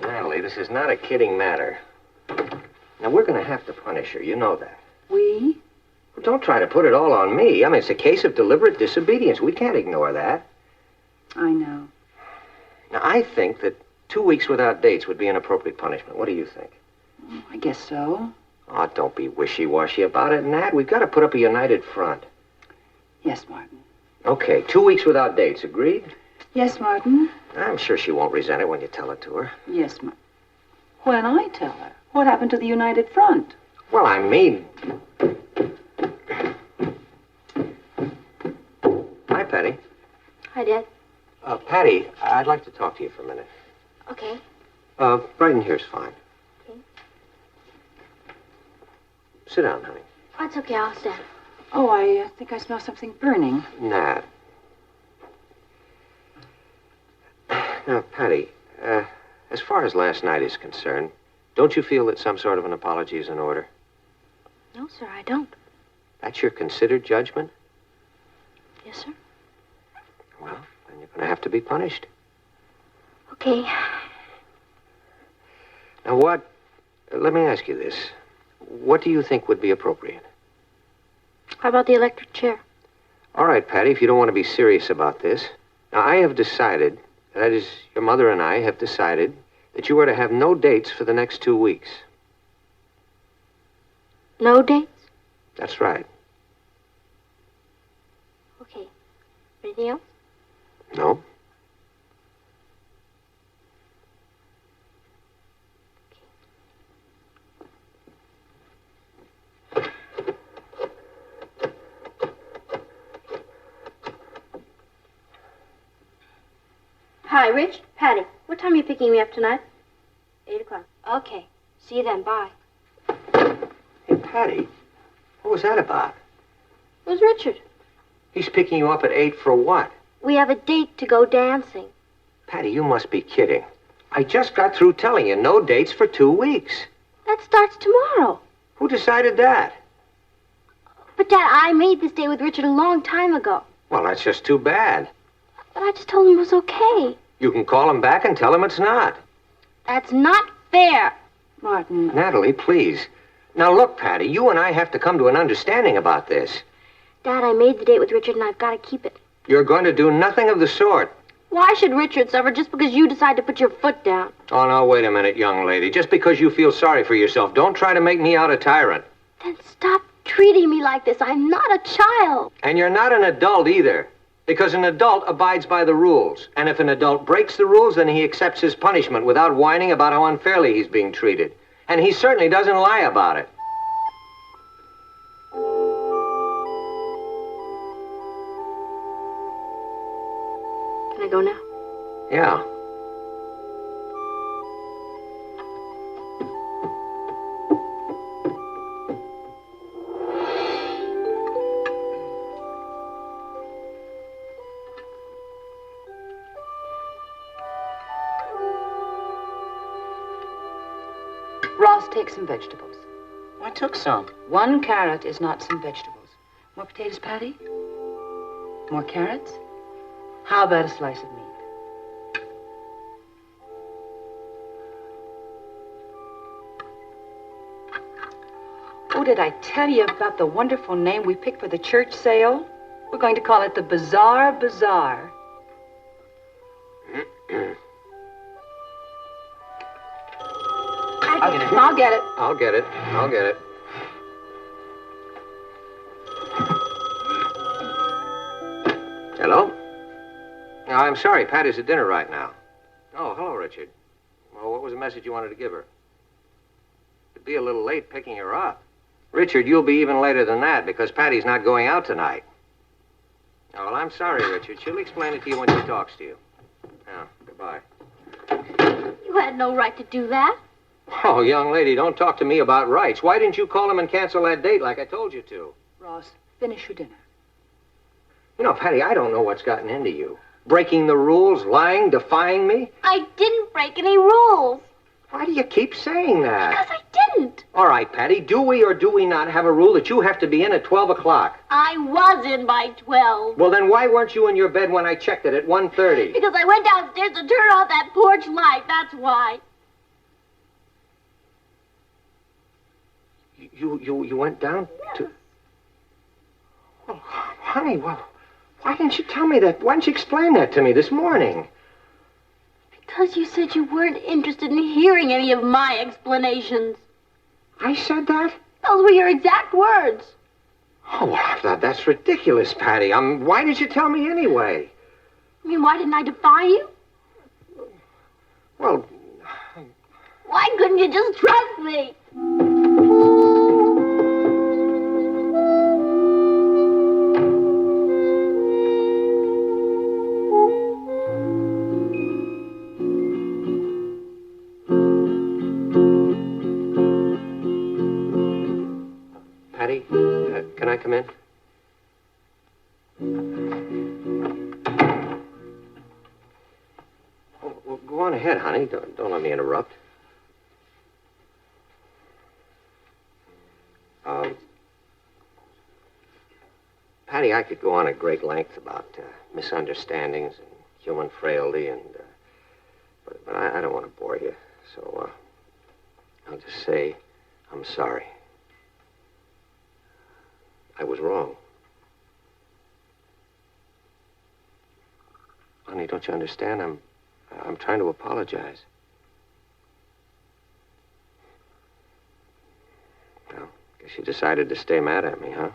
Natalie, this is not a kidding matter. Now, we're going to have to punish her. You know that. We? Well, don't try to put it all on me. I mean, it's a case of deliberate disobedience. We can't ignore that. I know. Now, I think that 2 weeks without dates would be an appropriate punishment. What do you think? I guess so. Oh, don't be wishy-washy about it, Nat. We've got to put up a united front. Yes, Martin. Okay, 2 weeks without dates. Agreed? Yes, Martin. I'm sure she won't resent it when you tell it to her. Yes, Martin. When I tell her, what happened to the United Front? Well, I mean... Hi, Patty. Patty, I'd like to talk to you for a minute. Okay. Right in here's fine. Okay. Sit down, honey. That's okay. I'll stand. Oh, I think I smell something burning. Nat. Now, Patty, as far as last night is concerned, don't you feel that some sort of an apology is in order? No, sir, I don't. That's your considered judgment? Yes, sir. Well, then you're going to have to be punished. Okay. Now, let me ask you this. What do you think would be appropriate? How about the electric chair? All right, Patty, if you don't want to be serious about this. Now, I have decided, that is, your mother and I have decided, that you are to have no dates for the next 2 weeks. No dates? That's right. Okay. Anything else? No? Hi, Rich. Patty. What time are you picking me up tonight? 8 o'clock. Okay. See you then. Bye. Hey, Patty, what was that about? Where's Richard? He's picking you up at 8 for what? We have a date to go dancing. Patty, you must be kidding. I just got through telling you no dates for 2 weeks. That starts tomorrow. Who decided that? But, Dad, I made this date with Richard a long time ago. Well, that's just too bad. But I just told him it was okay. You can call him back and tell him it's not. That's not fair. Martin. Natalie, please. Now, look, Patty, you and I have to come to an understanding about this. Dad, I made the date with Richard, and I've got to keep it. You're going to do nothing of the sort. Why should Richard suffer just because you decide to put your foot down? Oh, now, wait a minute, young lady. Just because you feel sorry for yourself, don't try to make me out a tyrant. Then stop treating me like this. I'm not a child. And you're not an adult either. Because an adult abides by the rules. And if an adult breaks the rules, then he accepts his punishment without whining about how unfairly he's being treated. And he certainly doesn't lie about it. Can I go now? Yeah. Ross, take some vegetables. I took some. 1 carrot is not some vegetables. More potatoes, Patty? More carrots? How about a slice of meat? Oh, did I tell you about the wonderful name we picked for the church sale? We're going to call it the Bazaar Bazaar. I'll get it. I'll get it. I'll get it. Hello? No, I'm sorry. Patty's at dinner right now. Oh, hello, Richard. Well, what was the message you wanted to give her? It'd be a little late picking her up. Richard, you'll be even later than that because Patty's not going out tonight. Oh, well, I'm sorry, Richard. She'll explain it to you when she talks to you. Yeah, goodbye. You had no right to do that. Oh, young lady, don't talk to me about rights. Why didn't you call him and cancel that date like I told you to? Ross, finish your dinner. You know, Patty, I don't know what's gotten into you. Breaking the rules, lying, defying me. I didn't break any rules. Why do you keep saying that? Because I didn't. All right, Patty, do we or do we not have a rule that you have to be in at 12 o'clock? I was in by 12. Well, then why weren't you in your bed when I checked it at 1:30? Because I went downstairs to turn off that porch light. That's why. You went down to... Well, honey, well, why didn't you tell me that? Why didn't you explain that to me this morning? Because you said you weren't interested in hearing any of my explanations. I said that? Those were your exact words. Oh, well, that's ridiculous, Patty. Why did you tell me anyway? I mean, why didn't I defy you? Well... Why couldn't you just trust me? Can I come in? Oh, well, go on ahead, honey. Don't let me interrupt. Patty, I could go on at great length about misunderstandings and human frailty, but I don't want to bore you. So I'll just say I'm sorry. I was wrong. Honey, don't you understand? I'm trying to apologize. Well, guess you decided to stay mad at me, huh?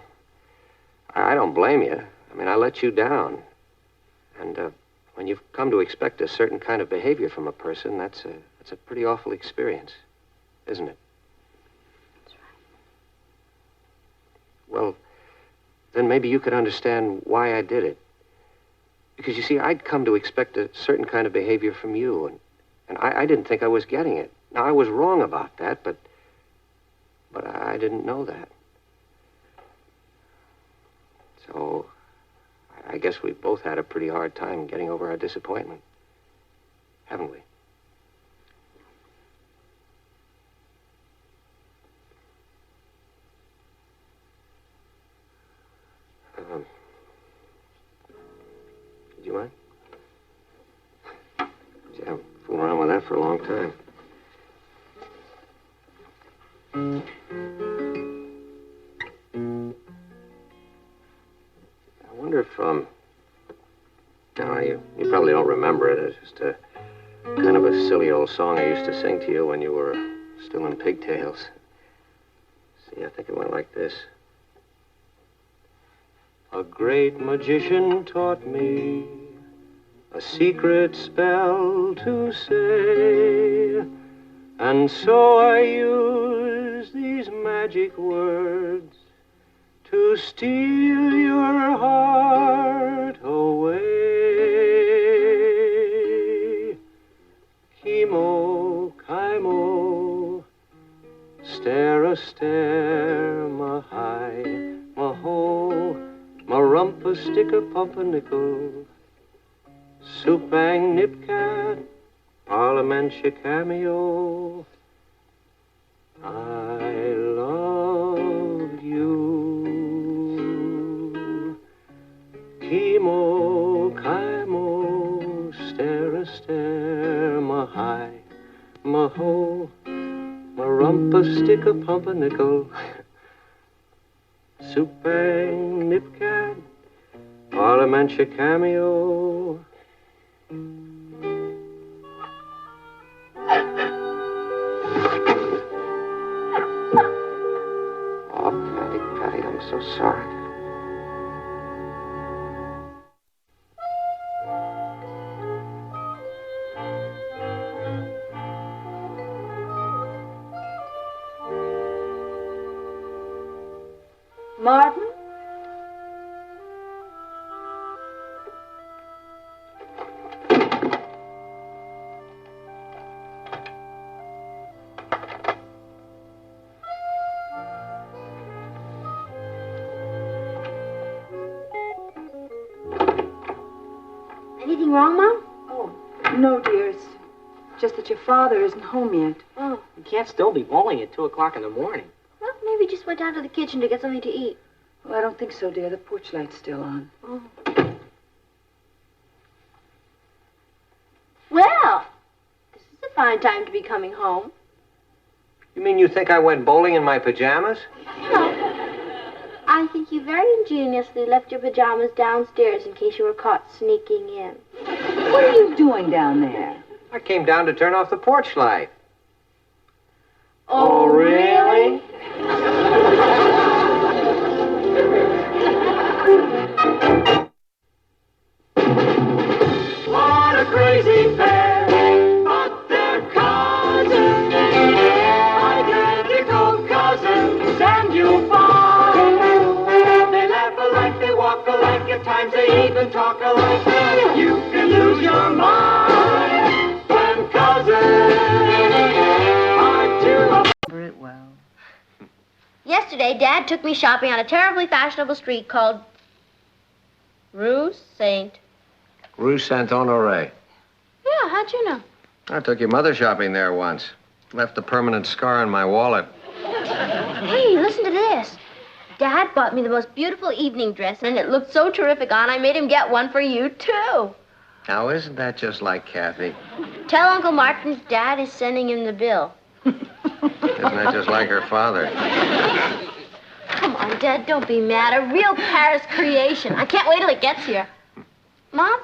I don't blame you. I mean, I let you down. And when you've come to expect a certain kind of behavior from a person, that's a pretty awful experience, isn't it? That's right. Well, then maybe you could understand why I did it. Because, you see, I'd come to expect a certain kind of behavior from you, and I didn't think I was getting it. Now, I was wrong about that, but I didn't know that. So, I guess we both had a pretty hard time getting over our disappointment, haven't we? Do you mind? Gee, I've fooled around with that for a long time. I wonder if, no, you probably don't remember it. It's just a kind of a silly old song I used to sing to you when you were still in pigtails. See, I think it went like this. A great magician taught me a secret spell to say, and so I use these magic words to steal your heart away. Chemo, Kaimo, stare a stare, Mahai, Maho, Marumpa, sticker, pumpernickel, Supang, Nipcat, Parliamentia, cameo. I love you. Chemo, Kaimo, stare, Mahai, Maho, Marumpa, sticker, pumpernickel, Supang, Nipcat, Parliamentia, cameo. Oh, Patty, I'm so sorry. Martin? Anything wrong, Mom? Oh, no, dear. It's just that your father isn't home yet. Oh. You can't still be bowling at 2 o'clock in the morning. Well, maybe he just went down to the kitchen to get something to eat. Well, I don't think so, dear. The porch light's still on. Oh. Well, this is a fine time to be coming home. You mean you think I went bowling in my pajamas? No. I think you very ingeniously left your pajamas downstairs in case you were caught sneaking in. What are you doing down there? I came down to turn off the porch light. Oh, really? What a crazy pair, but they're cousins, identical cousins, and you'll find they laugh alike, they walk alike, at times they even talk alike. You can lose your mind when cousins are two of... Remember it well. Yesterday Yesterday, Dad took me shopping on a terribly fashionable street called Rue Saint. Rue Saint-Honoré. Yeah, how'd you know? I took your mother shopping there once. Left a permanent scar in my wallet. Hey, listen to this. Dad bought me the most beautiful evening dress, and it looked so terrific on, I made him get one for you, too. Now, isn't that just like Kathy? Tell Uncle Martin's dad is sending him the bill. Isn't that just like her father? Come on, Dad, don't be mad. A real Paris creation. I can't wait till it gets here. Mom,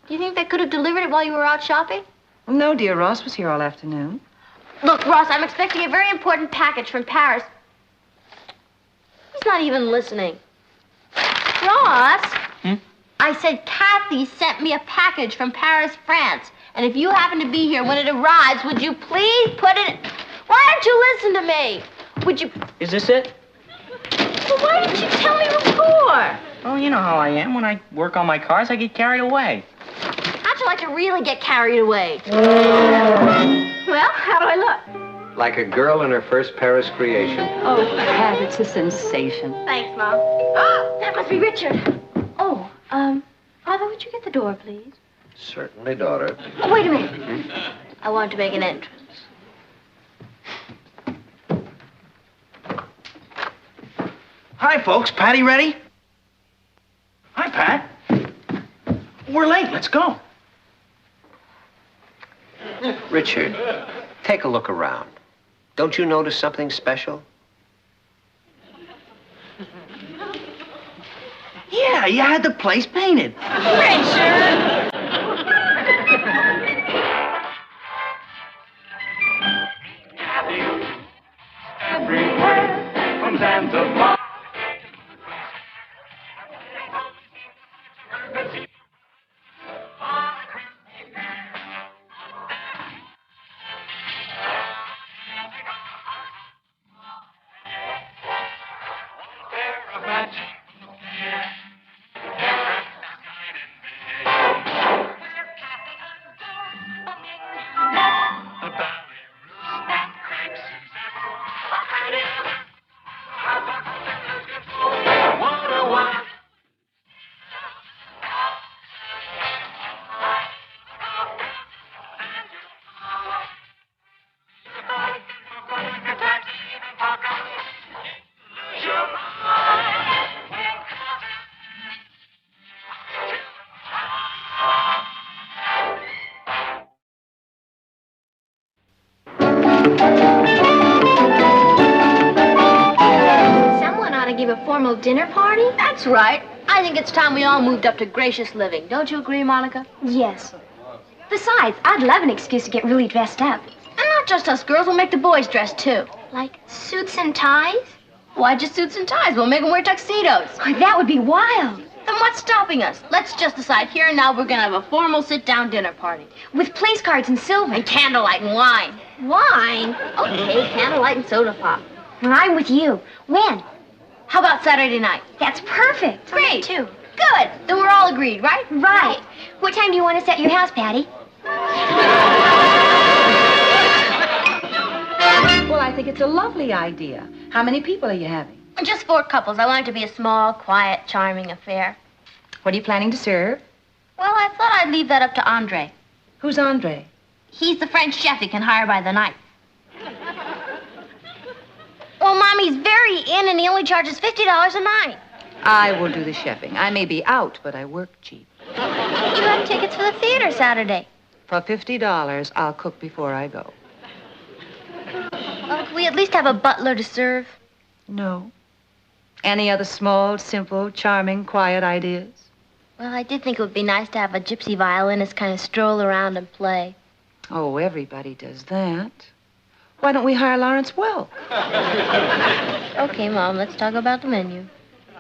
do you think they could have delivered it while you were out shopping? No, dear. Ross was here all afternoon. Look, Ross, I'm expecting a very important package from Paris. He's not even listening. Ross? I said Kathy sent me a package from Paris, France. And if you happen to be here when it arrives, would you please put it... Why don't you listen to me? Would you... Is this it? Well, why didn't you tell me before? Oh, you know how I am. When I work on my cars, I get carried away. How'd you like to really get carried away? Well, how do I look? Like a girl in her first Paris creation. Oh, Pat, it's a sensation. Thanks, Mom. Oh, that must be Richard. Oh, Father, would you get the door, please? Certainly, daughter. Oh, wait a minute. I want to make an entrance. Hi, folks. Patty ready? Hi, Pat. We're late. Let's go. Richard, take a look around. Don't you notice something special? Yeah, you had the place painted. Richard! Everywhere from Zanzibar. Someone ought to give a formal dinner party? That's right. I think it's time we all moved up to gracious living. Don't you agree, Monica? Yes. Besides, I'd love an excuse to get really dressed up. And not just us girls, we'll make the boys dress too. Like suits and ties? Why just suits and ties? We'll make them wear tuxedos. Oh, that would be wild. Then what's stopping us? Let's just decide here and now we're gonna have a formal sit-down dinner party. With place cards and silver. And candlelight and wine. Wine? Okay, candlelight and soda pop. Well, I'm with you. When? How about Saturday night? That's perfect. Great. Too. Good. Then we're all agreed, right? Right. What time do you want us at your house, Patty? Well, I think it's a lovely idea. How many people are you having? Just 4 couples. I want it to be a small, quiet, charming affair. What are you planning to serve? Well, I thought I'd leave that up to Andre. Who's Andre? He's the French chef you can hire by the night. Well, Mommy's very in, and he only charges $50 a night. I will do the chefing. I may be out, but I work cheap. You have tickets for the theater Saturday. For $50, I'll cook before I go. Well, can we at least have a butler to serve? No. Any other small, simple, charming, quiet ideas? Well, I did think it would be nice to have a gypsy violinist kind of stroll around and play. Oh, everybody does that. Why don't we hire Lawrence Welk? Okay, Mom, let's talk about the menu.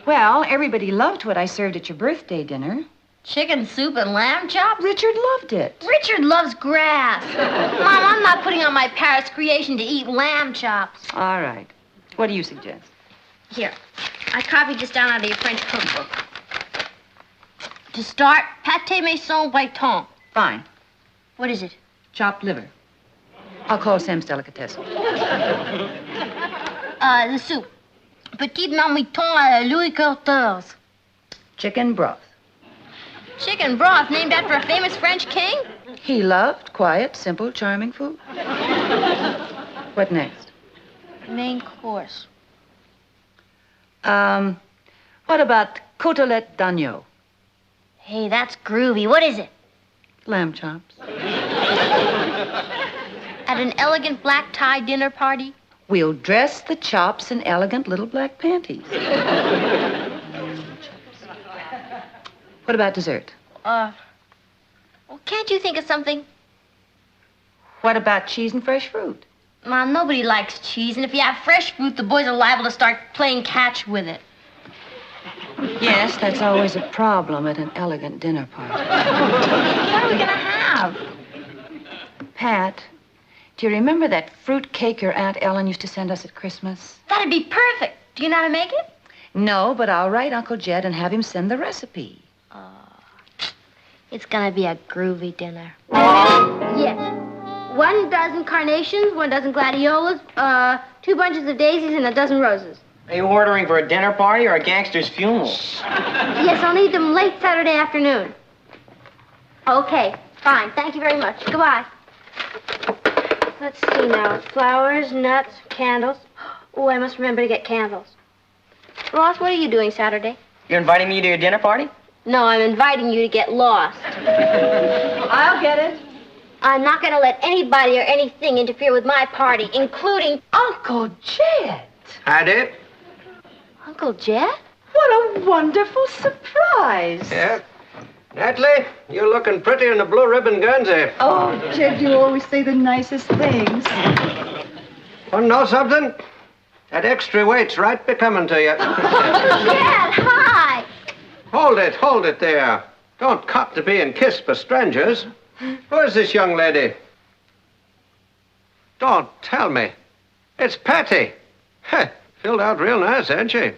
Well, everybody loved what I served at your birthday dinner. Chicken soup and lamb chops? Richard loved it. Richard loves grass. Mom, I'm not putting on my Paris creation to eat lamb chops. All right. What do you suggest? Here, I copied this down out of your French cookbook. To start, pâté maison Breton. Fine. What is it? Chopped liver. I'll call Sam's Delicatessen. The soup. Petit marmiton à Louis XIV. Chicken broth. Chicken broth named after a famous French king? He loved quiet, simple, charming food. What next? Main course. What about côtelette d'agneau? Hey, that's groovy. What is it? Lamb chops. At an elegant black tie dinner party? We'll dress the chops in elegant little black panties. What about dessert? Well, can't you think of something? What about cheese and fresh fruit? Mom, nobody likes cheese, and if you have fresh fruit, the boys are liable to start playing catch with it. Yes, that's always a problem at an elegant dinner party. What are we gonna have? Pat, do you remember that fruit cake your Aunt Ellen used to send us at Christmas? That'd be perfect. Do you know how to make it? No, but I'll write Uncle Jed and have him send the recipe. It's gonna be a groovy dinner. Yes. 1 dozen carnations, 1 dozen gladiolas, 2 bunches of daisies, and 1 dozen roses. Are you ordering for a dinner party or a gangster's funeral? Yes, I'll need them late Saturday afternoon. Okay, fine. Thank you very much. Goodbye. Let's see now. Flowers, nuts, candles. Oh, I must remember to get candles. Ross, what are you doing Saturday? You're inviting me to your dinner party? No, I'm inviting you to get lost. I'll get it. I'm not going to let anybody or anything interfere with my party, including Uncle Jed. Hattie? Uncle Jed? What a wonderful surprise. Yeah. Natalie, you're looking pretty in a blue ribbon Guernsey. Oh, Jed, you always say the nicest things. Want to know something? That extra weight's right becoming to you. Uncle Jed, hi! Hold it there. Don't cop to being kissed by strangers. Who is this young lady? Don't tell me. It's Patty. Heh, filled out real nice, ain't she?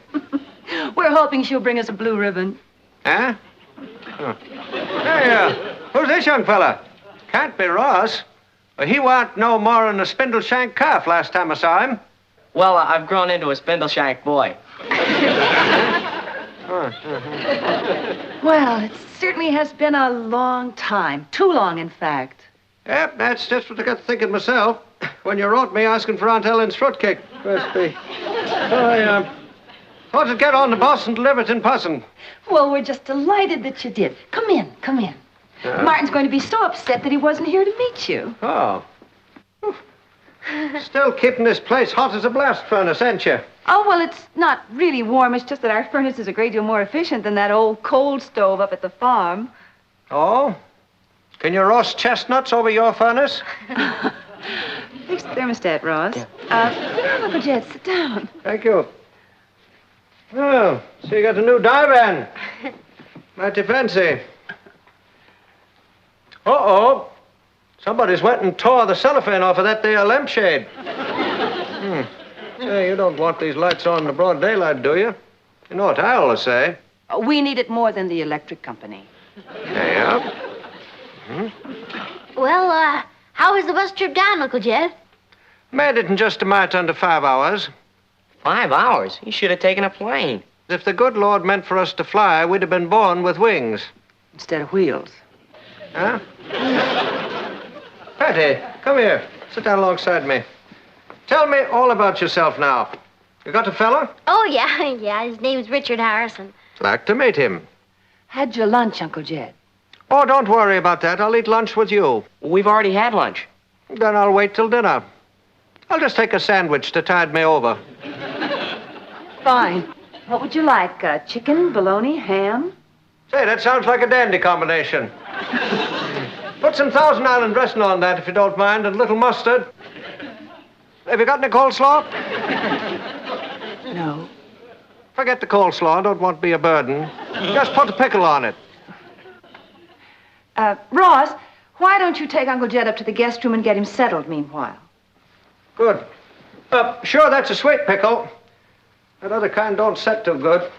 We're hoping she'll bring us a blue ribbon. Huh? Oh. Hey, who's this young fella? Can't be Ross. He warn't no more than a spindle-shank calf last time I saw him. Well, I've grown into a spindle-shank boy. Well, it certainly has been a long time. Too long, in fact. Yep, that's just what I got to thinking myself when you wrote me asking for Aunt Ellen's fruitcake recipe. So I thought I'd get on the bus and deliver it in person. Well, we're just delighted that you did. Come in. Martin's going to be so upset that he wasn't here to meet you. Oh. Still keeping this place hot as a blast furnace, ain't you? Oh, well, it's not really warm. It's just that our furnace is a great deal more efficient than that old coal stove up at the farm. Oh? Can you roast chestnuts over your furnace? Fix the thermostat, Ross. Sit down, Uncle Jed. Sit down. Thank you. Oh, so you got a new divan. Mighty fancy. Uh-oh. Somebody's went and tore the cellophane off of that there lampshade. Say, you don't want these lights on in the broad daylight, do you? You know what I always say. We need it more than the electric company. Yeah. Well, how was the bus trip down, Uncle Jed? Made it in just a mite under 5 hours. 5 hours? You should have taken a plane. If the good Lord meant for us to fly, we'd have been born with wings. Instead of wheels. Huh? Patty, come here. Sit down alongside me. Tell me all about yourself now. You got a fella? Oh, yeah. His name's Richard Harrison. Like to meet him. Had your lunch, Uncle Jed? Oh, don't worry about that. I'll eat lunch with you. We've already had lunch. Then I'll wait till dinner. I'll just take a sandwich to tide me over. Fine. What would you like? Chicken, bologna, ham? Say, that sounds like a dandy combination. Put some Thousand Island dressing on that, if you don't mind, and a little mustard. Have you got any coleslaw? No. Forget the coleslaw. I don't want to be a burden. Just put a pickle on it. Ross, why don't you take Uncle Jed up to the guest room and get him settled meanwhile? Good. Sure, that's a sweet pickle. That other kind don't set too good.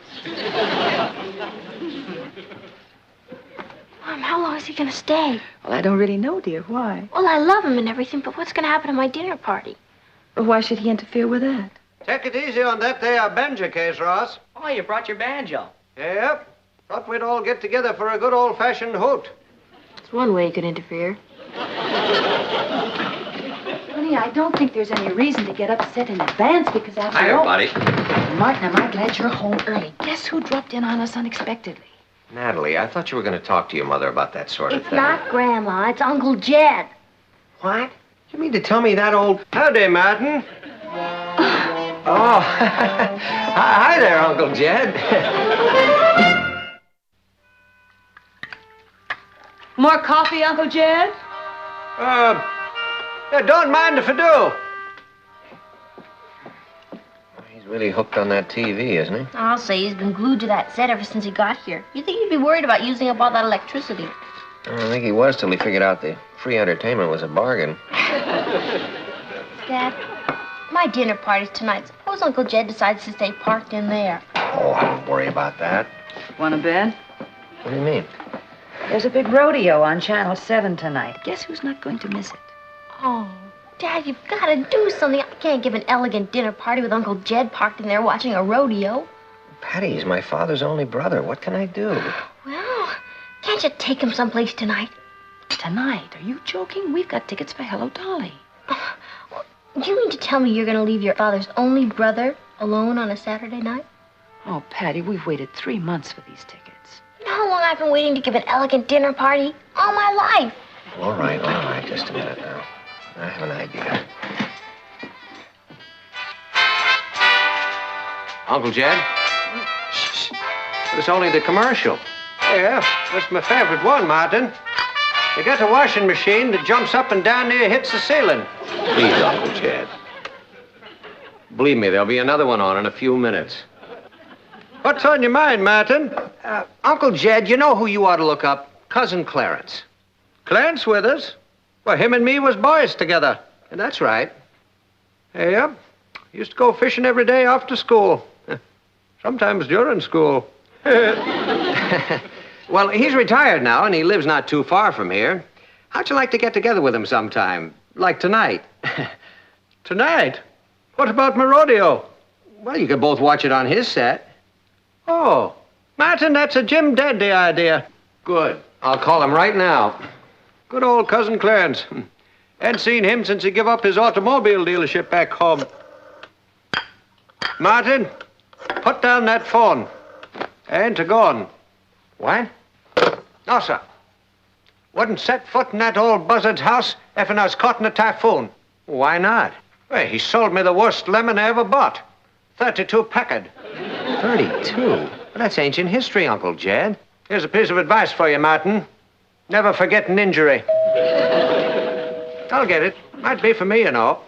Mom, how long is he going to stay? Well, I don't really know, dear. Why? Well, I love him and everything, but what's going to happen at my dinner party? Well, why should he interfere with that? Take it easy on that there banjo case, Ross. Oh, you brought your banjo. Yep. Thought we'd all get together for a good old-fashioned hoot. It's one way you could interfere. Honey, I don't think there's any reason to get upset in advance because after all... buddy. Martin, am I glad you're home early. Guess who dropped in on us unexpectedly? Natalie, I thought you were going to talk to your mother about that sort of It's thing. not Grandma, it's Uncle Jed. What? You mean to tell me that old... Howdy, Martin. Oh, hi there, Uncle Jed. More coffee, Uncle Jed? Don't mind if I do. He's really hooked on that TV, isn't he? I'll say he's been glued to that set ever since he got here. You think he'd be worried about using up all that electricity? I don't think he was till he figured out the free entertainment was a bargain. Dad, my dinner party's tonight. Suppose Uncle Jed decides to stay parked in there. Oh, I don't worry about that. Want a bed? What do you mean? There's a big rodeo on Channel 7 tonight. Guess who's not going to miss it? Oh, Dad, you've got to do something. I can't give an elegant dinner party with Uncle Jed parked in there watching a rodeo. Patty, he's my father's only brother. What can I do? Well, can't you take him someplace tonight? Tonight? Are you joking? We've got tickets for Hello Dolly. Do you mean to tell me you're going to leave your father's only brother alone on a Saturday night? Oh, Patty, we've waited 3 months for these tickets. You know how long I've been waiting to give an elegant dinner party? All my life. All right. Just a minute now. I have an idea. Uncle Jed? Shh. It was only the commercial. Yeah, that's my favorite one, Martin. You got a washing machine that jumps up and down near hits the ceiling. Please, Uncle Jed. Believe me, there'll be another one on in a few minutes. What's on your mind, Martin? Uncle Jed, you know who you ought to look up? Cousin Clarence. Clarence with us? Well, him and me was boys together. And that's right. Yep. Used to go fishing every day after school. Sometimes during school. Well, he's retired now, and he lives not too far from here. How'd you like to get together with him sometime? Like tonight? Tonight? What about my rodeo? Well, you could both watch it on his set. Oh, Martin, that's a Jim Dandy idea. Good. I'll call him right now. Good old Cousin Clarence. Hadn't seen him since he gave up his automobile dealership back home. Martin, put down that phone. Ain't a gone. What? No, sir. Wouldn't set foot in that old buzzard's house if I was caught in a typhoon. Why not? Well, he sold me the worst lemon I ever bought. 32 Packard. 32? Well, that's ancient history, Uncle Jed. Here's a piece of advice for you, Martin. Never forget an injury. I'll get it. Might be for me, you know.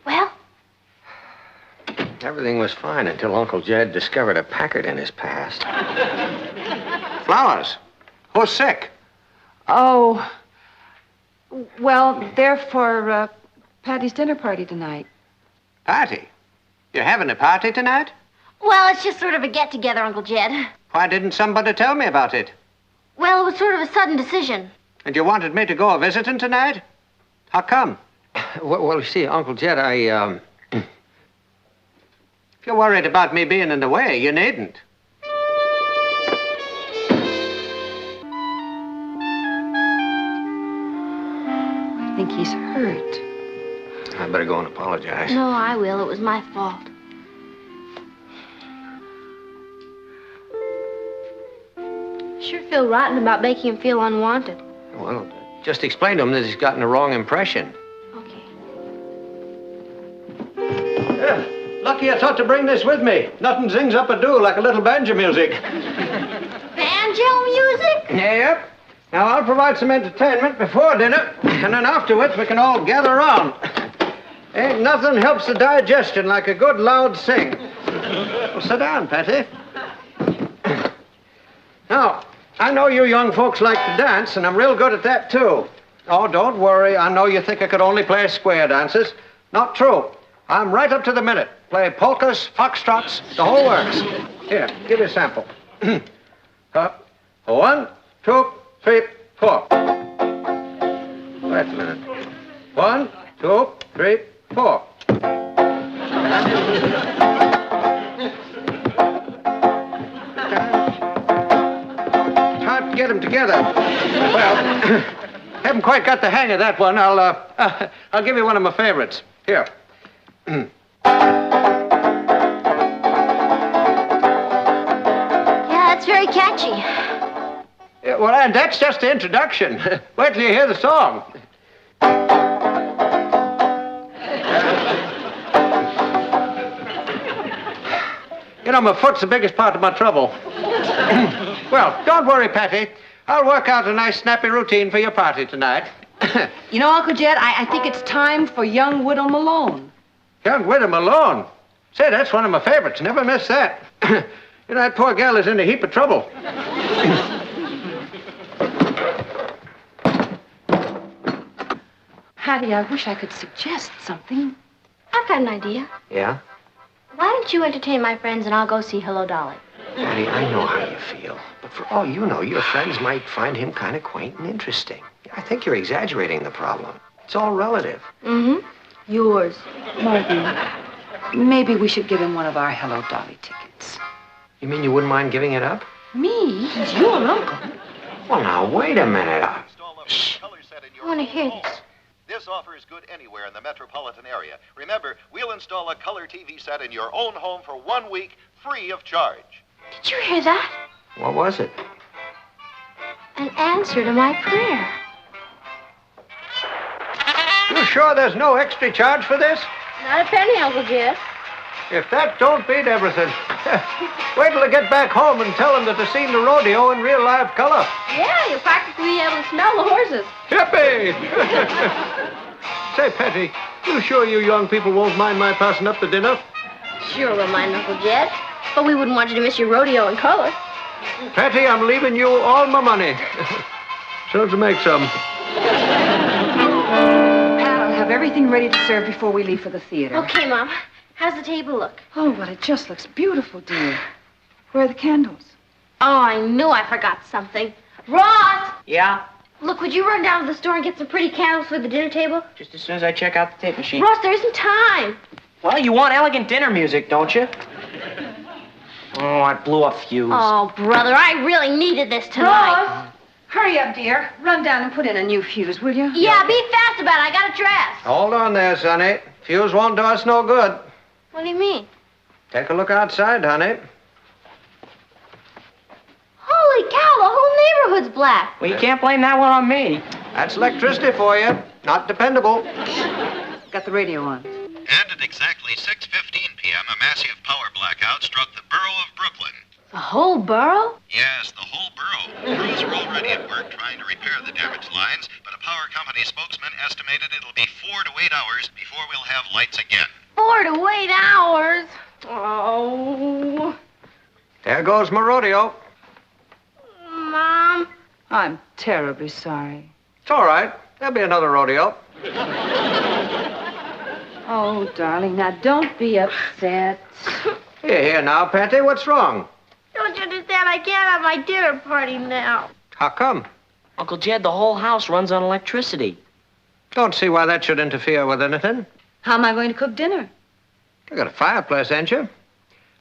Well? Everything was fine until Uncle Jed discovered a Packard in his past. Flowers. Who's sick? Oh, well, they're for Patty's dinner party tonight. Party? You're having a party tonight? Well, it's just sort of a get-together, Uncle Jed. Why didn't somebody tell me about it? Well, it was sort of a sudden decision. And you wanted me to go a-visiting tonight? How come? Well, you see, Uncle Jed, if you're worried about me being in the way, you needn't. I think he's hurt. I better go and apologize. No, I will. It was my fault. Sure feel rotten about making him feel unwanted. Well, just explain to him that he's gotten the wrong impression. Okay. Lucky I thought to bring this with me. Nothing zings up a do like a little banjo music. Banjo music? Yep. Now, I'll provide some entertainment before dinner, and then afterwards we can all gather around. Ain't nothing helps the digestion like a good loud sing. Well, sit down, Patty. Now, I know you young folks like to dance, and I'm real good at that, too. Oh, don't worry. I know you think I could only play square dances. Not true. I'm right up to the minute. Play polkas, foxtrots, the whole works. Here, give you a sample. 1, 2, 3, 4. Wait a minute. 1, 2, 3, 4. Hard to get them together. Well, haven't quite got the hang of that one. I'll give you one of my favorites. Here. Yeah, that's very catchy. Yeah, well, and that's just the introduction. Wait till you hear the song. You know, my foot's the biggest part of my trouble. Well, don't worry, Patty. I'll work out a nice, snappy routine for your party tonight. You know, Uncle Jed, I think it's time for young Widow Malone. Young Widow Malone? Say, that's one of my favorites. Never miss that. You know, that poor gal is in a heap of trouble. Patty, I wish I could suggest something. I've got an idea. Yeah? Why don't you entertain my friends and I'll go see Hello, Dolly? Patty, I know how you feel. But for all you know, your friends might find him kind of quaint and interesting. I think you're exaggerating the problem. It's all relative. Mm-hmm. Yours. Martin, maybe we should give him one of our Hello, Dolly tickets. You mean you wouldn't mind giving it up? Me? He's your uncle. Well, now, wait a minute. Shh. I want to hear this. This offer is good anywhere in the metropolitan area. Remember, we'll install a color TV set in your own home for 1 week, free of charge. Did you hear that? What was it? An answer to my prayer. You sure there's no extra charge for this? Not a penny, Uncle Jed. If that don't beat everything. Wait till I get back home and tell them that they've seen the rodeo in real live color. Yeah, you'll practically be able to smell the horses. Yippee! Say, Patty, you sure you young people won't mind my passing up the dinner? Sure we'll mind, Uncle Jed. But we wouldn't want you to miss your rodeo in color. Patty, I'm leaving you all my money. So to make some. Pat, I'll have everything ready to serve before we leave for the theater. Okay, Mom. How's the table look? Oh, well, it just looks beautiful, dear. Where are the candles? Oh, I knew I forgot something. Ross! Yeah? Look, would you run down to the store and get some pretty candles for the dinner table? Just as soon as I check out the tape machine. Ross, there isn't time. Well, you want elegant dinner music, don't you? Oh, I blew a fuse. Oh, brother, I really needed this tonight. Ross! Hurry up, dear. Run down and put in a new fuse, will you? Yeah, be fast about it. I got a dress. Hold on there, Sonny. Fuse won't do us no good. What do you mean? Take a look outside, honey. Holy cow, the whole neighborhood's black. Well, you can't blame that one on me. That's electricity for you. Not dependable. Got the radio on. And at exactly 6:15 p.m., a massive power blackout struck the borough of Brooklyn. The whole borough? Yes, the whole borough. Crews are already at work trying to repair the damaged lines, but a power company spokesman estimated it'll be 4 to 8 hours before we'll have lights again. 4 to 8 hours. Oh. There goes my rodeo. Mom. I'm terribly sorry. It's all right. There'll be another rodeo. Oh, darling, now don't be upset. Here, now, Patty. What's wrong? Don't you understand? I can't have my dinner party now. How come? Uncle Jed, the whole house runs on electricity. Don't see why that should interfere with anything. How am I going to cook dinner? You got a fireplace, ain't you?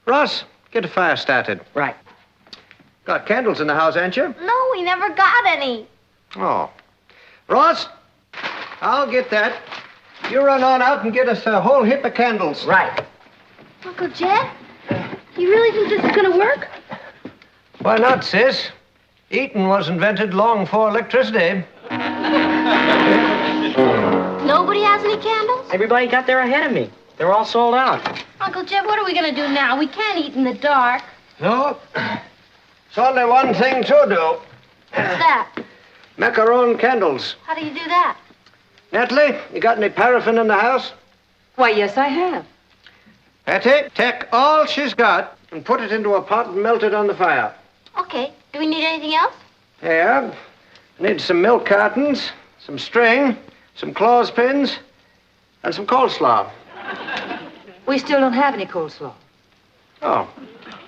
Ross, get a fire started. Right. Got candles in the house, ain't you? No, we never got any. Oh. Ross, I'll get that. You run on out and get us a whole heap of candles. Right. Uncle Jed, you really think this is going to work? Why not, sis? Eating was invented long before electricity. Nobody has any candles? Everybody got there ahead of me. They're all sold out. Uncle Jed, what are we going to do now? We can't eat in the dark. No. It's only one thing to do. What's that? Make our own candles. How do you do that? Natalie, you got any paraffin in the house? Why, yes, I have. Patty, take all she's got and put it into a pot and melt it on the fire. Okay. Do we need anything else? Yeah. Need some milk cartons, some string, some clothespins, and some coleslaw. We still don't have any coleslaw. Oh.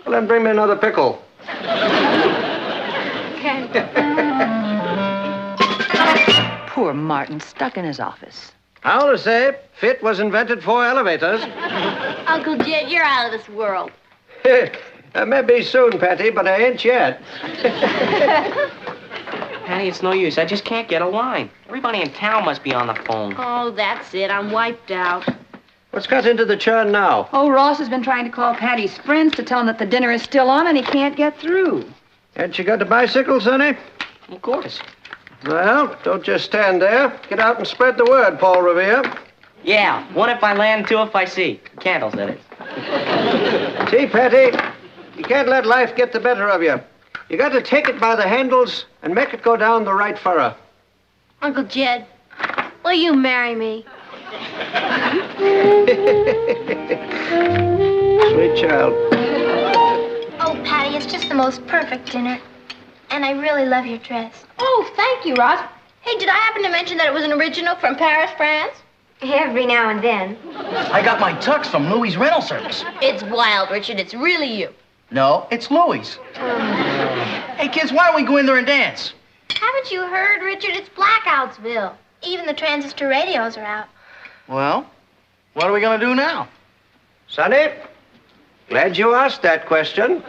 Well, then bring me another pickle. Poor Martin, stuck in his office. I want to say, fit was invented for elevators. Uncle Jed, you're out of this world. I may be soon, Patty, but I ain't yet. Patty, it's no use. I just can't get a line. Everybody in town must be on the phone. Oh, that's it. I'm wiped out. What's got into the churn now? Oh, Ross has been trying to call Patty's friends to tell him that the dinner is still on and he can't get through. Hadn't you got a bicycle, Sonny? Of course. Well, don't just stand there. Get out and spread the word, Paul Revere. Yeah, one if I land, two if I see. Candles, that is. See, Patty, you can't let life get the better of you. You got to take it by the handles and make it go down the right furrow. Uncle Jed, will you marry me? Sweet child. Oh, Patty, it's just the most perfect dinner. And I really love your dress. Oh, thank you, Ross. Hey, did I happen to mention that it was an original from Paris, France? Every now and then. I got my tux from Louis' rental service. It's wild, Richard. It's really you. No, it's Louis. Hey, kids, why don't we go in there and dance? Haven't you heard, Richard? It's Blackoutsville. Even the transistor radios are out. Well, what are we going to do now? Sonny, glad you asked that question.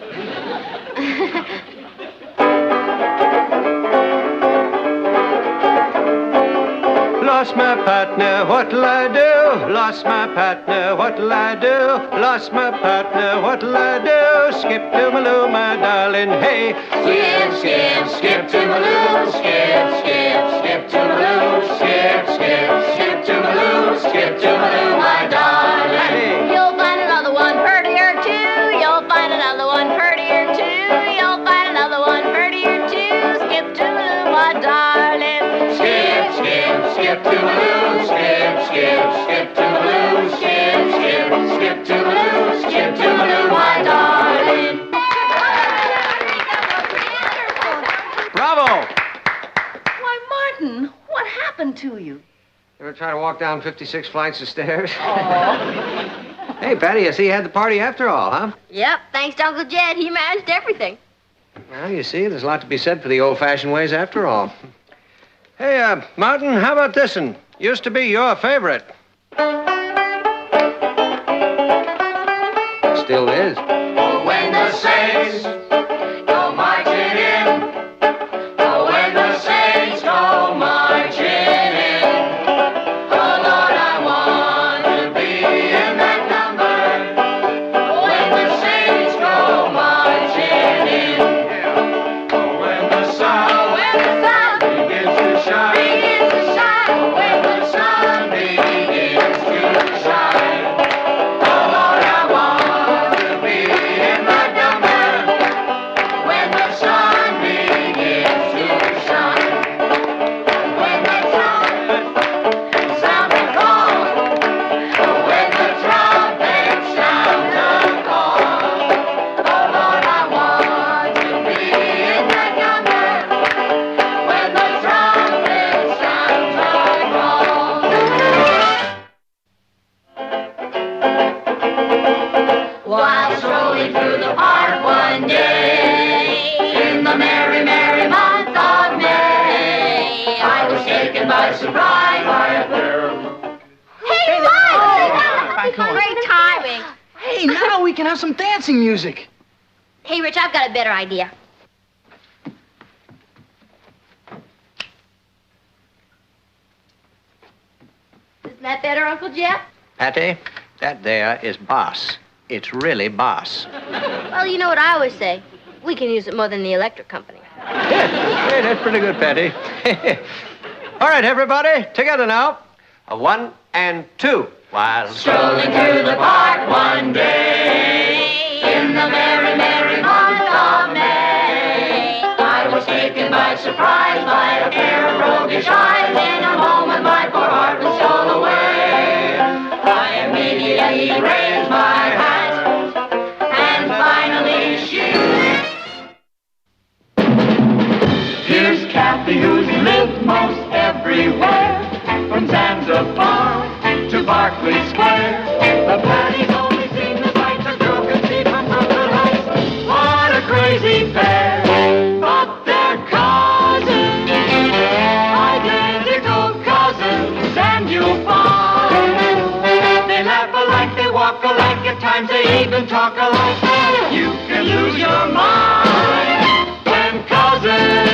Lost my partner, what'll I do? Lost my partner, what'll I do? Lost my partner, what'll I do? Skip to Maloo, my darling, hey. Skip, skip, skip to Maloo, skip, skip, skip to Maloo, skip, skip, skip to Maloo, skip to Maloo, my darling. Hey. You'll find another one prettier, too. You'll find another one prettier, too. You'll find another one prettier, too. Skip to Maloo, my darling. Skip, skip, skip to Maloo, skip, skip, skip to Maloo, skip, skip, skip to Maloo, skip to Maloo, my darling. Bravo! Why, Martin, what happened to you? Ever try to walk down 56 flights of stairs? Hey, Patty, I see you had the party after all, huh? Yep, thanks to Uncle Jed. He managed everything. Well, you see, there's a lot to be said for the old-fashioned ways after all. Hey, Martin, how about this one? Used to be your favorite. Still is. Oh, when the saints go marching in. Oh, when the saints go marching in. Oh, Lord, I want to be in that number. When the saints go marching in. Oh, when the sun begins to shine. When the sun begins to shine. Oh, Lord, I want to be in that number. When the sun begins to shine. When the trumpet sounds a call. When the trumpet sounds a call. Oh, Lord, I want to be in that number. When the trumpet sounds a call. While strolling through the park one day, in the merry, merry month of May, I was taken by surprise by a girl. Hey, Hi, come on. great timing. Hey, now we can have some dancing music. Hey, Rich, I've got a better idea. Isn't that better, Uncle Jeff? Patty, that there is boss. It's really boss. Well, you know what I always say. We can use it more than the electric company. Hey, that's pretty good, Patty. All right, everybody, together now. A 1 and 2. While Strolling through the park one day, in the merry, merry month of May, I was taken by surprise by a pair of roguish eyes. In a moment, my poor heart was stole away. I immediately raised my hat, and finally she. Here's Kathy, who's lived most everywhere, from Zanzibar to Berkeley Square. The Patties only seen the sights a girl can see from Brooklyn Heights. What a crazy pair, but they're cousins, identical cousins, and you'll find walk alike, at times they even talk alike. You can lose your mind when cousins